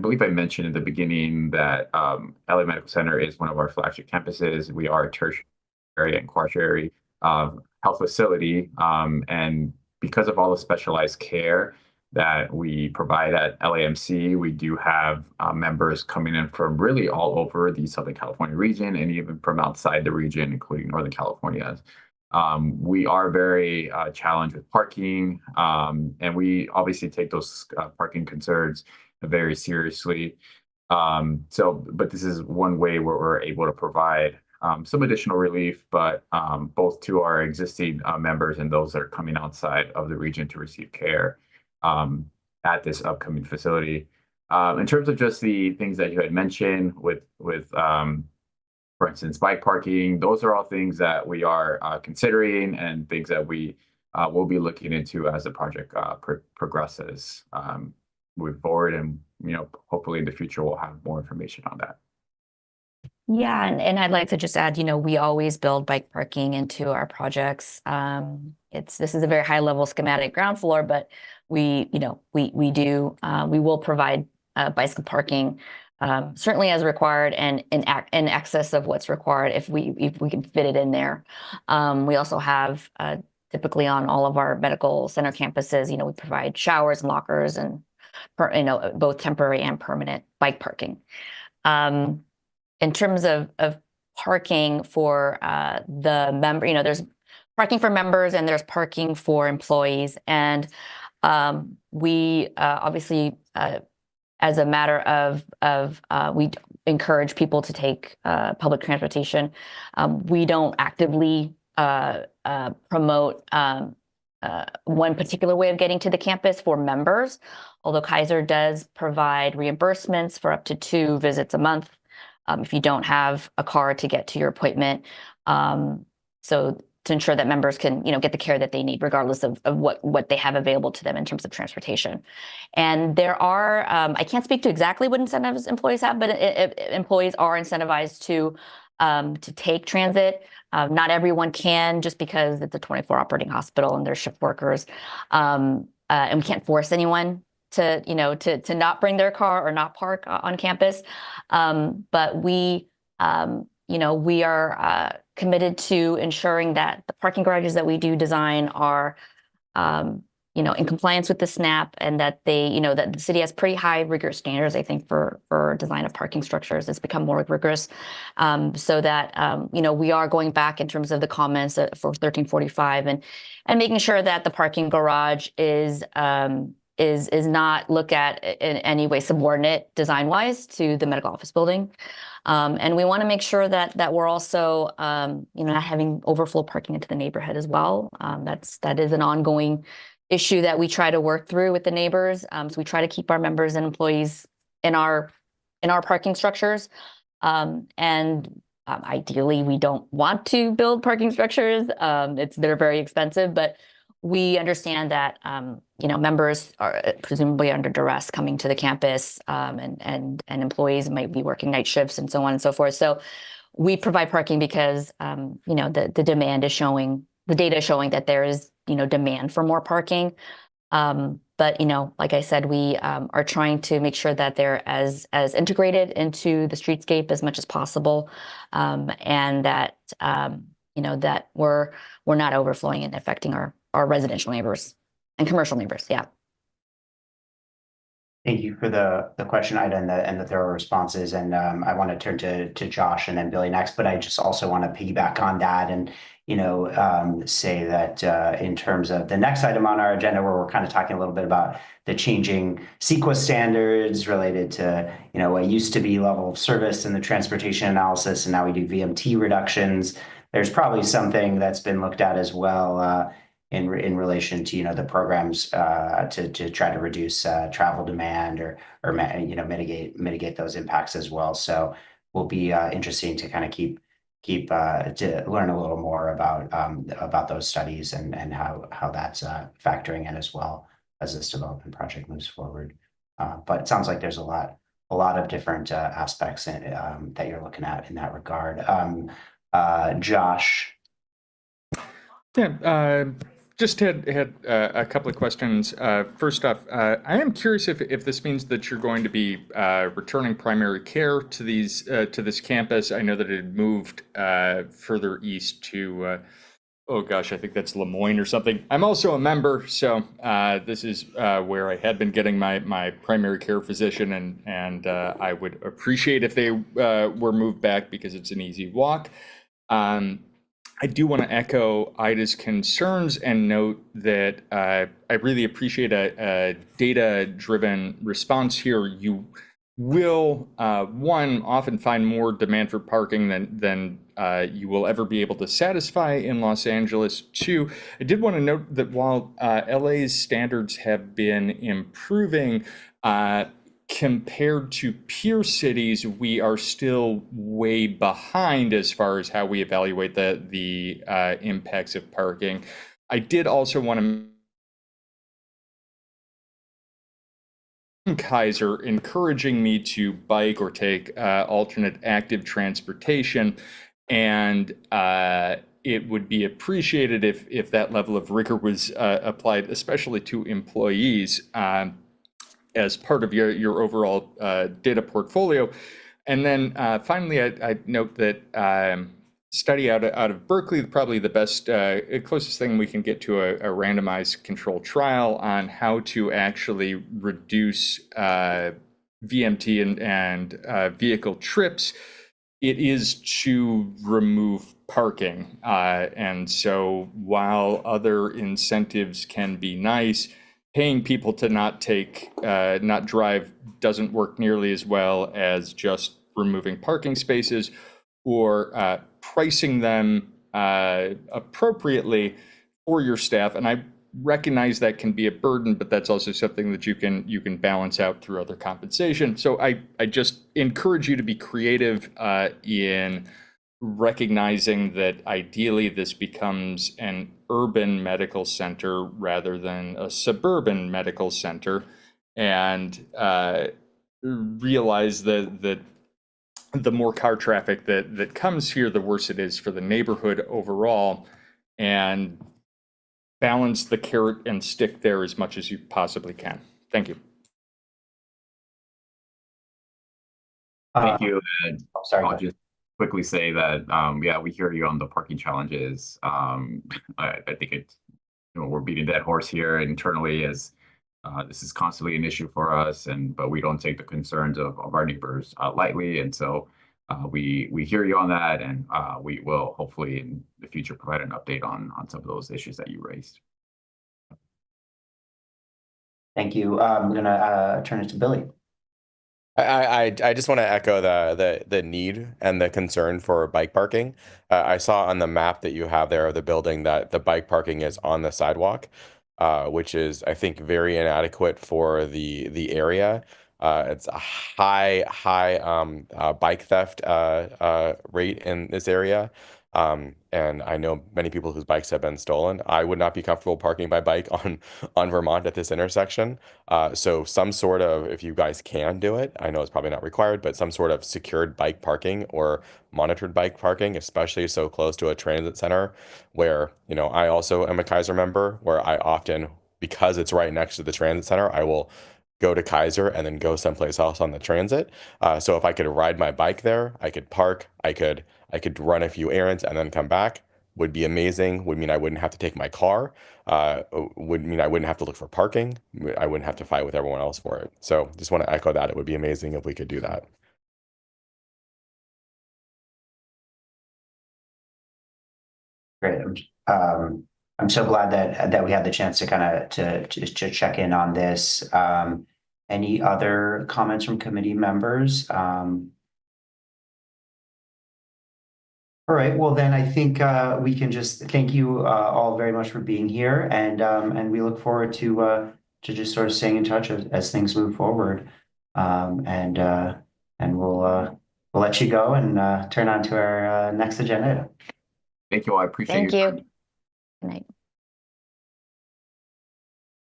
believe I mentioned in the beginning that LA Medical Center is one of our flagship campuses. We are a tertiary and quaternary health facility, and because of all the specialized care that we provide at LAMC, we do have members coming in from really all over the Southern California region and even from outside the region, including Northern California. We are very challenged with parking, and we obviously take those parking concerns very seriously. But this is one way where we're able to provide some additional relief, but both to our existing members and those that are coming outside of the region to receive care at this upcoming facility. In terms of just the things that you had mentioned with for instance, bike parking, those are all things that we are considering and things that we will be looking into as the project progresses moving forward. And, hopefully in the future, we'll have more information on that. Yeah, and I'd like to just add, we always build bike parking into our projects. This is a very high level schematic ground floor, but we will provide bicycle parking certainly as required and in excess of what's required if we can fit it in there. We also have typically on all of our medical center campuses, we provide showers and lockers and both temporary and permanent bike parking. In terms of parking for the member, there's parking for members and there's parking for employees. And we obviously, as a matter of we encourage people to take public transportation. We don't actively promote one particular way of getting to the campus for members, although Kaiser does provide reimbursements for up to 2 visits a month if you don't have a car to get to your appointment. So to ensure that members can, get the care that they need, regardless of what they have available to them in terms of transportation. And there are, I can't speak to exactly what incentives employees have, but employees are incentivized to take transit. Not everyone can, just because it's a 24 operating hospital and they're shift workers. And we can't force anyone to not bring their car or not park on campus. But we are committed to ensuring that the parking garages that we do design are, in compliance with the SNAP, and that that the city has pretty high rigorous standards, I think, for design of parking structures. It's become more rigorous, so that we are going back in terms of the comments for 1345 and making sure that the parking garage is not looked at in any way subordinate design-wise to the medical office building. And we want to make sure that we're also, not having overflow parking into the neighborhood as well. That is an ongoing issue that we try to work through with the neighbors. So we try to keep our members and employees in our parking structures. Ideally, we don't want to build parking structures. They're very expensive, but we understand that members are presumably under duress coming to the campus, and employees might be working night shifts and so on and so forth. So we provide parking because the demand is showing, the data is showing that there is demand for more parking. But like I said, we are trying to make sure that they're as integrated into the streetscape as much as possible, and that that we're not overflowing and affecting our residential neighbors and commercial neighbors. Yeah. Thank you for the question, Ida, and the thorough responses. And I want to turn to Josh and then Billy next, but I just also want to piggyback on that and say that in terms of the next item on our agenda, where we're kind of talking a little bit about the changing CEQA standards related to what used to be level of service and the transportation analysis, and now we do VMT reductions. There's probably something that's been looked at as well in relation to the programs to try to reduce travel demand or mitigate those impacts as well. So will be interesting to kind of keep to learn a little more about those studies and how that's factoring in as well as this development project moves forward. But it sounds like there's a lot of different aspects that you're looking at in that regard. Josh. Yeah, just had a couple of questions. First off, I am curious if this means that you're going to be returning primary care to this campus. I know that it had moved further east to oh gosh, I think that's Lemoyne or something. I'm also a member, so this is where I had been getting my primary care physician, and I would appreciate if they were moved back because it's an easy walk. I do want to echo Ida's concerns and note that I really appreciate a data-driven response here. You will, one, often find more demand for parking than you will ever be able to satisfy in Los Angeles. Two, I did want to note that while LA's standards have been improving, compared to peer cities, we are still way behind as far as how we evaluate the impacts of parking. I did also want to Kaiser encouraging me to bike or take alternate active transportation, and it would be appreciated if that level of rigor was applied, especially to employees. As part of your overall data portfolio. And then finally, I note that study out of Berkeley, probably the best, closest thing we can get to a randomized control trial on how to actually reduce VMT and vehicle trips. It is to remove parking. And so while other incentives can be nice, paying people to not drive doesn't work nearly as well as just removing parking spaces or pricing them appropriately for your staff. And I recognize that can be a burden, but that's also something that you can balance out through other compensation. So I just encourage you to be creative in recognizing that ideally this becomes an urban medical center rather than a suburban medical center, and realize that the more car traffic that comes here, the worse it is for the neighborhood overall, and balance the carrot and stick there as much as you possibly can. Thank you. Thank you. Sorry. I'll just quickly say that, yeah, we hear you on the parking challenges. I think it's, we're beating that horse here internally as this is constantly an issue for us, but we don't take the concerns of our neighbors lightly. And so we hear you on that, and we will hopefully in the future provide an update on some of those issues that you raised. Thank you. I'm gonna turn it to Billy. I just want to echo the need and the concern for bike parking. I saw on the map that you have there of the building that the bike parking is on the sidewalk, which is, I think, very inadequate for the area. It's a high bike theft rate in this area. And I know many people whose bikes have been stolen. I would not be comfortable parking my bike on Vermont at this intersection. So some sort of, if you guys can do it, I know it's probably not required, but some sort of secured bike parking or monitored bike parking, especially so close to a transit center where, I also am a Kaiser member, where I often, because it's right next to the transit center, I will go to Kaiser and then go someplace else on the transit. So if I could ride my bike there, I could park, I could run a few errands and then come back, would be amazing. Would mean I wouldn't have to take my car. Would mean I wouldn't have to look for parking. I wouldn't have to fight with everyone else for it. So just want to echo that. It would be amazing if we could do that. Great. I'm so glad that we had the chance to kind of to check in on this. Any other comments from committee members? All right, well then I think we can just thank you all very much for being here, and we look forward to just sort of staying in touch as things move forward. And we'll let you go and turn on to our next agenda. Thank you all. I appreciate Thank you. Good night.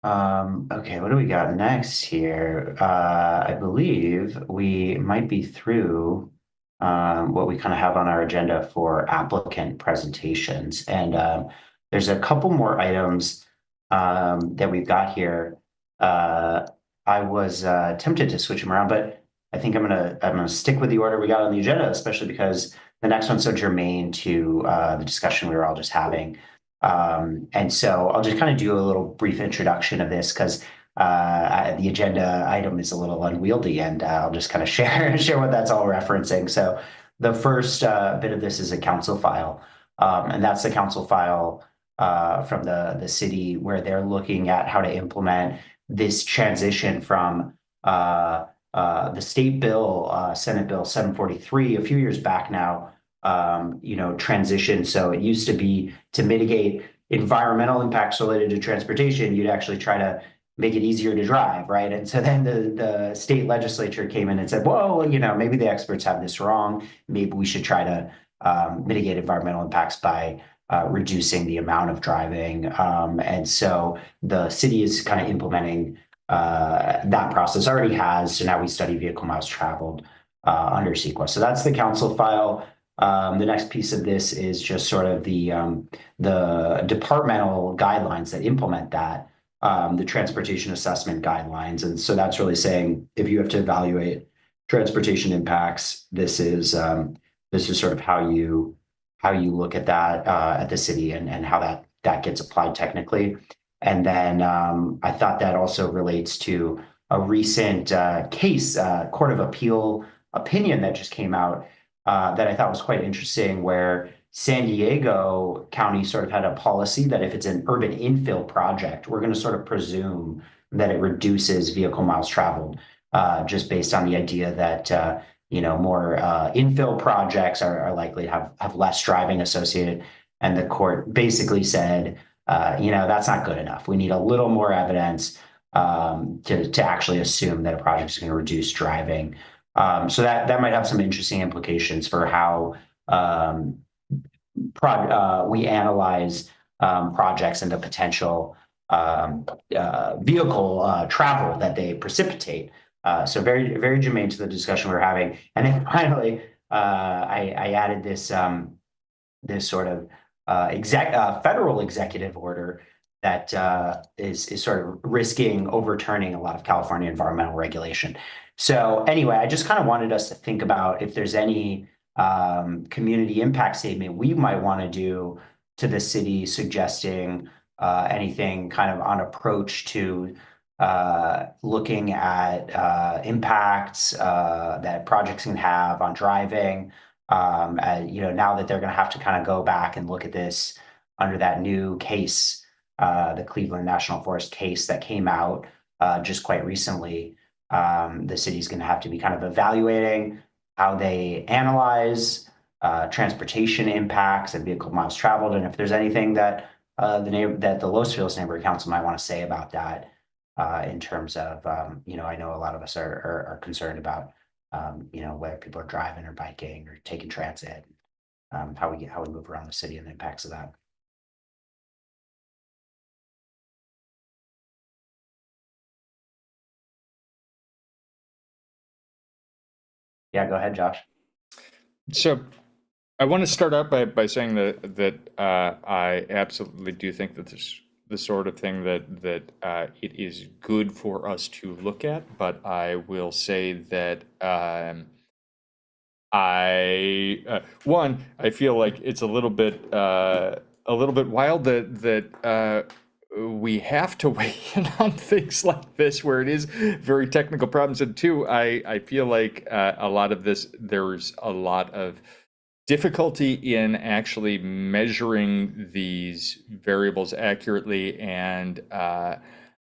Okay, what do we got next here? I believe we might be through what we kind of have on our agenda for applicant presentations. And there's a couple more items that we've got here. I was tempted to switch them around, but I think I'm gonna stick with the order we got on the agenda, especially because the next one's so germane to the discussion we were all just having. And so I'll just kind of do a little brief introduction of this because the agenda item is a little unwieldy, and I'll just kind of share what that's all referencing. So the first bit of this is a council file, and that's the council file from the city where they're looking at how to implement this transition from the state bill, Senate Bill 743, a few years back now, transition. So it used to be to mitigate environmental impacts related to transportation, you'd actually try to make it easier to drive, right? And so then the state legislature came in and said, whoa, maybe the experts have this wrong. Maybe we should try to mitigate environmental impacts by reducing the amount of driving. And so the city is kind of implementing that process, already has. So now we study vehicle miles traveled under CEQA. So that's the council file. The next piece of this is just sort of the departmental guidelines that implement that, the transportation assessment guidelines. And so that's really saying if you have to evaluate transportation impacts, this is sort of how you look at that at the city and how that gets applied technically. And then I thought that also relates to a recent case, Court of Appeal opinion that just came out that I thought was quite interesting, where San Diego County sort of had a policy that if it's an urban infill project, we're going to sort of presume that it reduces vehicle miles traveled, just based on the idea that more infill projects are likely to have less driving associated. And the court basically said, that's not good enough. We need a little more evidence to actually assume that a project is going to reduce driving. So that might have some interesting implications for how we analyze projects and the potential vehicle travel that they precipitate. So very, very germane to the discussion we're having. And then finally, I added this sort of federal executive order that is sort of risking overturning a lot of California environmental regulation. So anyway, I just kind of wanted us to think about if there's any community impact statement we might want to do to the city, suggesting anything kind of on approach to looking at impacts that projects can have on driving. Now that they're going to have to kind of go back and look at this under that new case, the Cleveland National Forest case that came out just quite recently. The city's going to have to be kind of evaluating how they analyze transportation impacts and vehicle miles traveled, and if there's anything that the Los Feliz Neighborhood Council might want to say about that, in terms of I know a lot of us are concerned about whether people are driving or biking or taking transit, how we move around the city and the impacts of that. Yeah, go ahead, Josh. So I want to start out by saying that I absolutely do think that this the sort of thing that it is good for us to look at, but I will say that I feel like it's a little bit wild that we have to weigh in on things like this where it is very technical problems. And two, I feel like a lot of this, there's a lot of difficulty in actually measuring these variables accurately. And I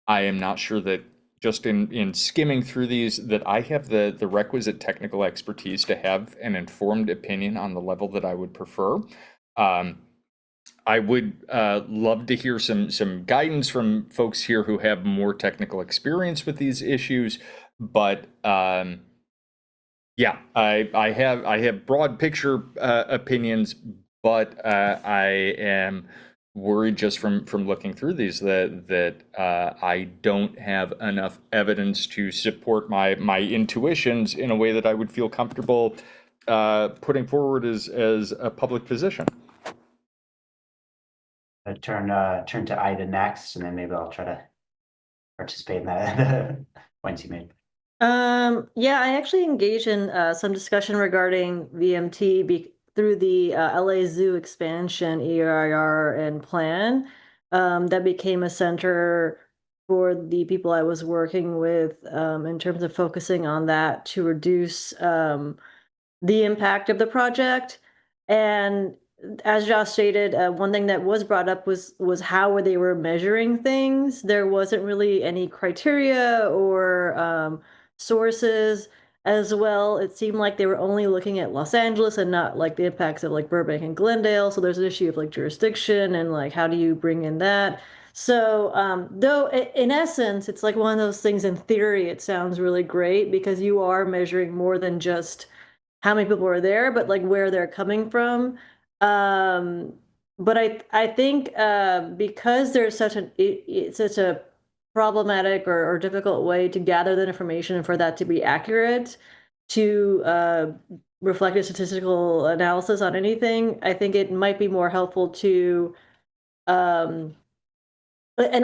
am not sure that just in skimming through these, that I have the requisite technical expertise to have an informed opinion on the level that I would prefer. I would love to hear some guidance from folks here who have more technical experience with these issues, but yeah, I have broad picture opinions, but I am worried just from looking through these that I don't have enough evidence to support my intuitions in a way that I would feel comfortable putting forward as a public position. Turn to Ida next, and then maybe I'll try to participate in the points you made. Yeah, I actually engaged in some discussion regarding VMT through the LA Zoo expansion, EIR, and plan that became a center for the people I was working with in terms of focusing on that to reduce the impact of the project. And as Josh stated, one thing that was brought up was how they were measuring things. There wasn't really any criteria or sources as well. It seemed like they were only looking at Los Angeles and not like the impacts of like Burbank and Glendale. So there's an issue of like jurisdiction and like how do you bring in that. So though in essence, it's like one of those things in theory, it sounds really great because you are measuring more than just how many people are there, but like where they're coming from. But I think because there's such it's such a problematic or difficult way to gather the information and for that to be accurate, to reflect a statistical analysis on anything, I think it might be more helpful to and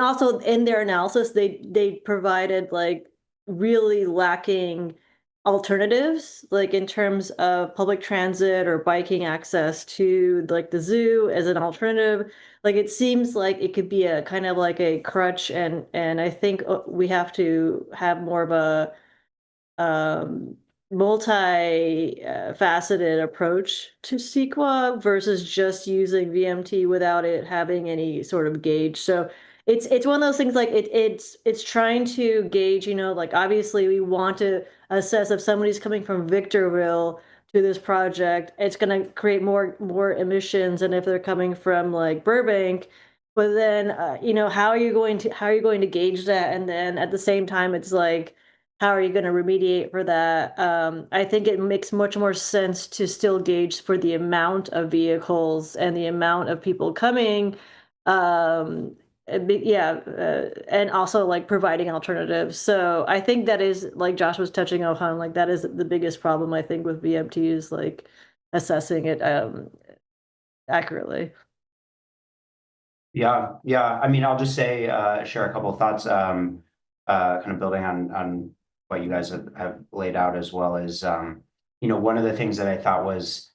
also in their analysis, they provided like really lacking alternatives, like in terms of public transit or biking access to like the zoo as an alternative. Like it seems like it could be a kind of like a crutch, and I think we have to have more of a multi-faceted approach to CEQA versus just using VMT without it having any sort of gauge. So it's one of those things like it's trying to gauge, you know, like obviously we want to assess if somebody's coming from Victorville to this project, it's going to create more emissions than if they're coming from like Burbank. But then you know, how are you going to gauge that? And then at the same time, it's like, how are you going to remediate for that? I think it makes much more sense to still gauge for the amount of vehicles and the amount of people coming. And also like providing alternatives. So I think that is, like Josh was touching on, like that is the biggest problem I think with VMT is like assessing it accurately. Yeah. I mean, I'll just say, share a couple of thoughts, kind of building on what you guys have laid out, as well as, you know, one of the things that I thought was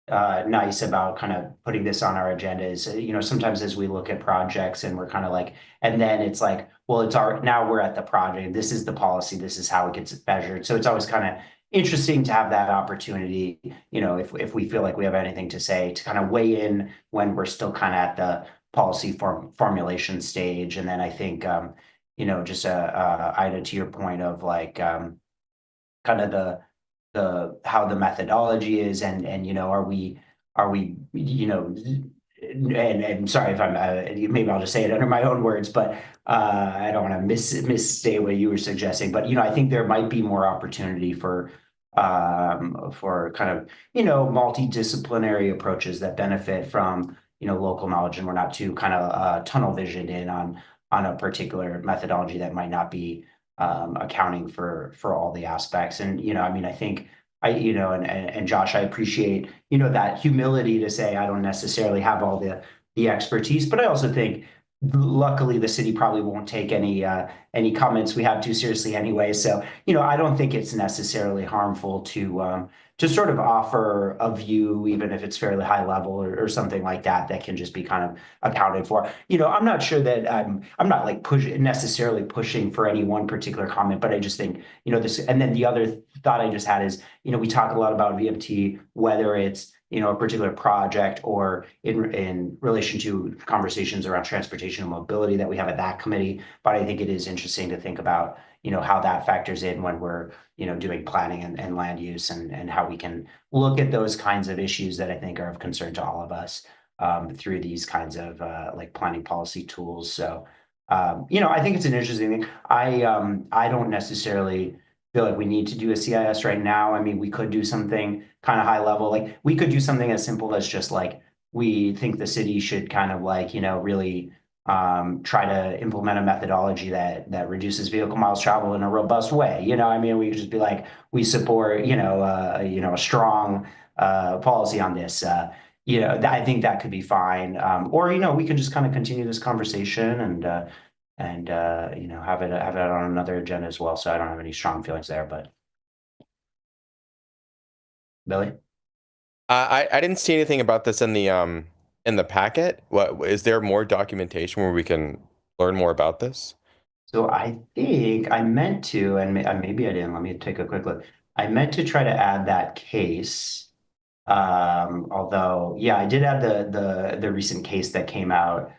nice about kind of putting this on our agenda is, you know, sometimes as we look at projects and we're kind of like, and then it's like, well, now we're at the project, this is the policy, this is how it gets measured. So it's always kind of interesting to have that opportunity, you know, if we feel like we have anything to say, to kind of weigh in when we're still kind of at the policy formulation stage. And then I think, you know, just Ida, to your point of like kind of the how the methodology is, and you know, are we you know, and sorry if I'm maybe I'll just say it under my own words, but I don't want to misstate what you were suggesting, but you know, I think there might be more opportunity for kind of, you know, multidisciplinary approaches that benefit from, you know, local knowledge, and we're not too kind of tunnel visioned in on a particular methodology that might not be accounting for all the aspects. And you know, I mean, I think you know, and Josh, I appreciate, you know, that humility to say I don't necessarily have all the expertise, but I also think luckily the city probably won't take any comments we have too seriously anyway. So, you know, I don't think it's necessarily harmful to sort of offer a view, even if it's fairly high level or something like that, that can just be kind of accounted for. You know, I'm not sure that I'm not like necessarily pushing for any one particular comment, but I just think, you know, this, and then the other thought I just had is, you know, we talk a lot about VMT, whether it's, you know, a particular project or in relation to conversations around transportation and mobility that we have at that committee. But I think it is interesting to think about, you know, how that factors in when we're, you know, doing planning and land use, and how we can look at those kinds of issues that I think are of concern to all of us through these kinds of like planning policy tools. So, you know, I think it's an interesting thing. I don't necessarily feel like we need to do a CIS right now. I mean, we could do something kind of high level, like we could do something as simple as just like we think the city should kind of like, really try to implement a methodology that reduces vehicle miles traveled in a robust way. I mean, we could just be like, we support, a strong policy on this. I think that could be fine. Or, we can just kind of continue this conversation and have it on another agenda as well. So I don't have any strong feelings there, but Billy? I didn't see anything about this in the packet. What is there more documentation where we can learn more about this? So I think I meant to, and maybe I didn't. Let me take a quick look. I meant to try to add that case. Although, yeah, I did add the recent case that came out.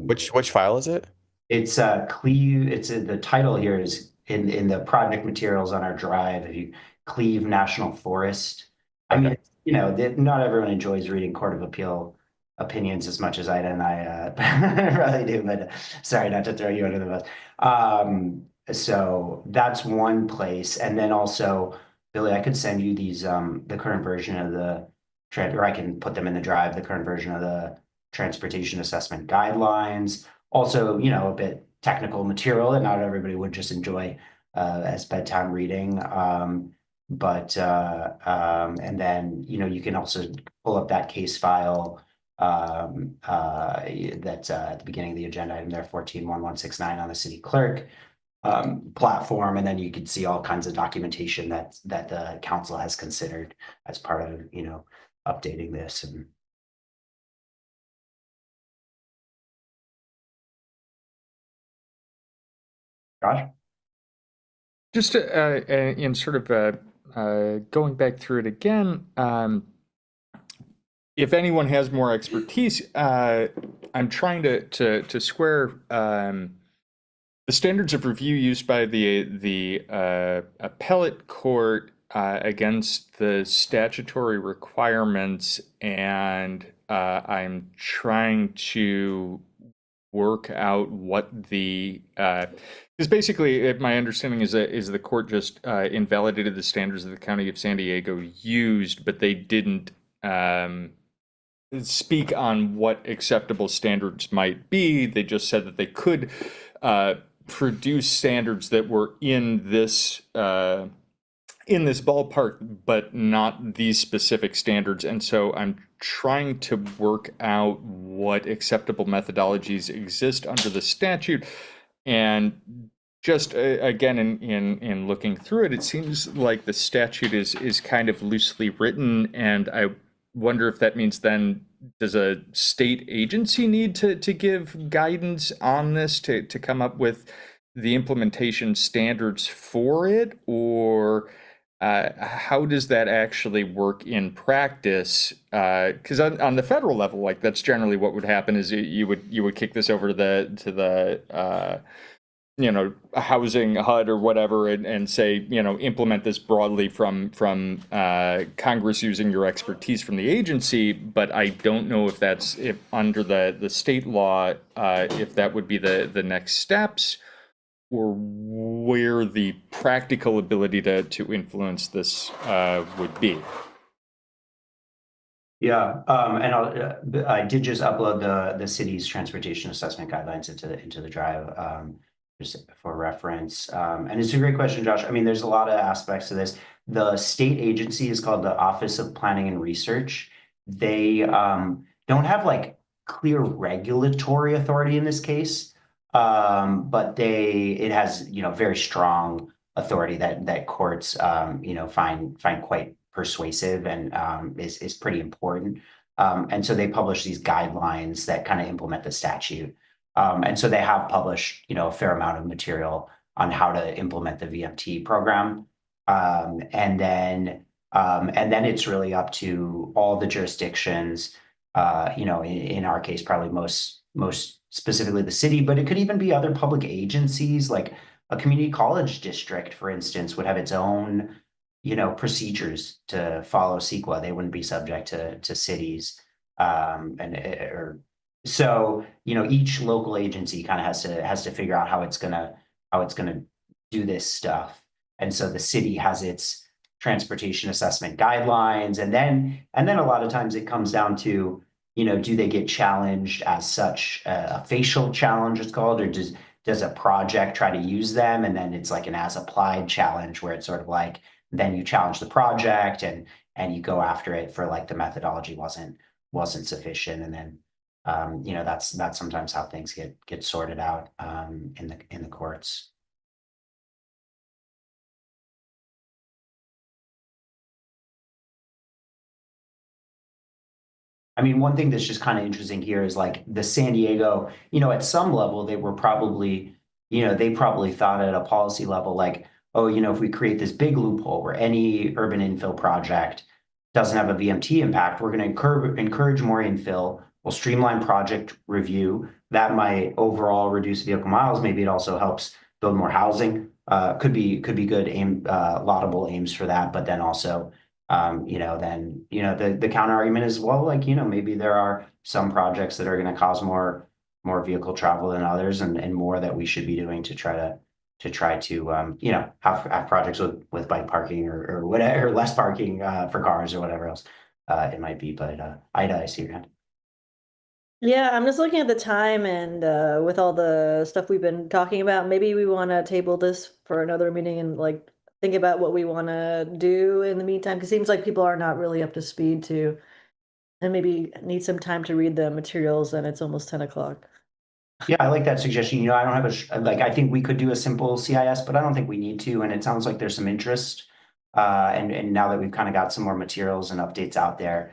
Which file is it? It's Cleve. The title here is in the project materials on our drive. If you Cleve National Forest. I mean, not everyone enjoys reading Court of Appeal opinions as much as I do, and I really do. But sorry, not to throw you under the bus. So that's one place, and then also, Billy, I could send you these the current version of or I can put them in the drive. The current version of the transportation assessment guidelines. Also, a bit technical material that not everybody would just enjoy as bedtime reading. And then, you can also pull up that case file that's at the beginning of the agenda item there, 141169 on the city clerk platform. And then you can see all kinds of documentation that the council has considered as part of, updating this. And Josh? Just in sort of going back through it again, if anyone has more expertise, I'm trying to square the standards of review used by the appellate court against the statutory requirements, and I'm trying to work out what the because basically my understanding is that the court just invalidated the standards that the county of San Diego used, but they didn't speak on what acceptable standards might be. They just said that they could produce standards that were in this ballpark, but not these specific standards. And so I'm trying to work out what acceptable methodologies exist under the statute. And just again, in looking through it, it seems like the statute is kind of loosely written, and I wonder if that means then does a state agency need to give guidance on this to come up with the implementation standards for it, or how does that actually work in practice? Because on the federal level, like that's generally what would happen is you would kick this over to the housing HUD or whatever, and say, implement this broadly from Congress using your expertise from the agency. But I don't know if that's under the state law, if that would be the next steps, or where the practical ability to influence this would be. Yeah, and I did just upload the city's transportation assessment guidelines into the drive, just for reference. And it's a great question, Josh. I mean, there's a lot of aspects to this. The state agency is called the Office of Planning and Research. They don't have like clear regulatory authority in this case, but it has very strong authority that courts find quite persuasive and is pretty important. And so they publish these guidelines that kind of implement the statute. And so they have published, a fair amount of material on how to implement the VMT program. And then it's really up to all the jurisdictions, in our case, probably most specifically the city, but it could even be other public agencies, like a community college district, for instance, would have its own procedures to follow CEQA. They wouldn't be subject to cities. So, each local agency kind of has to figure out how it's gonna do this stuff. And so the city has its transportation assessment guidelines. And then a lot of times it comes down to, do they get challenged as such, a facial challenge it's called, or does a project try to use them? And then it's like an as applied challenge where it's sort of like, then you challenge the project and you go after it for like the methodology wasn't sufficient. And then, that's sometimes how things get sorted out, in the courts. I mean, one thing that's just kind of interesting here is like the San Diego, at some level, they were probably, they probably thought at a policy level, like, oh, if we create this big loophole where any urban infill project doesn't have a VMT impact, we're going to encourage more infill. We'll streamline project review. That might overall reduce vehicle miles. Maybe it also helps build more housing. Could be good laudable aims for that, but then also, the counter argument is, well, like, maybe there are some projects that are going to cause more vehicle travel than others, and more that we should be doing to try to have projects with bike parking or whatever, less parking for cars or whatever else it might be. But Ida, I see your hand. Yeah, I'm just looking at the time and with all the stuff we've been talking about, maybe we want to table this for another meeting and like think about what we want to do in the meantime. Because it seems like people are not really up to speed to, and maybe need some time to read the materials, and it's almost 10 o'clock. Yeah, I like that suggestion. I don't have like, I think we could do a simple CIS, but I don't think we need to. And it sounds like there's some interest. And now that we've kind of got some more materials and updates out there,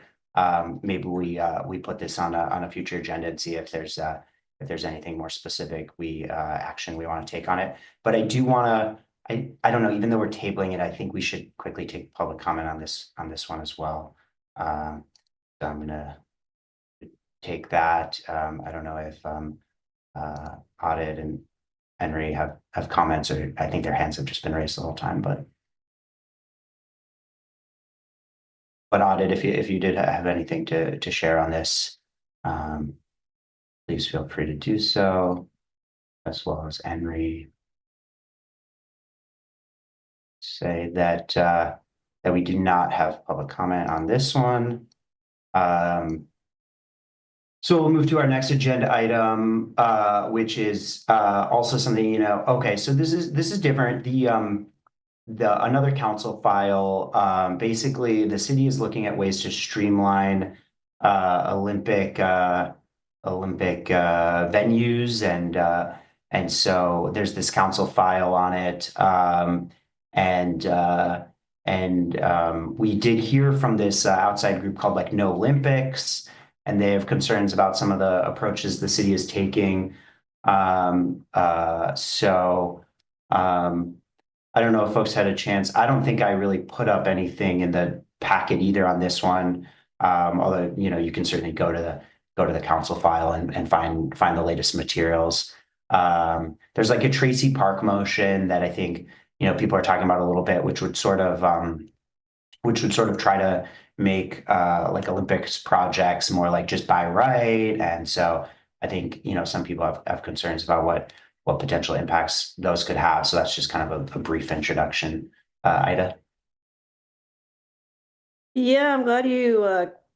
maybe we put this on a future agenda and see if there's anything more specific action we want to take on it. But I do want to, I don't know, even though we're tabling it, I think we should quickly take public comment on this one as well. So I'm gonna take that. I don't know if Audit and Henry have comments, or I think their hands have just been raised the whole time, but Audit, if you did have anything to share on this, please feel free to do so, as well as Henry. Say that that we do not have public comment on this one. So we'll move to our next agenda item, which is also something, okay, so this is different. The another council file, basically the city is looking at ways to streamline Olympic venues, and so there's this council file on it, and we did hear from this outside group called like No Olympics, and they have concerns about some of the approaches the city is taking. I don't know if folks had a chance. I don't think I really put up anything in the packet either on this one. Although, you can certainly go to the council file and find the latest materials. There's like a Tracy Park motion that I think, people are talking about a little bit, which would sort of try to make like Olympics projects more like just by right. And so I think, some people have concerns about what potential impacts those could have. So that's just kind of a brief introduction. Ida? Yeah, I'm glad you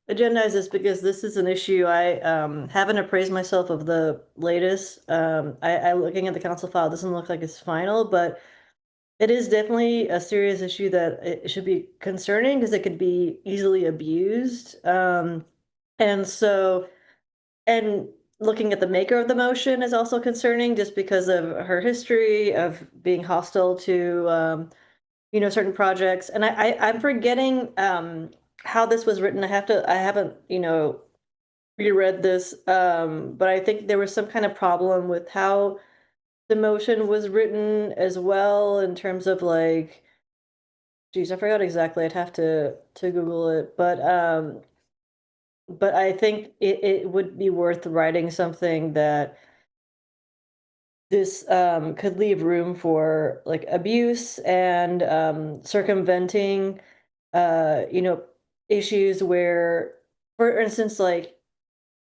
agendized this, because this is an issue. I haven't appraised myself of the latest. I looking at the council file, doesn't look like it's final, but it is definitely a serious issue that it should be concerning, because it could be easily abused. And so, and looking at the maker of the motion is also concerning, just because of her history of being hostile to, certain projects. And I'm forgetting how this was written. I haven't, reread this, but I think there was some kind of problem with how the motion was written as well, in terms of like, geez, I forgot exactly. I'd have to Google it, but I think it would be worth writing something that this could leave room for like abuse and circumventing issues where, for instance, like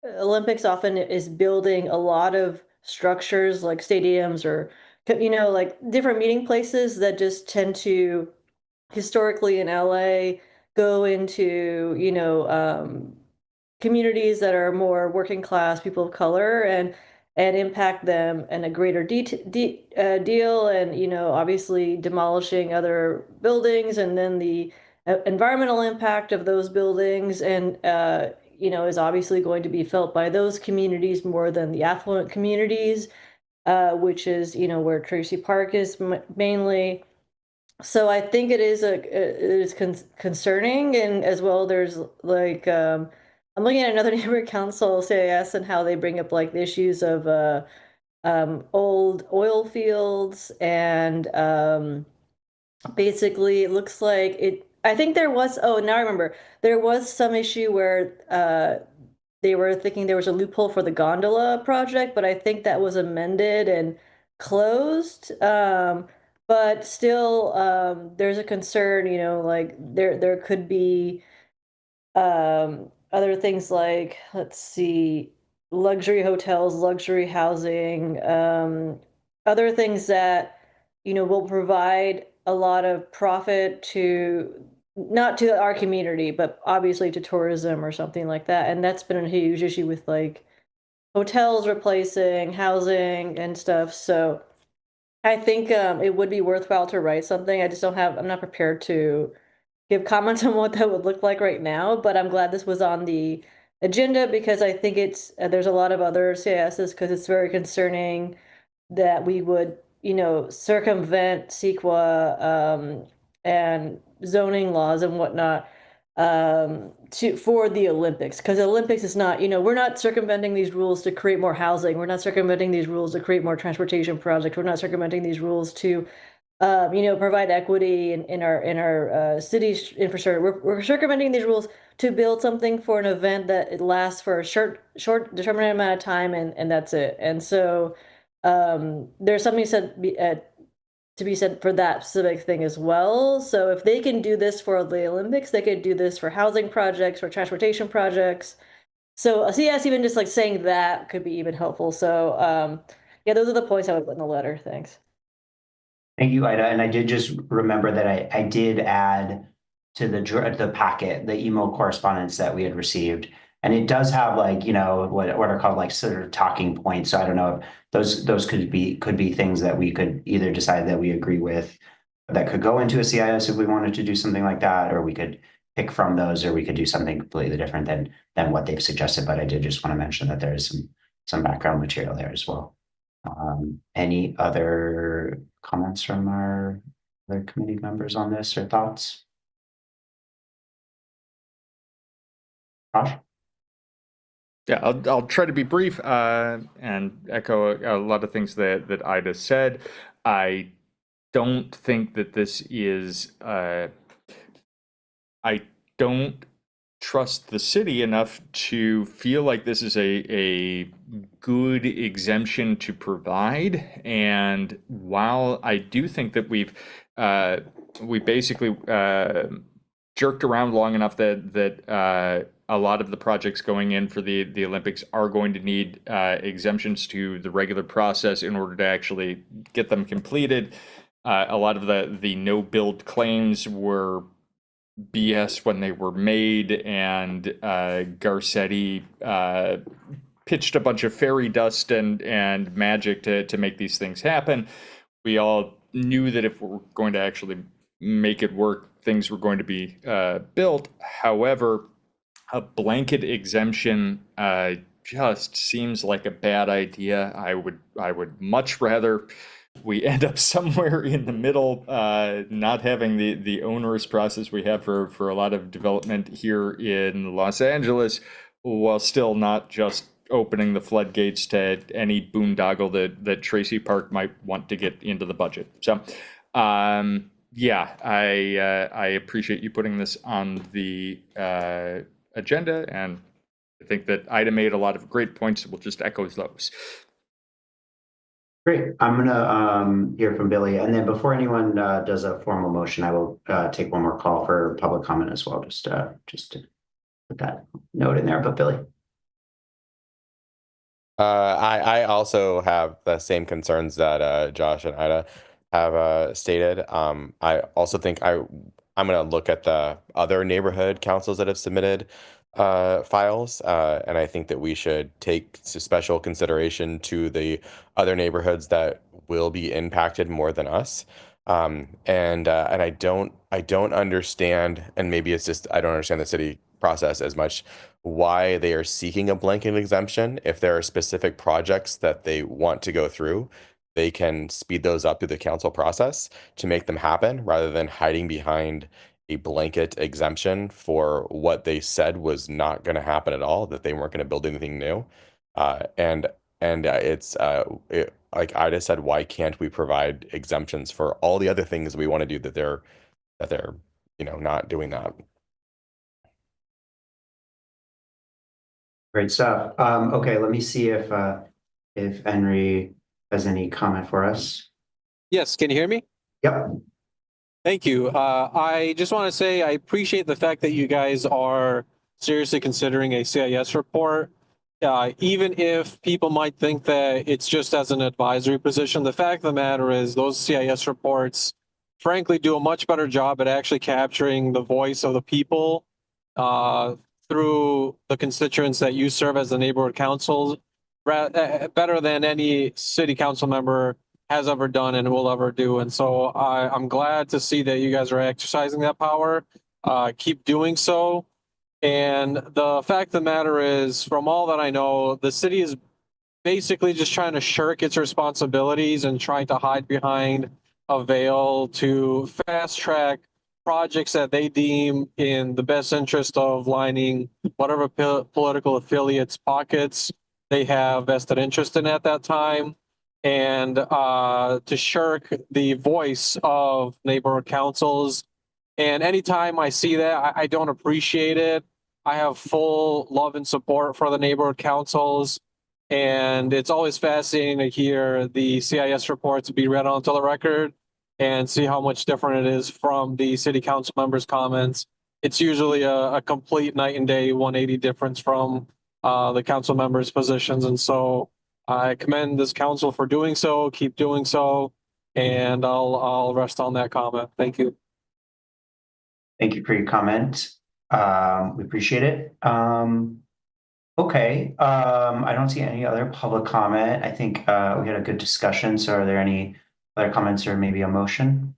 Olympics often is building a lot of structures like stadiums or like different meeting places that just tend to historically in LA go into, communities that are more working class, people of color, and impact them in a greater deal, and obviously demolishing other buildings, and then the environmental impact of those buildings, and is obviously going to be felt by those communities more than the affluent communities, which is where Tracy Park is mainly. So I think it is concerning, and as well there's like I'm looking at another neighborhood council CIS and how they bring up like the issues of old oil fields, and basically it looks like it. I think there was, oh, now I remember, there was some issue where they were thinking there was a loophole for the gondola project, but I think that was amended and closed. But still, there's a concern, like there could be other things like, let's see, luxury hotels, luxury housing, other things that will provide a lot of profit to, not to our community, but obviously to tourism or something like that. And that's been a huge issue with like hotels replacing housing and stuff. So I think it would be worthwhile to write something. I just don't have, I'm not prepared to give comments on what that would look like right now, but I'm glad this was on the agenda because I think it's, there's a lot of other CISs, because it's very concerning that we would, circumvent CEQA and zoning laws and whatnot for the Olympics, because the Olympics is not, we're not circumventing these rules to create more housing. We're not circumventing these rules to create more transportation projects. We're not circumventing these rules to provide equity in our city's infrastructure. We're circumventing these rules to build something for an event that it lasts for a short determinate amount of time, and that's it. And so there's something to be said for that specific thing as well. So if they can do this for the Olympics, they could do this for housing projects, for transportation projects. So yes, even just like saying that could be even helpful. So yeah, those are the points I would put in the letter. Thanks. Thank you, Ida. And I did just remember that I did add to the packet, the email correspondence that we had received. And it does have like, what are called like sort of talking points. So I don't know if those could be things that we could either decide that we agree with that could go into a CIS if we wanted to do something like that, or we could pick from those, or we could do something completely different than what they've suggested. But I did just want to mention that there is some background material there as well. Any other comments from our other committee members on this or thoughts? Josh? Yeah, I'll try to be brief and echo a lot of things that Ida said. I don't think that this is. I don't trust the city enough to feel like this is a good exemption to provide. And while I do think that we basically jerked around long enough that a lot of the projects going in for the Olympics are going to need exemptions to the regular process in order to actually get them completed. A lot of the no build claims were BS when they were made, and Garcetti pitched a bunch of fairy dust and magic to make these things happen. We all knew that if we're going to actually make it work, things were going to be built. However, a blanket exemption just seems like a bad idea. I would much rather we end up somewhere in the middle, not having the onerous process we have for a lot of development here in Los Angeles, while still not just opening the floodgates to any boondoggle that Tracy Park might want to get into the budget. So yeah, I appreciate you putting this on the agenda, and I think that Ida made a lot of great points. We'll just echo those. Great. I'm gonna hear from Billy, and then before anyone does a formal motion, I will take one more call for public comment as well, just to put that note in there. But Billy. I also have the same concerns that Josh and Ida have stated. I also think I'm gonna look at the other neighborhood councils that have submitted files, and I think that we should take special consideration to the other neighborhoods that will be impacted more than us. And I don't understand, and maybe it's just I don't understand the city process as much, why they are seeking a blanket exemption. If there are specific projects that they want to go through, they can speed those up through the council process to make them happen rather than hiding behind a blanket exemption for what they said was not going to happen at all, that they weren't going to build anything new. Uh, and like Ida said, why can't we provide exemptions for all the other things we want to do that they're not doing that? Great stuff. Okay, let me see if Henry has any comment for us. Yes, can you hear me? Yep. Thank you. I just want to say I appreciate the fact that you guys are seriously considering a CIS report. Even if people might think that it's just as an advisory position, the fact of the matter is those CIS reports, frankly, do a much better job at actually capturing the voice of the people through the constituents that you serve as the neighborhood councils, better than any city council member has ever done and will ever do. And so I'm glad to see that you guys are exercising that power. Keep doing so. And the fact of the matter is, from all that I know, the city is basically just trying to shirk its responsibilities and trying to hide behind a veil to fast track projects that they deem in the best interest of lining whatever political affiliates' pockets they have vested interest in at that time, and to shirk the voice of neighborhood councils. And anytime I see that, I don't appreciate it. I have full love and support for the neighborhood councils. And it's always fascinating to hear the CIS reports be read onto the record and see how much different it is from the city council members' comments. It's usually a complete night and day 180 difference from the council members' positions. And so I commend this council for doing so. Keep doing so. And I'll rest on that comment. Thank you. Thank you for your comment. We appreciate it. Okay, I don't see any other public comment. I think we had a good discussion. So are there any other comments or maybe a motion?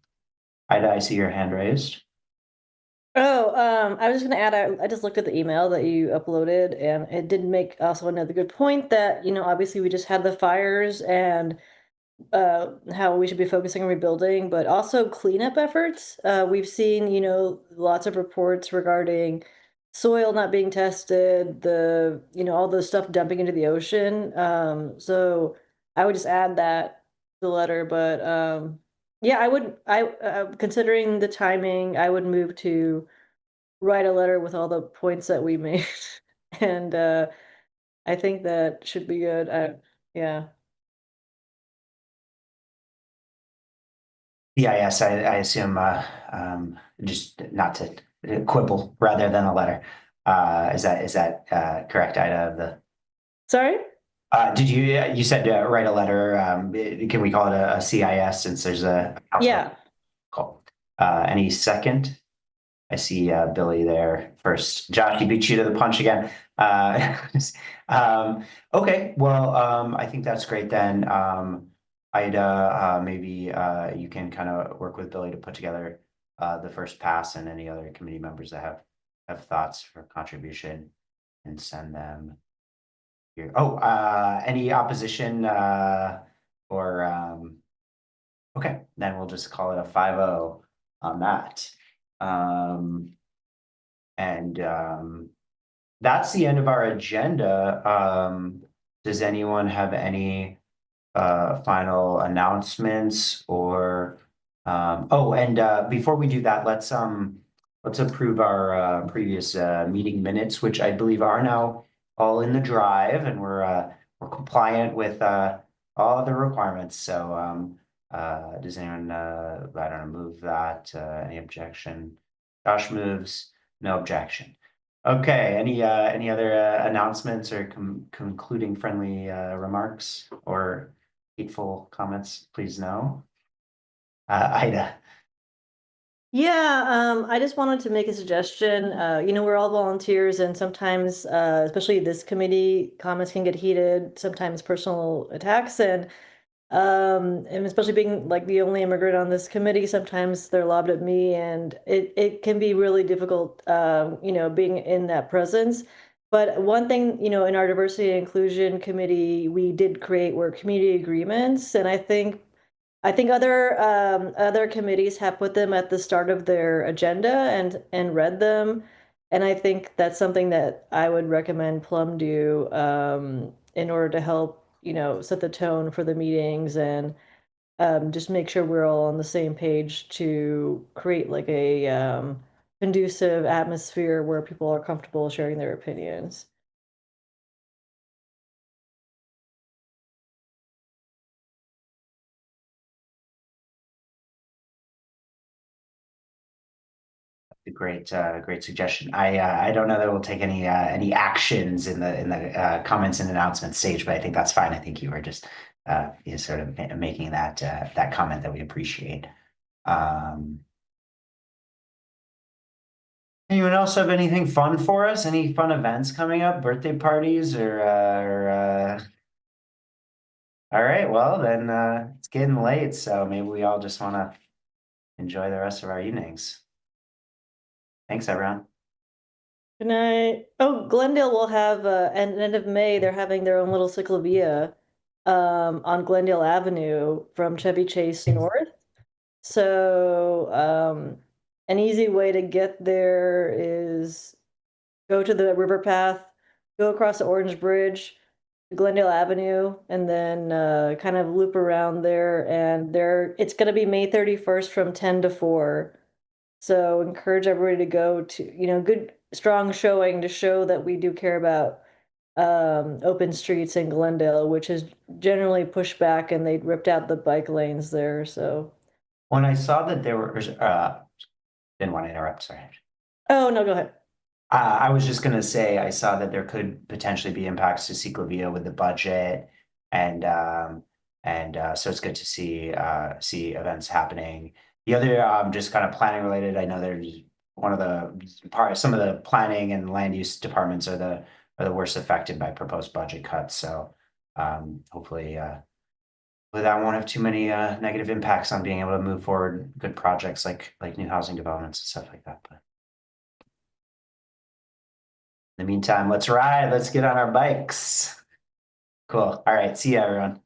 Ida, I see your hand raised. Oh, I was just gonna add, I just looked at the email that you uploaded, and it did make also another good point that, obviously we just had the fires and how we should be focusing on rebuilding, but also cleanup efforts. We've seen, lots of reports regarding soil not being tested, all the stuff dumping into the ocean. So I would just add that to the letter, but yeah, considering the timing, I would move to write a letter with all the points that we made. And I think that should be good. Yeah. Yeah, yes, I assume just not to quibble rather than a letter. Is that correct, Ida? Sorry? You said write a letter? Can we call it a CIS since there's a Yeah. Cool. Any second? I see Billy there first. Josh, he beat you to the punch again. Okay, well, I think that's great then. Ida, maybe you can kind of work with Billy to put together the first pass, and any other committee members that have thoughts for contribution and send them here. Oh, any opposition or okay, then we'll just call it a 5-0 on that. And that's the end of our agenda. Does anyone have any final announcements or before we do that, let's approve our previous meeting minutes, which I believe are now all in the drive, and we're compliant with all the requirements. So does anyone I don't know, move that? Any objection? Josh moves, no objection. Okay, any other announcements or concluding friendly remarks or hateful comments, please no. Ida. Yeah, I just wanted to make a suggestion. We're all volunteers, and sometimes, especially this committee, comments can get heated, sometimes personal attacks, and especially being like the only immigrant on this committee, sometimes they're lobbed at me, and it can be really difficult, being in that presence. But one thing, in our diversity and inclusion committee, we did create were community agreements, and I think other committees have put them at the start of their agenda and read them, and I think that's something that I would recommend Plum do in order to help set the tone for the meetings and just make sure we're all on the same page to create like a conducive atmosphere where people are comfortable sharing their opinions. Great, great suggestion. I don't know that we'll take any actions in the comments and announcement stage, but I think that's fine. I think you were just sort of making that comment that we appreciate. Anyone else have anything fun for us? Any fun events coming up? Birthday parties all right, well then it's getting late, so maybe we all just want to enjoy the rest of our evenings. Thanks, everyone. Good night. Oh, Glendale will have end of May. They're having their own little cyclovia on Glendale Avenue from Chevy Chase north. So an easy way to get there is go to the river path, go across the Orange Bridge, Glendale Avenue, and then kind of loop around there. And it's going to be May 31st from 10 to 4. So encourage everybody to go to, good, strong showing to show that we do care about open streets in Glendale, which is generally pushed back, and they ripped out the bike lanes there. So When I saw that there were, didn't want to interrupt, sorry. Oh, no, go ahead. I was just gonna say, I saw that there could potentially be impacts to Ciclovia with the budget, and so it's good to see events happening. The other just kind of planning related, I know there's one of some of the planning and land use departments are the worst affected by proposed budget cuts. So hopefully that won't have too many negative impacts on being able to move forward good projects like new housing developments and stuff like that. But in the meantime, let's ride. Let's get on our bikes. Cool. All right. See you, everyone.